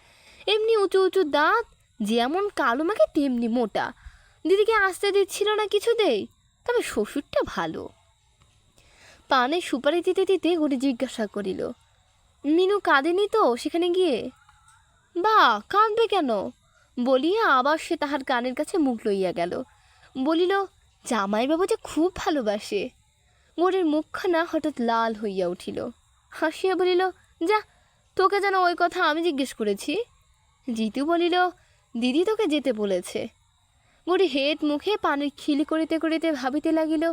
এমনি উঁচু উঁচু দাঁত, যেমন কালো মাকে তেমনি মোটা। দিদিকে আসতে দিচ্ছিল না কিছুতেই, তবে শ্বশুরটা ভালো। পানে সুপারি দিতে দিতে গৌরী জিজ্ঞাসা করিল, মিনু কাঁদেনি তো সেখানে গিয়ে? বা, কাঁদবে কেন? বলিয়া আবার সে তাহার কানের কাছে মুখ লইয়া গেল। বলিল, জামাইবাবু যে খুব ভালোবাসে। গৌরীর মুখখানা হঠাৎ লাল হইয়া উঠিল। হাসিয়া বলিল, যা, তোকে যেন ওই কথা আমি জিজ্ঞেস করেছি। জিতু বলিল, দিদি তোকে যেতে বলেছে। গৌরী হেট মুখে পানের খিলি করিতে করিতে ভাবিতে লাগিল,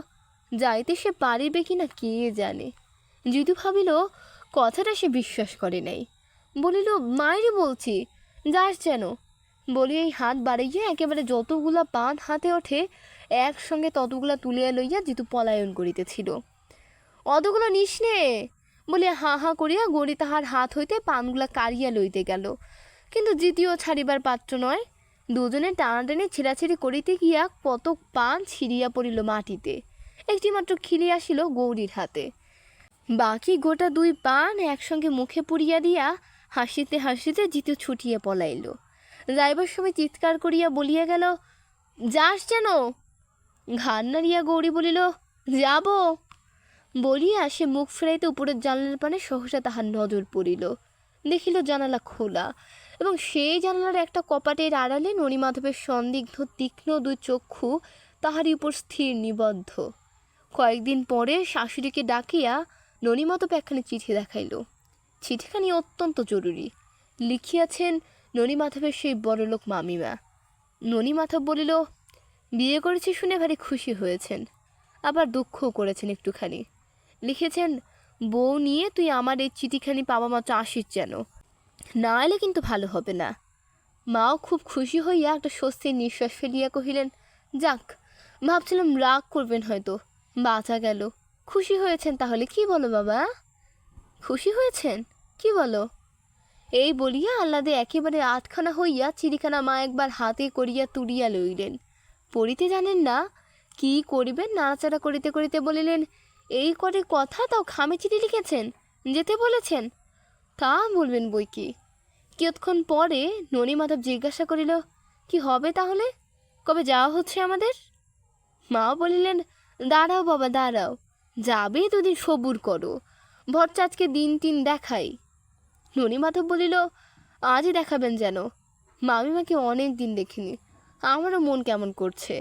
যাইতে সে পারিবে কিনা কে জানে। জিতু ভাবিল কথাটা সে বিশ্বাস করে নাই। বলিল, মায়েরই বলছি, যাস যেন। বলিয়া এই হাত বাড়াইয়া একেবারে যতগুলা পান হাতে ওঠে একসঙ্গে ততগুলা তুলিয়া লইয়া জিতু পলায়ন করিতেছিল। অতগুলো নিস নে বলিয়া হাঁ হাঁ করিয়া গৌরী তাহার হাত হইতে পানগুলা কাড়িয়া লইতে গেল। কিন্তু জিতিও ছাড়িবার পাত্র নয়। দুজনে টানাটানি ছিঁড়াছিঁড়ি করিতে গিয়া কতক পান ছিঁড়িয়া পড়িল মাটিতে। একটিমাত্র খিলি আসিল গৌরীর হাতে। বাকি গোটা 2 পান একসঙ্গে মুখে পুড়িয়া দিয়া হাসিতে হাসিতে জিতু ছুটিয়া পলাইল। যাইবার সময় চিৎকার করিয়া বলিয়া গেল, যাস যেন। ঘাড় নাড়িয়া গৌরী বলিল, যাব। বলিয়া সে মুখ ফেরাইতে উপরের জানলার পানে সহসা তাহার নজর পড়িল। দেখিল জানালা খোলা, এবং সেই জানালার একটা কপাটের আড়ালে ননীমাধবের সন্দিগ্ধ তীক্ষ্ণ 2 চক্ষু তাহারই উপর স্থির নিবদ্ধ। কয়েকদিন পরে শাশুড়িকে ডাকিয়া ননীমাধব একখানি চিঠি দেখাইল। চিঠিখানি অত্যন্ত জরুরি। লিখিয়াছেন ননীমাধবের সেই বড়লোক মামিমা। ননীমাধব বলিল, বিয়ে করেছি শুনে ভারী খুশি হয়েছেন, আবার দুঃখও করেছেন একটুখানি। লিখেছেন, বউ নিয়ে তুই আমার এই চিঠিখানি পাওয়া মাত্র আসিস যেন, না এলে কিন্তু ভালো হবে না। মাও খুব খুশি হইয়া একটা স্বস্তির নিঃশ্বাস ফেলিয়া কহিলেন, যাক, ভাবছিলাম রাগ করবেন হয়তো, বাঁচা গেল। খুশি হয়েছেন তাহলে, কি বলো বাবা? খুশি হয়েছেন, কি বলো? এই বলিয়া আহ্লাদে একেবারে আটখানা হইয়া চিঠিখানা মা একবার হাতে করিয়া তুলিয়া লইলেন। পড়িতে জানেন না, কি করিবেন নাড়াচাড়া করিতে করিতে বলিলেন, এই করে কথা, তাও খামে চিঠি লিখেছেন, যেতে বলেছেন? তা বলবেন বই কি। কিয়ৎক্ষণ পরে ননীমাধব জিজ্ঞাসা করিল, কি হবে তাহলে, কবে যাওয়া হচ্ছে আমাদের? মাও বলিলেন, দাঁড়াও বাবা দাঁড়াও, যাবে 2 দিন সবুর করো, ভরচাঁদকে 3 দেখাই। ননীমাধব বলিল, আজই দেখাবেন যেন, মামিমাকে অনেক দিন দেখিনি, আমারও মন কেমন করছে।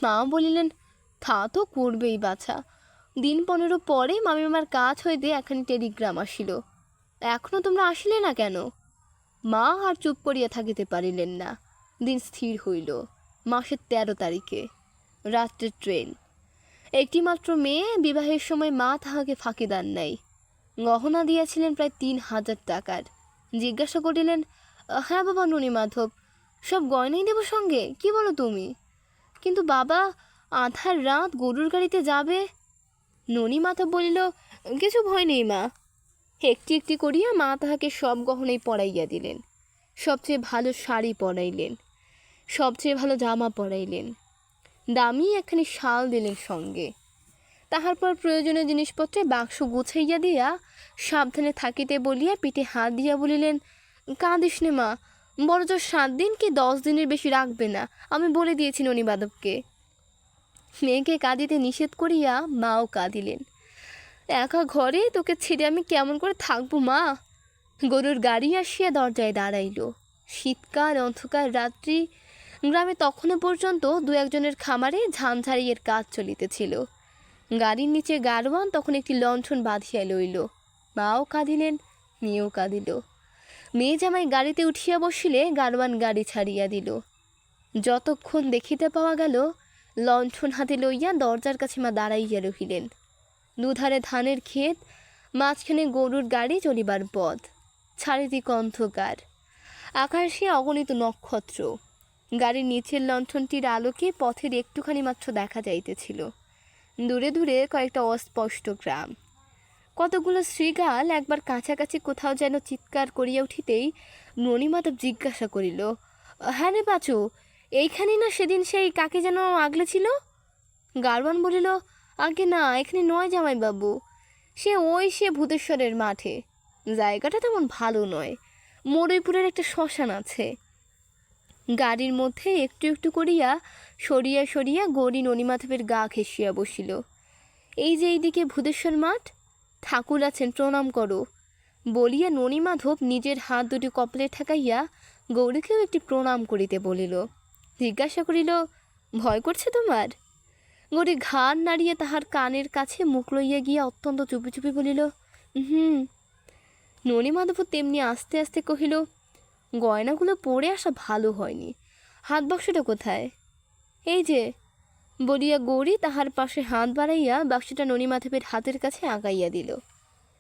মাও বলিলেন, তা তো করবেই বাছা, 15 পরে মামিমার কাছ হইতে একখানি টেলিগ্রাম আসিল, এখনও তোমরা আসিলে না কেন? মা আর চুপ করিয়া থাকিতে পারিলেন না। দিন স্থির হইল, মাসের 13 তারিখে, রাত্রের ট্রেন। একটিমাত্র মেয়ে, বিবাহের সময় মা তাহাকে ফাঁকি দেন নাই। গহনা দিয়াছিলেন প্রায় 3000 টাকার। জিজ্ঞাসা করিলেন, হ্যাঁ বাবা ননীমাধব, সব গয়নাই দেব সঙ্গে, কি বলো তুমি? কিন্তু বাবা, আধার রাত গরুর গাড়িতে যাবে। ননীমাধব বলিল, কিছু ভয় নেই মা। একটি একটি করিয়া মা তাহাকে সব গহনাই পরাইয়া দিলেন। সবচেয়ে ভালো শাড়ি পরাইলেন, সবচেয়ে ভালো জামা পরাইলেন, দামি একখানি শাল দিলেন সঙ্গে। তাহার পর প্রয়োজনীয় জিনিসপত্রে বাক্স গুছাইয়া দিয়া সাবধানে থাকিতে বলিয়া পিঠে হাত দিয়া বলিলেন, কাঁদিস নে মা, বড় জোর 7 দিন কি 10 দিনের বেশি রাখবে না, আমি বলে দিয়েছি ননীমাধবকে। মেয়েকে কাঁদিতে নিষেধ করিয়া মাও কাঁদিলেন। একা ঘরে তোকে ছেড়ে আমি কেমন করে থাকবো মা? গরুর গাড়ি আসিয়া দরজায় দাঁড়াইল। শীতকাল, অন্ধকার রাত্রি। গ্রামে তখনও পর্যন্ত 2-1 খামারে ঝামঝাড়িয়ের কাজ চলিতেছিল। গাড়ির নিচে গাড়োয়ান তখন একটি লণ্ঠন বাঁধিয়া লইল। মাও কাঁদিলেন, মেয়েও কাঁদিল। মেয়ে জামাই গাড়িতে উঠিয়া বসিলে গাড়োয়ান গাড়ি ছাড়িয়া দিল। যতক্ষণ দেখিতে পাওয়া গেল, লণ্ঠন হাতে লইয়া দরজার কাছে মা দাঁড়াইয়া রহিলেন। দুধারে ধানের ক্ষেত, মাঝখানে গরুর গাড়ি চলিবার পথ, চারিদিক অন্ধকার, আকাশে অগণিত নক্ষত্র। গাড়ির নিচের লণ্ঠনটির আলোকে পথের একটুখানি মাত্র দেখা যাইতেছিল। দূরে দূরে কয়েকটা অস্পষ্ট গ্রাম। কতগুলো শ্রীগাল একবার কাছাকাছি কোথাও যেন চিৎকার করিয়া উঠিতেই ননীমাধব জিজ্ঞাসা করিল, হ্যাঁ রে পাঁচু, এইখানে না সেদিন সেই কাকে যেন আগলে ছিল। গারওয়ান বলিল, আগে না, এখানে নয় জামাইবাবু, সে ভূতেশ্বরের মাঠে। জায়গাটা তেমন ভালো নয়, মরইপুরের একটা শ্মশান আছে। গাড়ির মধ্যে একটু একটু করিয়া সরিয়া সরিয়া গৌরী ননীমাধবের গা ঘেঁষিয়া বসিল। এই যে এইদিকে ভূতেশ্বর মাঠ, ঠাকুর আছেন, প্রণাম করো বলিয়া ননীমাধব নিজের হাত দুটি কপালে ঠেকাইয়া গৌরীকেও একটি প্রণাম করিতে বলিল। জিজ্ঞাসা করিল, ভয় করছে তোমার? গৌরী ঘাড় নাড়িয়া তাহার কানের কাছে মুখ লইয়া গিয়া অত্যন্ত চুপি চুপি বলিল, হুম। ননীমাধব তেমনি আস্তে আস্তে কহিল, গয়নাগুলো পরে আসা ভালো হয়নি। হাত বাক্সটা কোথায়? এই যে, বলিয়া গৌরী তাহার পাশে হাত বাড়াইয়া বাক্সটা ননীমাধবের হাতের কাছে আগাইয়া দিল।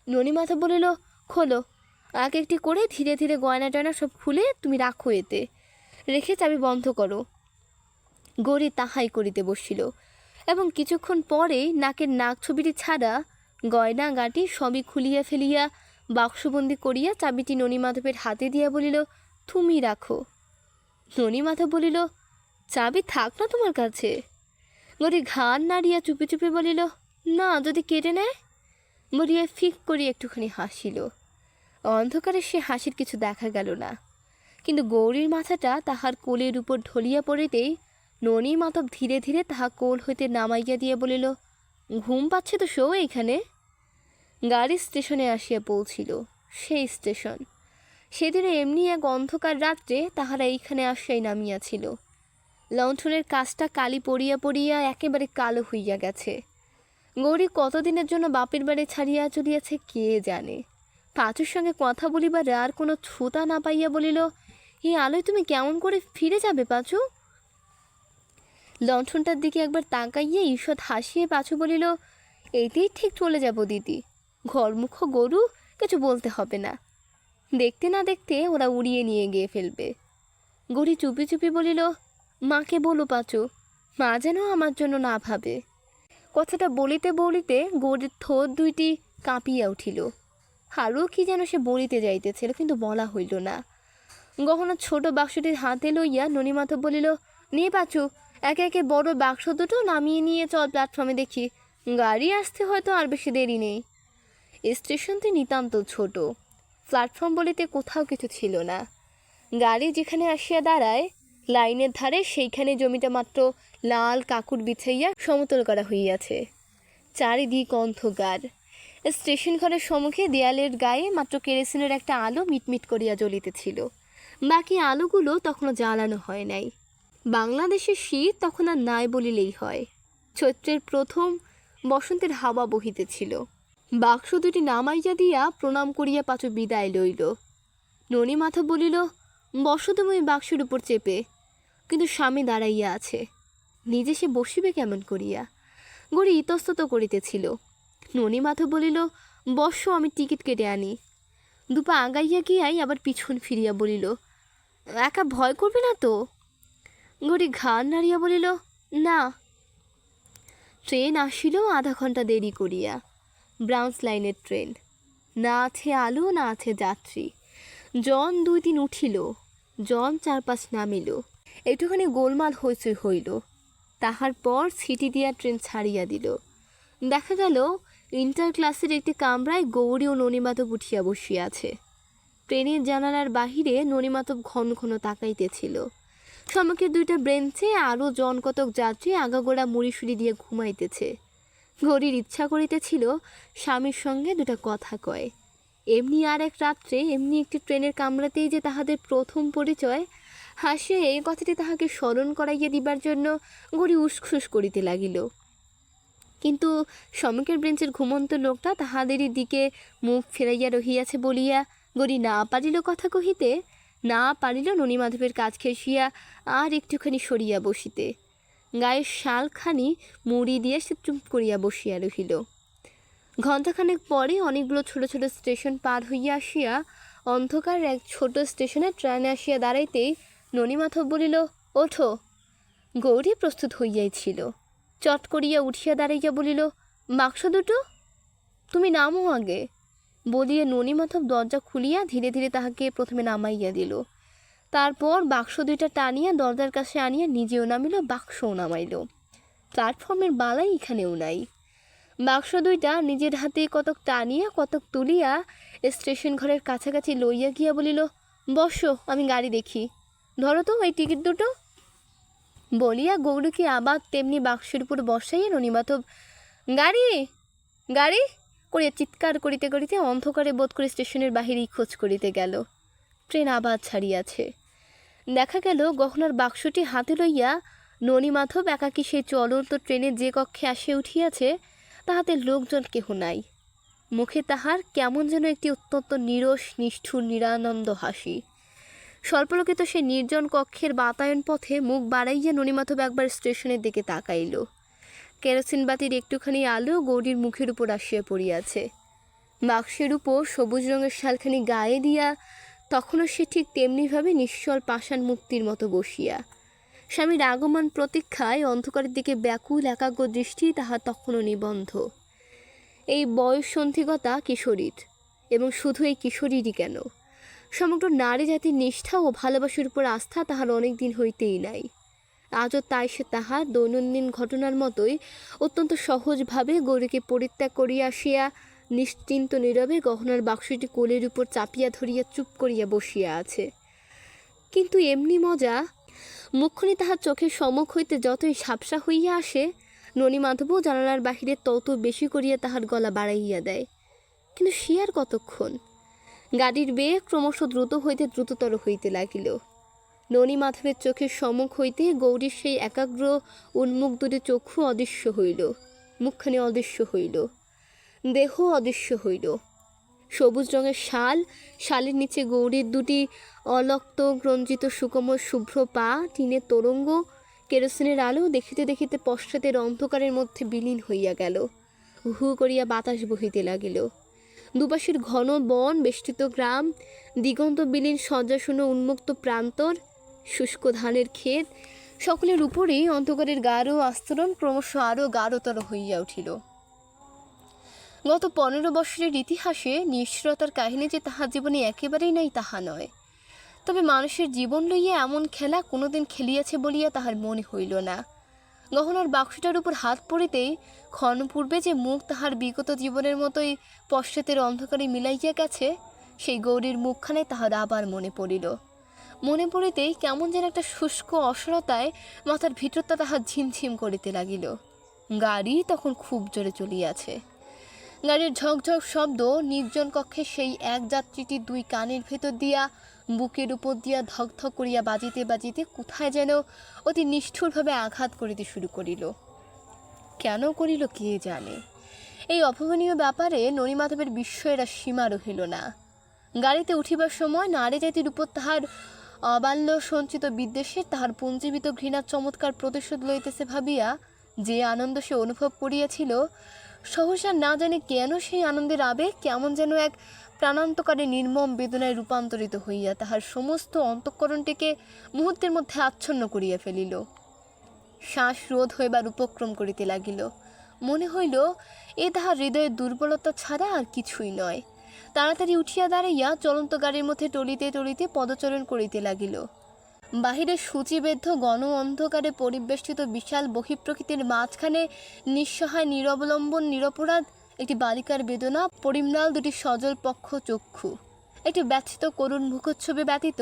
ননীমাধব বলিল, খোলো, এক একটি করে ধীরে ধীরে গয়না টয়না সব খুলে তুমি রাখো, এতে রেখে চাবি বন্ধ করো। গৌরী তাহাই করিতে বসিল এবং কিছুক্ষণ পরেই নাকের নাক ছবিটি ছাড়া গয়না গাঁটি সবই খুলিয়া ফেলিয়া বাক্সবন্দি করিয়া চাবিটি ননীমাধবের হাতে দিয়া বলিল, তুমি রাখো। ননীমাধব বলিল, চাবি থাক না তোমার কাছে? গৌরী ঘাড় নাড়িয়া চুপি চুপি বলিল, না, যদি কেটে নেয়। বলিয়া ফিক করিয়া একটুখানি হাসিল। অন্ধকারে সে হাসির কিছু দেখা গেল না, কিন্তু গৌরীর মাথাটা তাহার কোলের উপর ঢলিয়া পড়িতেই ননীমাধব ধীরে ধীরে তাহা কোল হইতে নামাইয়া দিয়া বলিল, ঘুম পাচ্ছে তো শো এইখানে। গাড়ি স্টেশনে আসিয়া পৌঁছিল। সেই স্টেশন। সেদিনে এমনি এক অন্ধকার রাত্রে তাহারা এইখানে আসিয়াই নামিয়াছিল। লণ্ঠনের কাজটা কালি পড়িয়া পড়িয়া একেবারে কালো হইয়া গেছে। গৌরী কতদিনের জন্য বাপের বাড়ি ছাড়িয়া চলিয়াছে কে জানে। পাঁচুর সঙ্গে কথা বলিবার আর কোনো ছুতা না পাইয়া বলিল, এই আলোয় তুমি কেমন করে ফিরে যাবে পাঁচু? লণ্ঠনটার দিকে একবার তাকাইয়া ঈষৎ হাসিয়ে পাঁচু বলিল, এইতেই ঠিক চলে যাব দিদি, ঘরমুখ গরু, কিছু বলতে হবে না। দেখতে না দেখতে ওরা উড়িয়ে নিয়ে গিয়ে ফেলবে। গৌরী চুপি চুপি বলিল, মাকে বলো পাঁচু, মা যেন আমার জন্য না ভাবে। কথাটা বলিতে বলিতে গৌরীর ঠোঁট দুইটি কাঁপিয়া উঠিল। আরও কি যেন সে বলিতে যাইতেছিল, কিন্তু বলা হইল না। গহনা ছোট বাক্সটির হাতে লইয়া ননীমাধব বলিল, নিয়ে পাঁচু, একে একে বড় বাক্স দুটো নামিয়ে নিয়ে চল প্ল্যাটফর্মে, দেখি গাড়ি আসতে হয়তো আর বেশি দেরি নেই। স্টেশনটি নিতান্ত ছোট, প্ল্যাটফর্ম বলিতে কোথাও কিছু ছিল না। গাড়ি যেখানে আসিয়া দাঁড়ায় লাইনের ধারে সেইখানে জমিটা মাত্র লাল কাকুর বিছাইয়া সমতল করা হইয়াছে। চারিদিক অন্ধকার। স্টেশন ঘরের সম্মুখে দেয়ালের গায়ে মাত্র কেরোসিনের একটা আলো মিটমিট করিয়া জ্বলিতেছিল। বাকি আলোগুলো তখনও জ্বালানো হয় নাই। বাংলাদেশের শীত তখন আর নাই বলিলেই হয়। চৈত্রের প্রথম বসন্তের হাওয়া বহিতেছিল। বাক্স দুটি নামাইয়া দিয়া প্রণাম করিয়া পাঁচু বিদায় লইল। ননীমাধব বলিল, বসো তুমি ওই বাক্সের উপর চেপে। কিন্তু স্বামী দাঁড়াইয়া আছে, নিজে সে বসিবে কেমন করিয়া? গৌরী ইতস্তত করিতেছিল। ননীমাধব বলিল, বসো, আমি টিকিট কেটে আনি। দুপা আগাইয়া গিয়াই আবার পিছন ফিরিয়া বলিল, একা ভয় করবে না তো? গৌরী ঘাড় নাড়িয়া বলিল, না। ট্রেন আসিল আধা ঘন্টা দেরি করিয়া। ব্রাউন্স লাইনের ট্রেন। না আছে আলো, না আছে যাত্রী। জন 2-3 উঠিল, জন 4-5 নামিল। একটুখানি গোলমাল হইচই হইল। তাহার পর সিটি দিয়া ট্রেন ছাড়িয়া দিল। দেখা গেল ইন্টার ক্লাসের একটি কামরায় গৌরী ও ননীমাধব উঠিয়া বসিয়া আছে। ট্রেনের জানালার বাহিরে ননীমাধব ঘন ঘন তাকাইতেছিল। সম্মুখে 2টা বেঞ্চে আরও জন কতক যাত্রী আগাগোড়া মুড়িসুড়ি দিয়ে ঘুমাইতেছে। গৌরীর ইচ্ছা করিতেছিল স্বামীর সঙ্গে 2টা কথা কয়। এমনি আর এক রাত্রে এমনি একটি ট্রেনের কামরাতেই যে তাহাদের প্রথম পরিচয়, হাসিয়া এই কথাটি তাহাকে স্মরণ করাইয়া দিবার জন্য গৌরী উসখুস করিতে লাগিল। কিন্তু সম্মুখের বেঞ্চের ঘুমন্ত লোকটা তাহাদেরই দিকে মুখ ফেরাইয়া রহিয়াছে বলিয়া গৌরী না পারিল কথা কহিতে, না পারিল ননীমাধবের কাজ ঘেঁষিয়া আর একটুখানি সরিয়া বসিতে। গায়ের শালখানি মুড়ি দিয়ে সে চুপ করিয়া বসিয়া রহিল। ঘণ্টাখানেক পরে অনেকগুলো ছোট ছোট স্টেশন পার হইয়া আসিয়া অন্ধকার এক ছোট স্টেশনে ট্রেনে আসিয়া দাঁড়াইতেই ননীমাধব বলিল, ওঠো। গৌরী প্রস্তুত হইয়াছিল। চট করিয়া উঠিয়া দাঁড়াইয়া বলিল, বাক্স দুটো? তুমি নামো আগে বলিয়া ননীমাধব দরজা খুলিয়া ধীরে ধীরে তাহাকে প্রথমে নামাইয়া দিল। তারপর বাক্স দুইটা টানিয়া দরজার কাছে আনিয়া নিজেও নামিল, বাক্সও নামাইল। প্ল্যাটফর্মের বালাই এখানেও নাই। বাক্স দুইটা নিজের হাতে কতক টানিয়া কতক তুলিয়া স্টেশন ঘরের কাছাকাছি লইয়া গিয়া বলিল, বসো, আমি গাড়ি দেখি, ধরো তো এই টিকিট দুটো। বলিয়া গৌরীকে আবার তেমনি বাক্সের উপর বসাইয়া ননিমাধব গাড়ি গাড়ি করিয়া চিৎকার করিতে করিতে অন্ধকারে বোধ করে স্টেশনের বাহিরেই খোঁজ করিতে গেল। ট্রেন আবার ছাড়িয়াছে। দেখা গেল গহনার বাক্সটি হাতে লইয়া ননিমাধব একাকী সেই চলন্ত ট্রেনে যে কক্ষে আসিয়া উঠিয়াছে, তাহাতে লোকজন কেহ নাই। মুখে তাহার কেমন যেন একটি অত্যন্ত নিরস নিষ্ঠুর নিরানন্দ হাসি। স্বল্পলোকিত সে নির্জন কক্ষের বাতায়ন পথে মুখ বাড়াইয়া ননিমাধব একবার স্টেশনের দিকে তাকাইল। কেরোসিন বাতির একটুখানি আলো গৌরীর মুখের উপর আসিয়া পড়িয়াছে। বাক্সের উপর সবুজ রঙের শালখানি গায়ে দিয়া তখনও সে ঠিক তেমনিভাবে নিশ্চল পাষাণ মূর্তির মতো বসিয়া। স্বামীর আগমন প্রতীক্ষায় অন্ধকারের দিকে ব্যাকুল একাগ্র দৃষ্টি তাহার তখনও নিবন্ধ। এই বয়ঃসন্ধিগতা কিশোরীর, এবং শুধু এই কিশোরীরই কেন, সমগ্র নারী জাতির নিষ্ঠা ও ভালোবাসার উপর আস্থা তাহার অনেক দিন হইতেই নাই। আজও তাই সে তাহার দৈনন্দিন ঘটনার মতোই অত্যন্ত সহজভাবে গৌরীকে পরিত্যাগ করিয়া আসিয়া নিশ্চিন্ত নীরবে গহনার বাক্সটি কোলের উপর চাপিয়া ধরিয়া চুপ করিয়া বসিয়া আছে। কিন্তু এমনি মজা, মুখখানি তাহার চোখের সম্মুখ হইতে যতই ঝাপসা হইয়া আসে, ননিমাধবও জানালার বাহিরে তত বেশি করিয়া তাহার গলা বাড়াইয়া দেয়। কিন্তু সে আর কতক্ষণ? গাড়ির বেগ ক্রমশ দ্রুত হইতে দ্রুততর হইতে লাগিল। ননিমাধবের চোখের সম্মুখ হইতে গৌরীর সেই একাগ্র উন্মুখ দুটি চক্ষু অদৃশ্য হইল, মুখখানি অদৃশ্য হইল, দেহ অদৃশ্য হইল। সবুজ রঙের শালের নিচে গৌরীর দুটি অলক্ত গ্রঞ্জিত সুকোমল শুভ্র পা, টিনের তোরঙ্গ, কেরোসিনের আলো দেখিতে দেখিতে পশ্চাতের অন্ধকারের মধ্যে বিলীন হইয়া গেল। হু করিয়া বাতাস বহিতে লাগিল। দুপাশের ঘন বন বেষ্টিত গ্রাম, দিগন্ত বিলীন শয্যাশূন্য উন্মুক্ত প্রান্তর, শুষ্ক ধানের ক্ষেত, সকলের উপরেই অন্ধকারের গাঢ় আস্তরণ ক্রমশ আরও গাঢ়তর হইয়া উঠিল। গত 15 বৎসরের ইতিহাসে নিষ্ঠুরতার কাহিনী যে তাহার জীবনে একেবারেই নাই তাহা নয়, তবে মানুষের জীবন লইয়া এমন খেলা কোনোদিন খেলিয়াছে বলিয়া তাহার মনে হইল না। গহনার বাক্সটার উপর হাত পড়িতেই ক্ষণপূর্বে যে মুখ তাহার বিগত জীবনের মতোই পশ্চাতের অন্ধকারে মিলাইয়া গেছে, সেই গৌরীর মুখখানে তাহার আবার মনে পড়িল। মনে পড়িতেই কেমন যেন একটা শুষ্ক অসরতায় মাথার ভিতরটা তাহার ঝিমঝিম করিতে লাগিল। গাড়ি তখন খুব জোরে চলিয়াছে। গাড়ির ঝকঝক শব্দ নির্জন কক্ষে সেই এক যাত্রীটি দুই কানের ভেতর দিয়া বুকের উপর দিয়া ধকধক করিয়া বাজিতে বাজিতে কোথায় যেন অতি নিষ্ঠুরভাবে আঘাত করিতে শুরু করিল। কেন করিল কে জানে। এই অভাবনীয় ব্যাপারে ননিমাধবের বিস্ময়ের আর সীমা রহিল না। গাড়িতে উঠিবার সময় নারী জাতির উপর তাহার অবাল্য সঞ্চিত বিদ্বেষের, তাহার পুঞ্জীবিত ঘৃণার চমৎকার প্রতিশোধ লইতেছে ভাবিয়া যে আনন্দ সে অনুভব করিয়াছিল, সহসা না জানি কেন সেই আনন্দের আবেগ কেমন যেন এক প্রাণান্তকারী নির্মম বেদনায় রূপান্তরিত হইয়া তাহার সমস্ত অন্তঃকরণটিকে মুহূর্তের মধ্যে আচ্ছন্ন করিয়া ফেলিল। শ্বাস রোধ হইবার উপক্রম করিতে লাগিল। মনে হইল এ তাহার হৃদয়ের দুর্বলতা ছাড়া আর কিছুই নয়। তাড়াতাড়ি উঠিয়া দাঁড়াইয়া চলন্ত গাড়ির মধ্যে টলিতে টলিতে পদচরণ করিতে লাগিল। বাহিরে সূচিবেদ্ধ গণ অন্ধকারে পরিবেষ্টিত বিশাল বহিঃপ্রকৃতির মাঝখানে নিঃসহায় নিরবলম্বন নিরপরাধ একটি বালিকার বেদনা পরিম্লাল দুটি সজল পক্ষ চক্ষু, একটি ব্যথিত করুণ মুখচ্ছবি ব্যতীত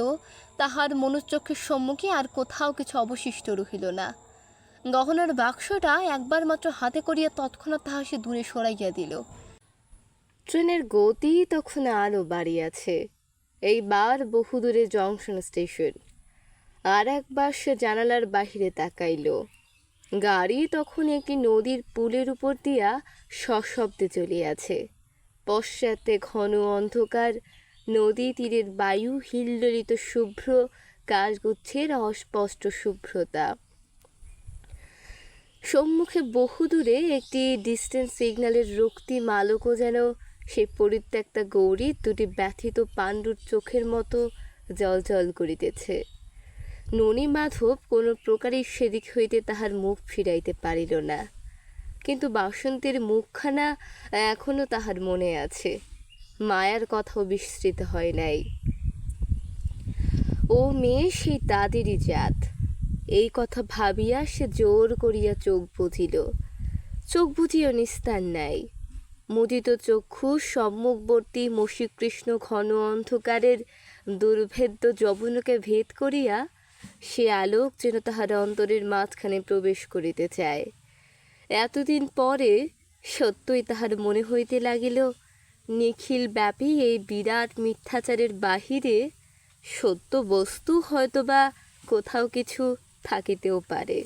তাহার মনুচক্ষের সম্মুখে আর কোথাও কিছু অবশিষ্ট রহিল না। গহনার বাক্সটা একবার মাত্র হাতে করিয়া তৎক্ষণাৎ তাহা সে দূরে সরাইয়া দিল। ট্রেনের গতি তখন আরও বাড়িয়াছে। এইবার বহুদূরে জংশন স্টেশন। আর একবার সে জানালার বাহিরে তাকাইল। গাড়ি তখন একটি নদীর পুলের উপর দিয়া সশব্দে চলিয়াছে। পশ্চাতে ঘন অন্ধকার, নদী তীরের বায়ু হিল্লোলিত শুভ্র কাশগুচ্ছের অস্পষ্ট শুভ্রতা। সম্মুখে বহুদূরে একটি ডিস্টেন্স সিগন্যালের রক্তিম আলোকও যেন সেই পরিত্যক্তা গৌরীর দুটি ব্যথিত পাণ্ডুর চোখের মতো জলজল করিতেছে। ননিমাধব কোনো প্রকারেই সেদিক হইতে তাহার মুখ ফিরাইতে পারিল না, কিন্তু বাসন্তীর মুখখানা এখনও তাহার মনে আছে। মায়ার কথাও বিস্মৃত হয় নাই। ও মেয়ে সেই তাদেরই জাত। এই কথা ভাবিয়া সে জোর করিয়া চোখ বুজিল। চোখ বুজিয়া নিস্তার নাই। মুদিত চক্ষু সম্মুখবর্তী মসীকৃষ্ণ ঘন অন্ধকারের দুর্ভেদ্য যবনকে ভেদ করিয়া সে আলোক যেন তাহার অন্তরের মাঝখানে প্রবেশ করিতে চায়। এতদিন পরে সত্যই তাহার মনে হইতে লাগিল, নিখিল ব্যাপী এই বিরাট মিথ্যাচারের বাহিরে সত্য বস্তু হয়তোবা কোথাও কিছু থাকিতেও পারে।